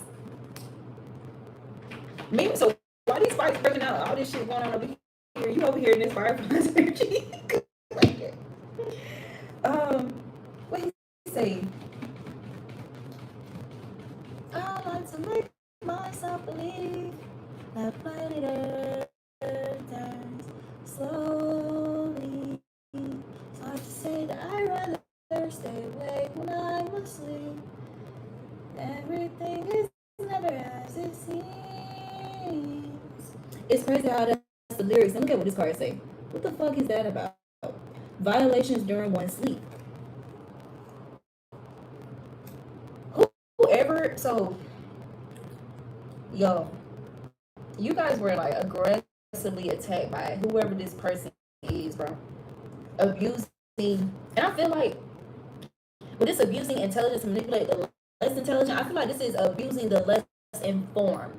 Maybe so. Why these fights breaking out? All this shit going on over here. You over here in this Fireflies energy. Like it. What he say? I like to make myself believe It's crazy how that's the lyrics. And look at what this card say. What the fuck is that about? Violations during one's sleep. Whoever, so, yo, you guys were like aggressively attacked by whoever this person is, bro. Abusing, and I feel like with this abusing intelligence, manipulate the less intelligent, I feel like this is abusing the less informed.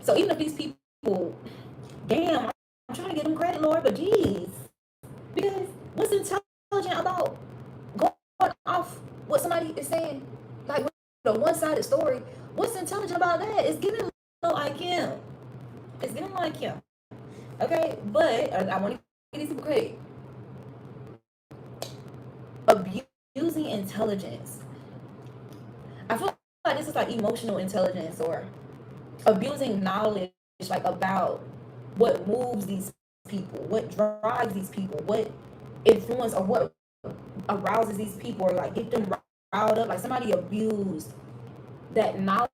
So even if these people, damn, I'm trying to give them credit, Lord, but geez, because what's intelligent about going off what somebody is saying, like the one-sided story? What's intelligent about that? It's giving low IQ. It's giving low IQ. Okay, but I want to give these people credit. Abusing intelligence. I feel like this is like emotional intelligence or abusing knowledge, like about what moves these people, what drives these people, what influence or what arouses these people or like get them riled up. Like somebody abused that knowledge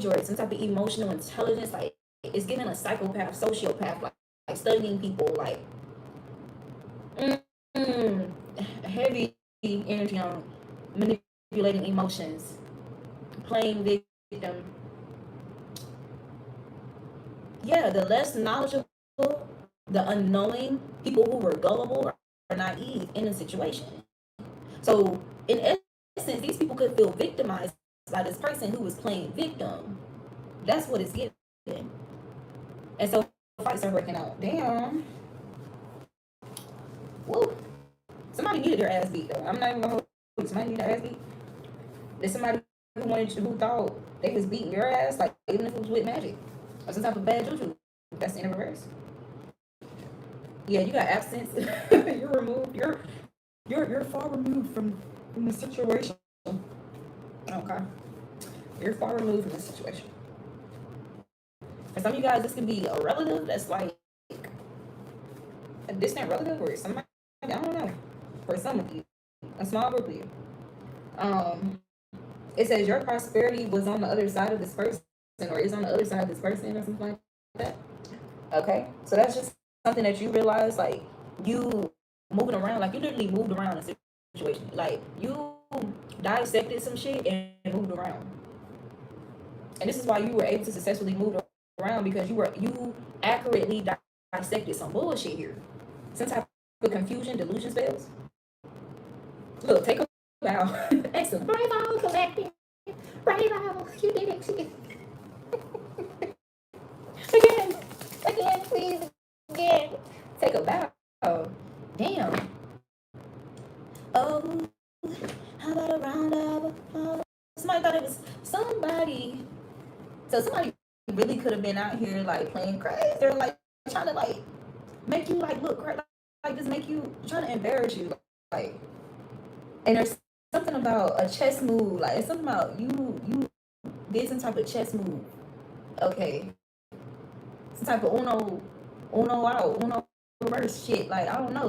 or some type of emotional intelligence. Like it's giving a psychopath, sociopath, like studying people, like heavy energy on manipulating emotions, playing victim. Yeah, the less knowledgeable, the unknowing, people who were gullible or naive in a situation. So, in essence, these people could feel victimized by this person who was playing victim. That's what it's giving. And so, fights are breaking out. Damn. Woo. Somebody needed their ass beat, though. I'm not even gonna hold you. Somebody needed their ass beat. There's somebody who thought they was beating your ass, like even if it was with magic or some type of bad juju. That's in reverse. Yeah, you got absence. You're removed. You're far removed from the situation. Okay. You're far removed from the situation. For some of you guys, this can be a relative that's like a distant relative or somebody, I don't know. For some of you, a small group of you. It says your prosperity was on the other side of this person or is on the other side of this person or something like that. Okay. So that's just something that you realize, like you moving around, like you literally moved around a situation. Like you dissected some shit and moved around. And this is why you were able to successfully move around because you accurately dissected some bullshit here. Some type of confusion, delusion spells. Look, take a bow. Excellent. Bravo, collective. Bravo, you did it. Again, please, again. Take a bow. Damn. Oh, how about a round of applause? Somebody thought it was somebody. So somebody really could have been out here like playing crazy. They're like trying to like make you like look crazy, like just make you trying to embarrass you, like. And there's something about a chess move, like it's something about you did some type of chess move. Okay, some type of uno out, uno reverse shit. Like I don't know,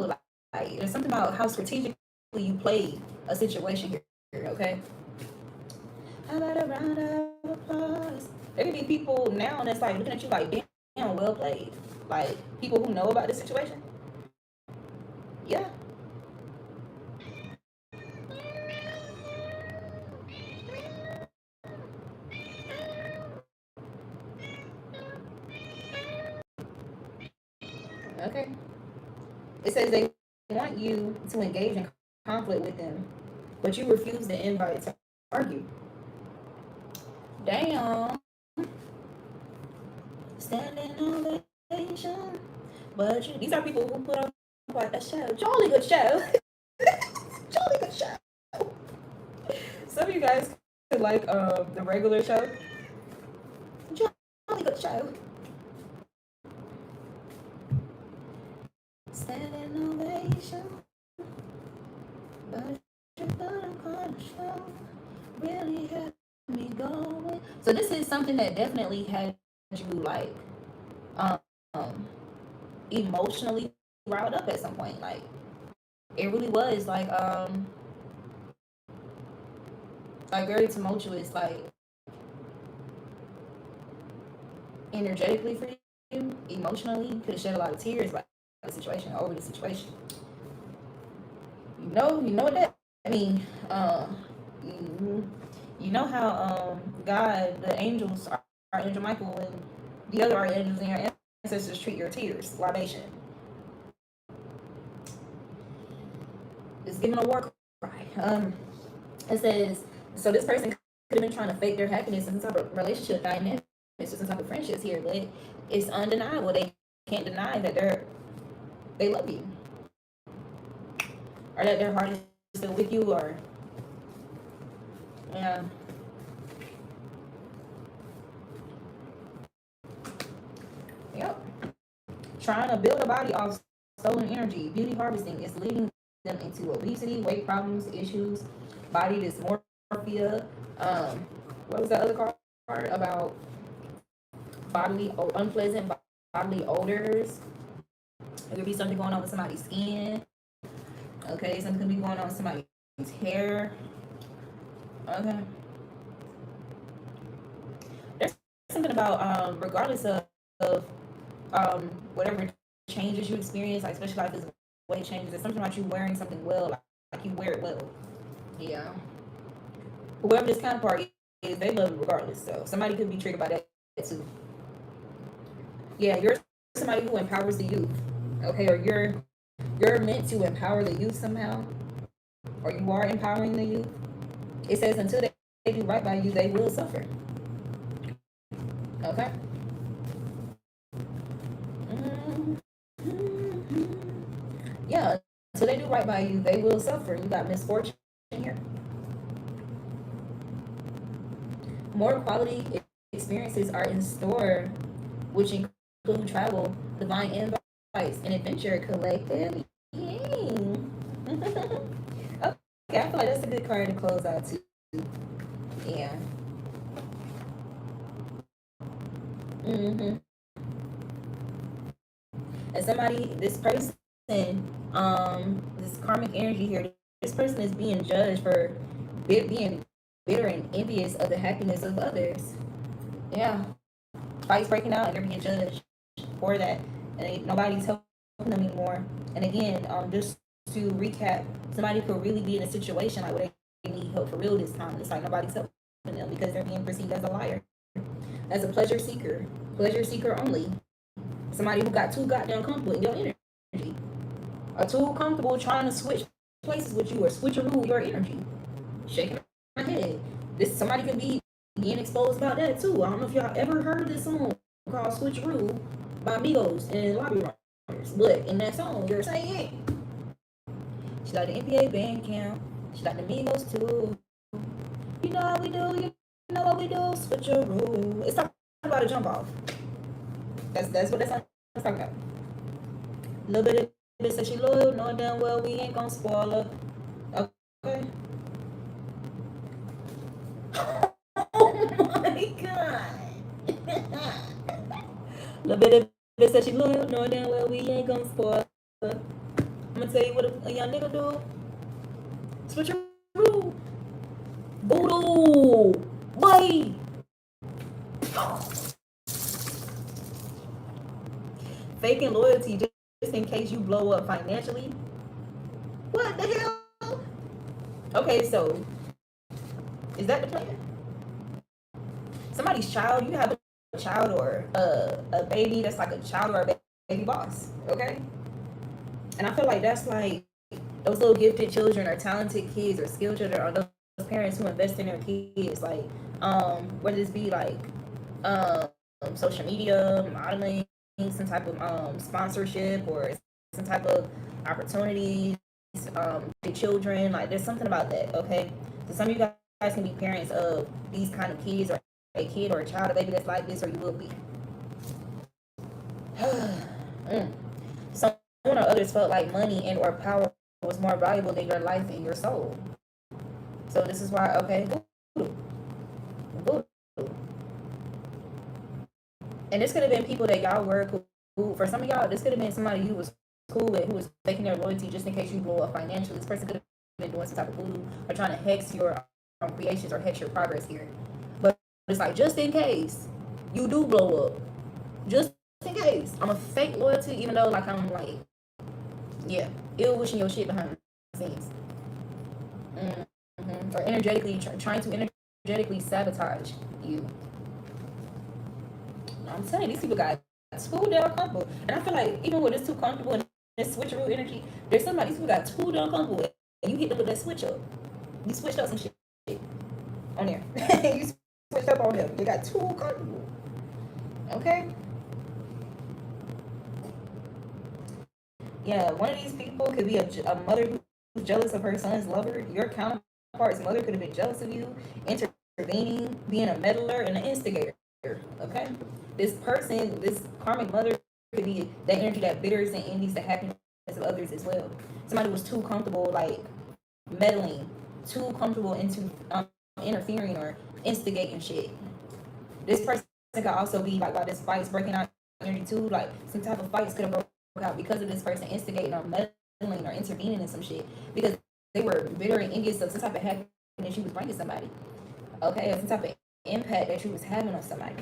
like there's something about how strategically you played a situation here. Okay. How about a round of applause? There could be people now that's like looking at you like, damn, well played. Like people who know about the situation. Yeah. Okay. It says they want you to engage in conflict with them, but you refuse to invite to argue. Damn. Standing ovation. But these are people who put on quite a show. Jolly good show. Jolly good show. Some of you guys could like the regular show. Jolly good show. Standing ovation. But you put on quite a show. Really had me going. So this is something that definitely had you like um emotionally riled up at some point. Like it really was like very tumultuous, like energetically for emotionally. You could have shed a lot of tears about the situation, over the situation. You know what that mean. You, you know how God, the angels, Archangel Michael, and the other archangels and your ancestors treat your tears, libation. It's giving a war cry. It says, so this person could have been trying to fake their happiness in some type of relationship dynamic, it's some type of friendships here, but it's undeniable. They can't deny that they love you, or that their heart is still with you, or yeah. Yep. Trying to build a body off stolen energy. Beauty harvesting is leading them into obesity, weight problems, issues, body dysmorphia. What was that other card about? Bodily unpleasant bodily odors. There could be something going on with somebody's skin. Okay, something could be going on with somebody's hair. Okay. There's something about regardless of whatever changes you experience, like especially like this weight changes, there's something about you wearing something well, like you wear it well. Yeah. Whoever this counterpart is, they love it regardless. So somebody could be triggered by that too. Yeah, you're somebody who empowers the youth. Okay, or you're meant to empower the youth somehow, or you are empowering the youth. It says until they do right by you, they will suffer. Okay. Yeah, until they do right by you, they will suffer. You got misfortune here. More quality experiences are in store, which include travel, divine invites, and adventure collective. Yay. Okay, I feel like that's a good card to close out too. Yeah. And somebody, this person, this karmic energy here, this person is being judged for being bitter and envious of the happiness of others. Yeah. Fights breaking out and they're being judged for that. And nobody's helping them anymore. And again, just to recap, somebody could really be in a situation like where they need help for real this time. It's like nobody's helping them because they're being perceived as a liar, as a pleasure seeker only. Somebody who got too goddamn comfortable in your energy, or too comfortable trying to switch places with you or switcheroo your energy. Shaking my head. This somebody could be being exposed about that too. I don't know if y'all ever heard this song called Switcheroo by Migos and Lobby Runners, but in that song you're saying she like the NPA band camp, she like the Migos too. You know how we do, you know what we do, switcheroo. It's talking about a jump off. That's what that's talking about. A little bit of this said she loyal, knowing damn well we ain't gonna spoil her. Okay. Oh my god. A little bit of this said she loyal, knowing damn well we ain't gonna spoil her. I'm gonna tell you what a young nigga do. Switcheroo. Voodoo. Boy. Faking loyalty just in case you blow up financially. What the hell? Okay, so is that the plan? Somebody's child, you have a child or a baby that's like a child or a baby boss, okay? And I feel like that's like those little gifted children or talented kids or skilled children or those parents who invest in their kids, like whether this be like social media, modeling, some type of sponsorship or some type of opportunities, the children, like there's something about that, okay? So some of you guys can be parents of these kind of kids or a kid or a child, a baby that's like this, or you will be. Someone or others felt like money and or power was more valuable than your life and your soul. So this is why, okay, voodoo. And this could have been people that y'all were cool. For some of y'all, this could have been somebody you was cool with who was taking their loyalty just in case you blow up financially. This person could have been doing some type of voodoo or trying to hex your creations or hex your progress here. But it's like, just in case you do blow up, just in case. face. I'm a fake loyalty, even though like I'm like, yeah, ill wishing your shit behind the scenes. Or energetically trying to energetically sabotage you. I'm telling you, these people got too damn comfortable, and I feel like even when it's too comfortable and this switcheroo energy, there's somebody these people got too damn comfortable, and you hit them with that switch up. You switched up some shit on there. You switched up on them. They got too comfortable. Okay. Yeah, one of these people could be a mother who's jealous of her son's lover. Your counterpart's mother could have been jealous of you, intervening, being a meddler, and an instigator. Okay? This person, this karmic mother, could be that energy that bitters and envies the happiness of others as well. Somebody was too comfortable, like, meddling, too comfortable into interfering or instigating shit. This person could also be, like, while this fight's breaking out energy too, like, some type of fights could have broken out because of this person instigating or meddling or intervening in some shit because they were bitter and envious of some type of happiness she was bringing somebody. Okay, or some type of impact that she was having on somebody.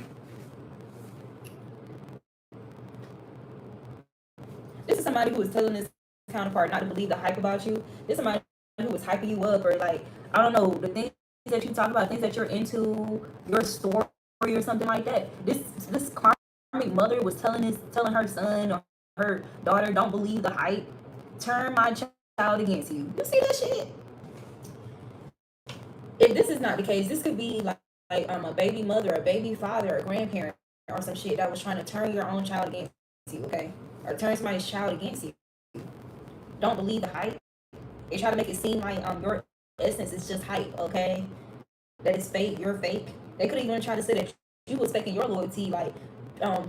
This is somebody who is telling this counterpart not to believe the hype about you. This is somebody who was hyping you up, or like, I don't know, the things that you talk about, things that you're into, your story or something like that. This karmic mother was telling her son or her daughter, don't believe the hype. Turn my child against you. You see that shit? If this is not the case, this could be like a baby mother, a baby father, a grandparent, or some shit that was trying to turn your own child against you, okay? Or turn somebody's child against you. Don't believe the hype. They try to make it seem like your essence is just hype, okay? That is fake, you're fake. They could even try to say that you was faking your loyalty, like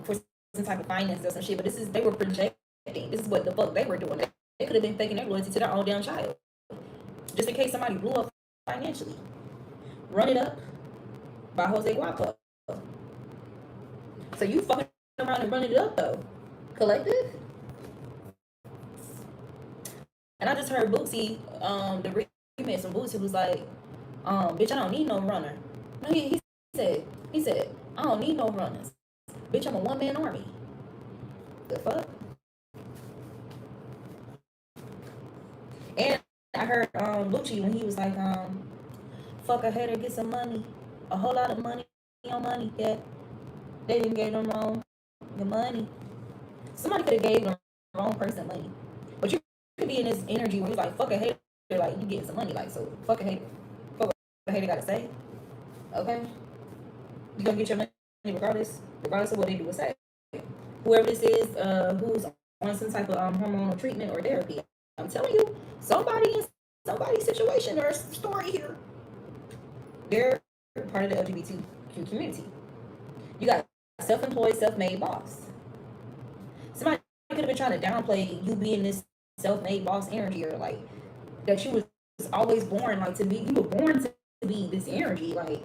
for some type of finance or some shit. But they were projecting. This is what the fuck they were doing. They could have been faking their loyalty to their own damn child, just in case somebody blew up financially. Run It Up by Jose Guapo. So you fucking around and running it up though, collective. And I just heard Bootsy, the remix from Bootsy was like, bitch, I don't need no runner. No, he said, I don't need no runners. Bitch, I'm a one-man army. The fuck? And I heard Lucci when he was like, fuck a hater, get some money. A whole lot of money on money. Yeah. They didn't give them wrong the money. Somebody could have gave the wrong person money. But you could be in this energy where you're like, fuck a hater, like you getting some money, like, so fuck a hater. Fuck what a hater gotta say. Okay? You gonna get your money regardless of what they do or say. Whoever this is, who's on some type of hormonal treatment or therapy, I'm telling you, somebody in somebody's situation or story here, they're part of the LGBTQ community. You got self-employed, self-made boss. Somebody could have been trying to downplay you being this self-made boss energy, or like that you was always born like to be. You were born to be this energy, like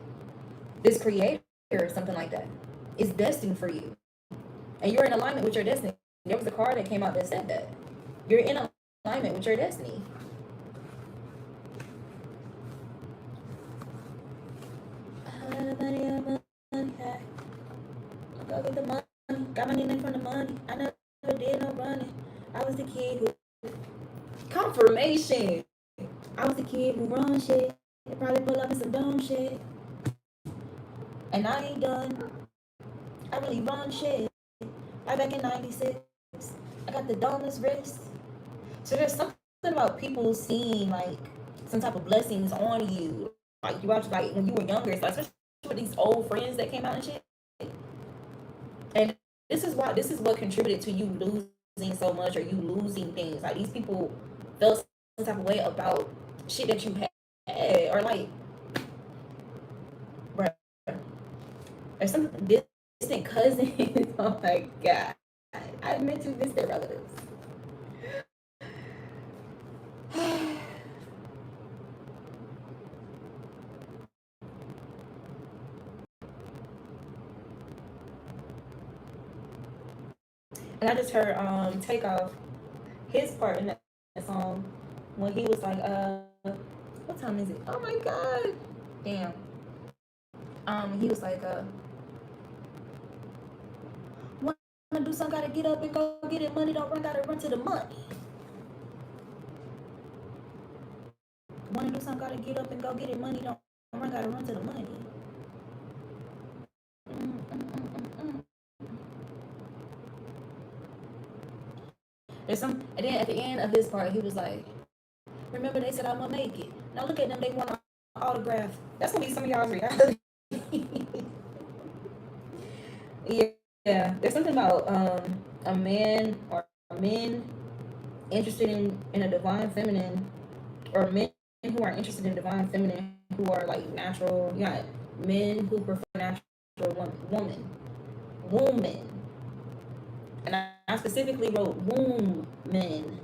this creator or something like that. It's destined for you, and you're in alignment with your destiny. There was a card that came out that said that you're in alignment with your destiny. Go get the money. Got my name from the money. I never did no running. I was the kid who confirmation. I was the kid who run shit. They probably pull up in some dumb shit. And I ain't done. I really run shit. Right back in 96. I got the dumbest wrist. So there's something about people seeing like some type of blessings on you. Like you actually, like when you were younger, it's like, especially with these old friends that came out and shit. And this is what contributed to you losing so much, or you losing things. Like these people felt some type of way about shit that you had, or like, bruh, or some distant cousins. Oh my god, I meant to miss their relatives. And I just heard Takeoff, his part in that song, when he was like, what time is it? Oh my god, damn. He was like, wanna do something, gotta get up and go get it. Money don't run, gotta run to the money. Wanna do something, gotta get up and go get it. Money don't run, gotta run to the money. There's some, and then at the end of his part, he was like, "Remember they said I'm gonna make it. Now look at them, they want an autograph." That's gonna be some of y'all's reality. Yeah, there's something about a man or men interested in a divine feminine, or men who are interested in divine feminine who are like natural. You got men who prefer natural woman, and I specifically wrote womb men.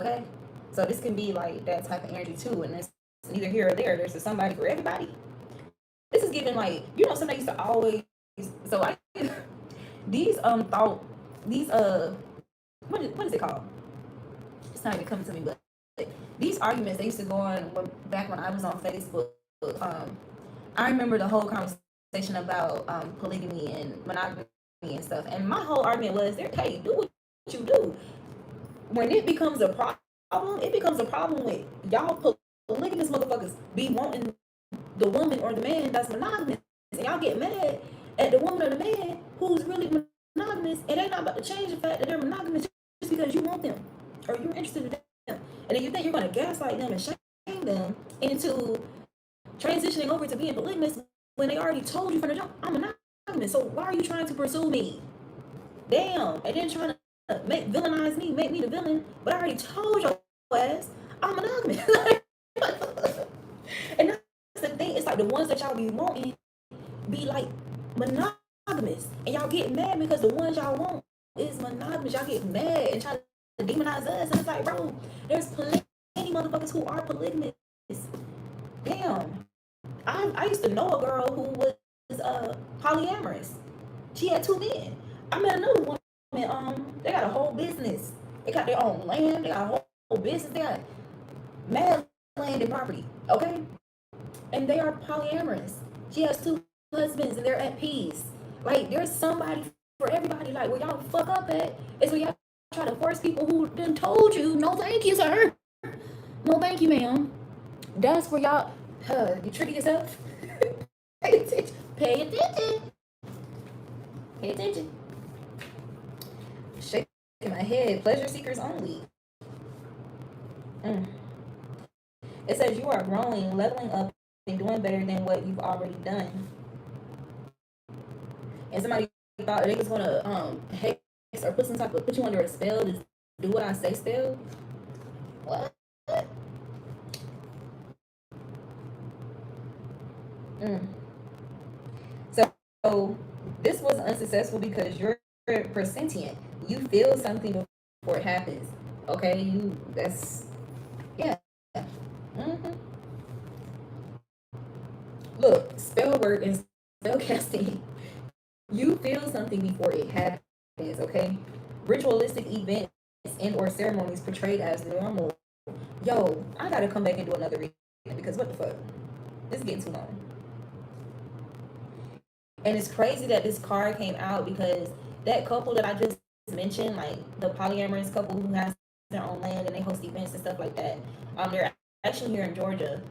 Okay, so this can be like that type of energy too, and it's neither here or there. There's somebody for everybody. This is giving like, you know, somebody used to always. So I these these what is it called? It's not even coming to me, but these arguments they used to go on back when I was on Facebook. I remember the whole conversation about polygamy and monogamy and stuff. And my whole argument was, hey, do what you do. When it becomes a problem, it becomes a problem with y'all polygamous motherfuckers be wanting the woman or the man that's monogamous, and y'all get mad at the woman or the man who's really monogamous, and they not about to change the fact that they're monogamous just because you want them or you're interested in them. And then you think you're going to gaslight them and shame them into transitioning over to being polygamous when they already told you from the jump, I'm monogamous. So why are you trying to pursue me? Damn. And then trying to villainize me, make me the villain, but I already told your ass I'm monogamous. And that's the thing. It's like the ones that y'all be wanting be like monogamous, and y'all get mad because the ones y'all want is monogamous. Y'all get mad and try to demonize us, and it's like, bro, there's plenty motherfuckers who are polygamous. Damn. I used to know a girl who was polyamorous. She had 2 men. I met another woman. They got a whole business. They got their own land. They got a whole business. They got mad land and property. Okay, and they are polyamorous. She has 2 husbands, and they're at peace. Like, there's somebody for everybody. Like, where y'all fuck up at is where y'all try to force people who done told you, no thank you, sir. No thank you, ma'am. That's where y'all, you trick yourself. Pay attention. Pay attention. Pay attention. Shaking my head. Pleasure seekers only. It says you are growing, leveling up, and doing better than what you've already done. And somebody thought they was gonna hex or put some type of, put you under a spell to do what I say spell. What? So this was unsuccessful because you're presentient. You feel something before it happens. Okay, yeah. Look, spell work and spell casting. You feel something before it happens. Okay, ritualistic events and or ceremonies portrayed as normal. Yo, I gotta come back and do another reading because what the fuck? This is getting too long. And it's crazy that this card came out because that couple that I just mentioned, like the polyamorous couple who has their own land and they host events and stuff like that, they're actually here in Georgia.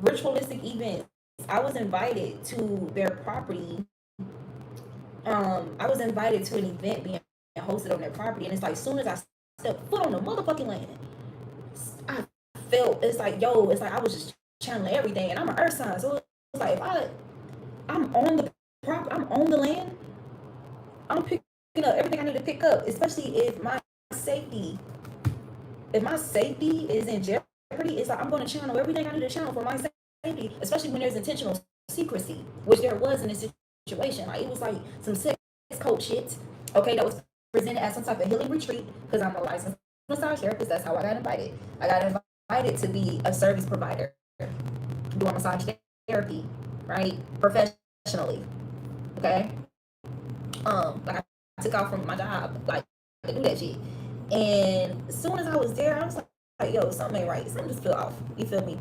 Ritualistic events. I was invited to their property. I was invited to an event being hosted on their property, and it's like, as soon as I stepped foot on the motherfucking land, I felt, it's like, yo, it's like I was just channeling everything, and I'm an earth sign, so it's like, if I'm on the property, I'm on the land, I'm picking up everything I need to pick up, especially if my safety is in jeopardy. It's like I'm going to channel everything I need to channel for my safety, especially when there's intentional secrecy, which there was in this situation. Like, it was like some sex code shit, okay, that was presented as some type of healing retreat, because I'm a licensed massage therapist. That's how I got invited. I got invited to be a service provider doing massage therapy, right, professionally. Okay, like I took off from my job, like, to do that shit. And as soon as I was there, I was like, yo, something ain't right. Something just feel off. You feel me?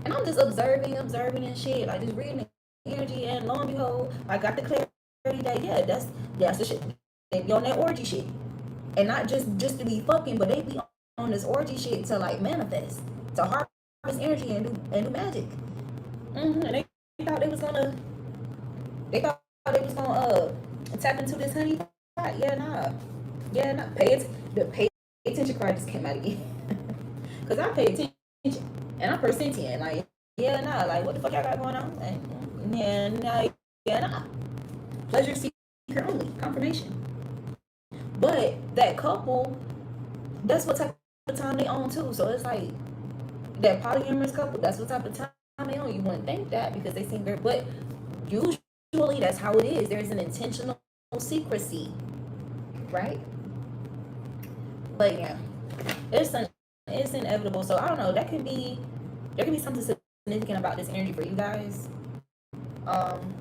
And I'm just observing and shit, like just reading the energy, and lo and behold, I got the day. Yeah, that's the shit. They be on that orgy shit, and not just to be fucking, but they be on this orgy shit to like manifest, to harvest energy and do magic. And they thought they was gonna they thought they was gonna tap into this honey pot. Yeah, nah. Yeah, nah. Pay attention card just came out again. Cause I pay attention and I'm persentient. Like, yeah, nah. Like, what the fuck y'all got going on? Like, yeah, nah. Yeah, nah. Pleasure seeker only. Confirmation. But that couple, that's what type of time they own too. So it's like that polyamorous couple. That's what type of time they own. You wouldn't think that because they seem very, but usually that's how it is. There's an intentional secrecy, right? But yeah, it's inevitable. So I don't know. There could be something significant about this energy for you guys. Um,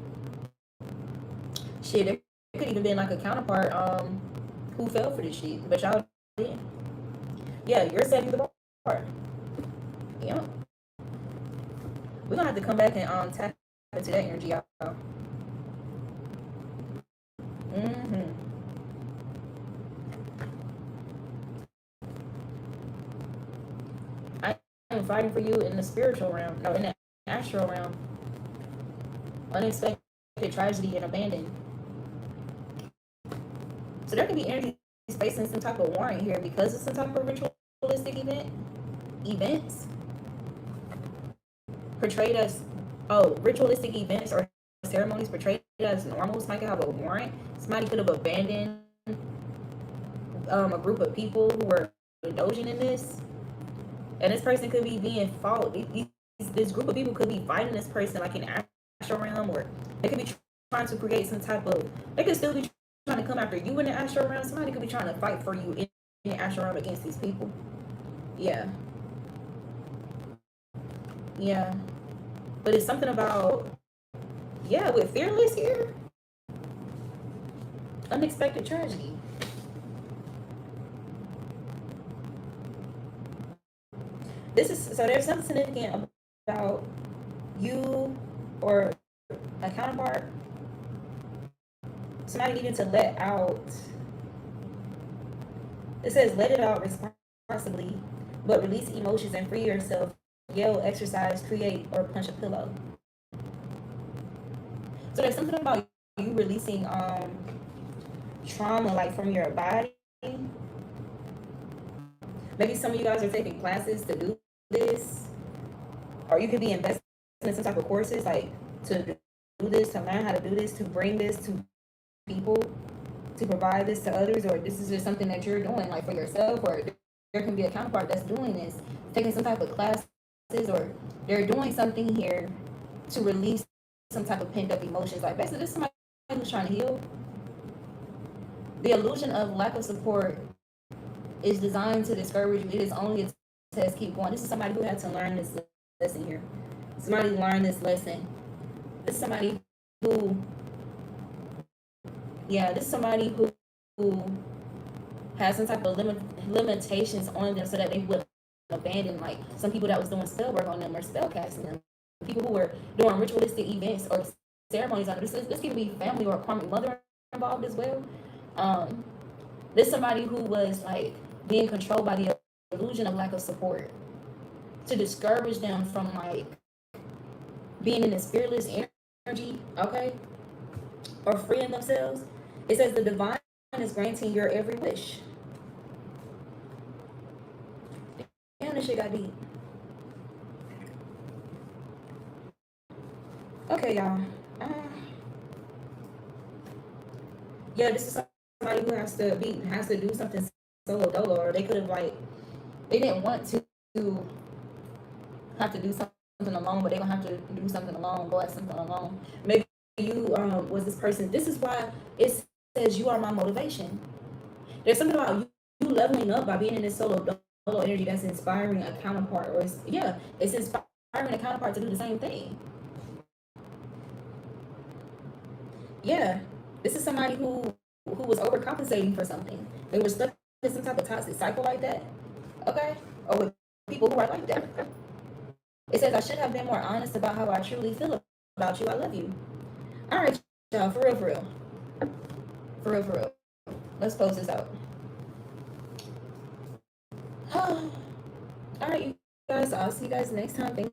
Shit, there could even been like a counterpart who fell for this shit, but y'all didn't. Yeah, you're setting the bar. Yeah, we're gonna have to come back and tap into that energy, y'all. Mm-hmm. I am fighting for you in the spiritual realm, no, in the astral realm. Unexpected tragedy and abandon. So there could be energy facing some type of warrant here because of some type of ritualistic events portrayed as ritualistic events or ceremonies portrayed as normal. Somebody could have a warrant. Somebody could have abandoned a group of people who were indulging in this, and this person could be being fought. This group of people could be fighting this person like in astral realm, or they could be trying to create some type of. They could still be trying to come after you in the astral realm. Somebody could be trying to fight for you in the astral realm against these people. Yeah. Yeah. But it's something about, yeah, with fearless here, unexpected tragedy. This is so there's something significant about you or a counterpart. Somebody needed to let out. It says let it out responsibly, but release emotions and free yourself. Yell, exercise, create, or punch a pillow. So there's something about you releasing trauma like from your body. Maybe some of you guys are taking classes to do this, or you could be investing in some type of courses like to do this, to learn how to do this, to bring this to people, to provide this to others, or this is just something that you're doing like for yourself, or there can be a counterpart that's doing this, taking some type of classes, or they're doing something here to release some type of pent up emotions. Like basically, this is somebody who's trying to heal. The illusion of lack of support is designed to discourage you. It is only a test. Keep going. This is somebody who had to learn this lesson here. Somebody learned this lesson. This is somebody who, yeah, this is somebody who has some type of limitations on them so that they would abandon like some people that was doing spell work on them or spell casting them. People who were doing ritualistic events or ceremonies on them. This can be family or a karmic mother involved as well. This somebody who was like being controlled by the illusion of lack of support to discourage them from like being in this fearless energy, okay, or freeing themselves. It says the divine is granting your every wish. Damn, this shit got deep. Okay, y'all. Yeah, this is somebody who has to do something solo dolo, or they could have like they didn't want to have to do something alone, but they're gonna have to do something alone, go at something alone. Maybe you was this person. This is why it says you are my motivation. There's something about you leveling up by being in this solo dolo energy that's inspiring a counterpart, or it's inspiring a counterpart to do the same thing. Yeah, this is somebody who was overcompensating for something. They were stuck in some type of toxic cycle like that. Okay, or with people who are like that. It says I should have been more honest about how I truly feel about you. I love you. All right, y'all, for real, for real. For real, for real. Let's close this out. All right, you guys. I'll see you guys next time. Thank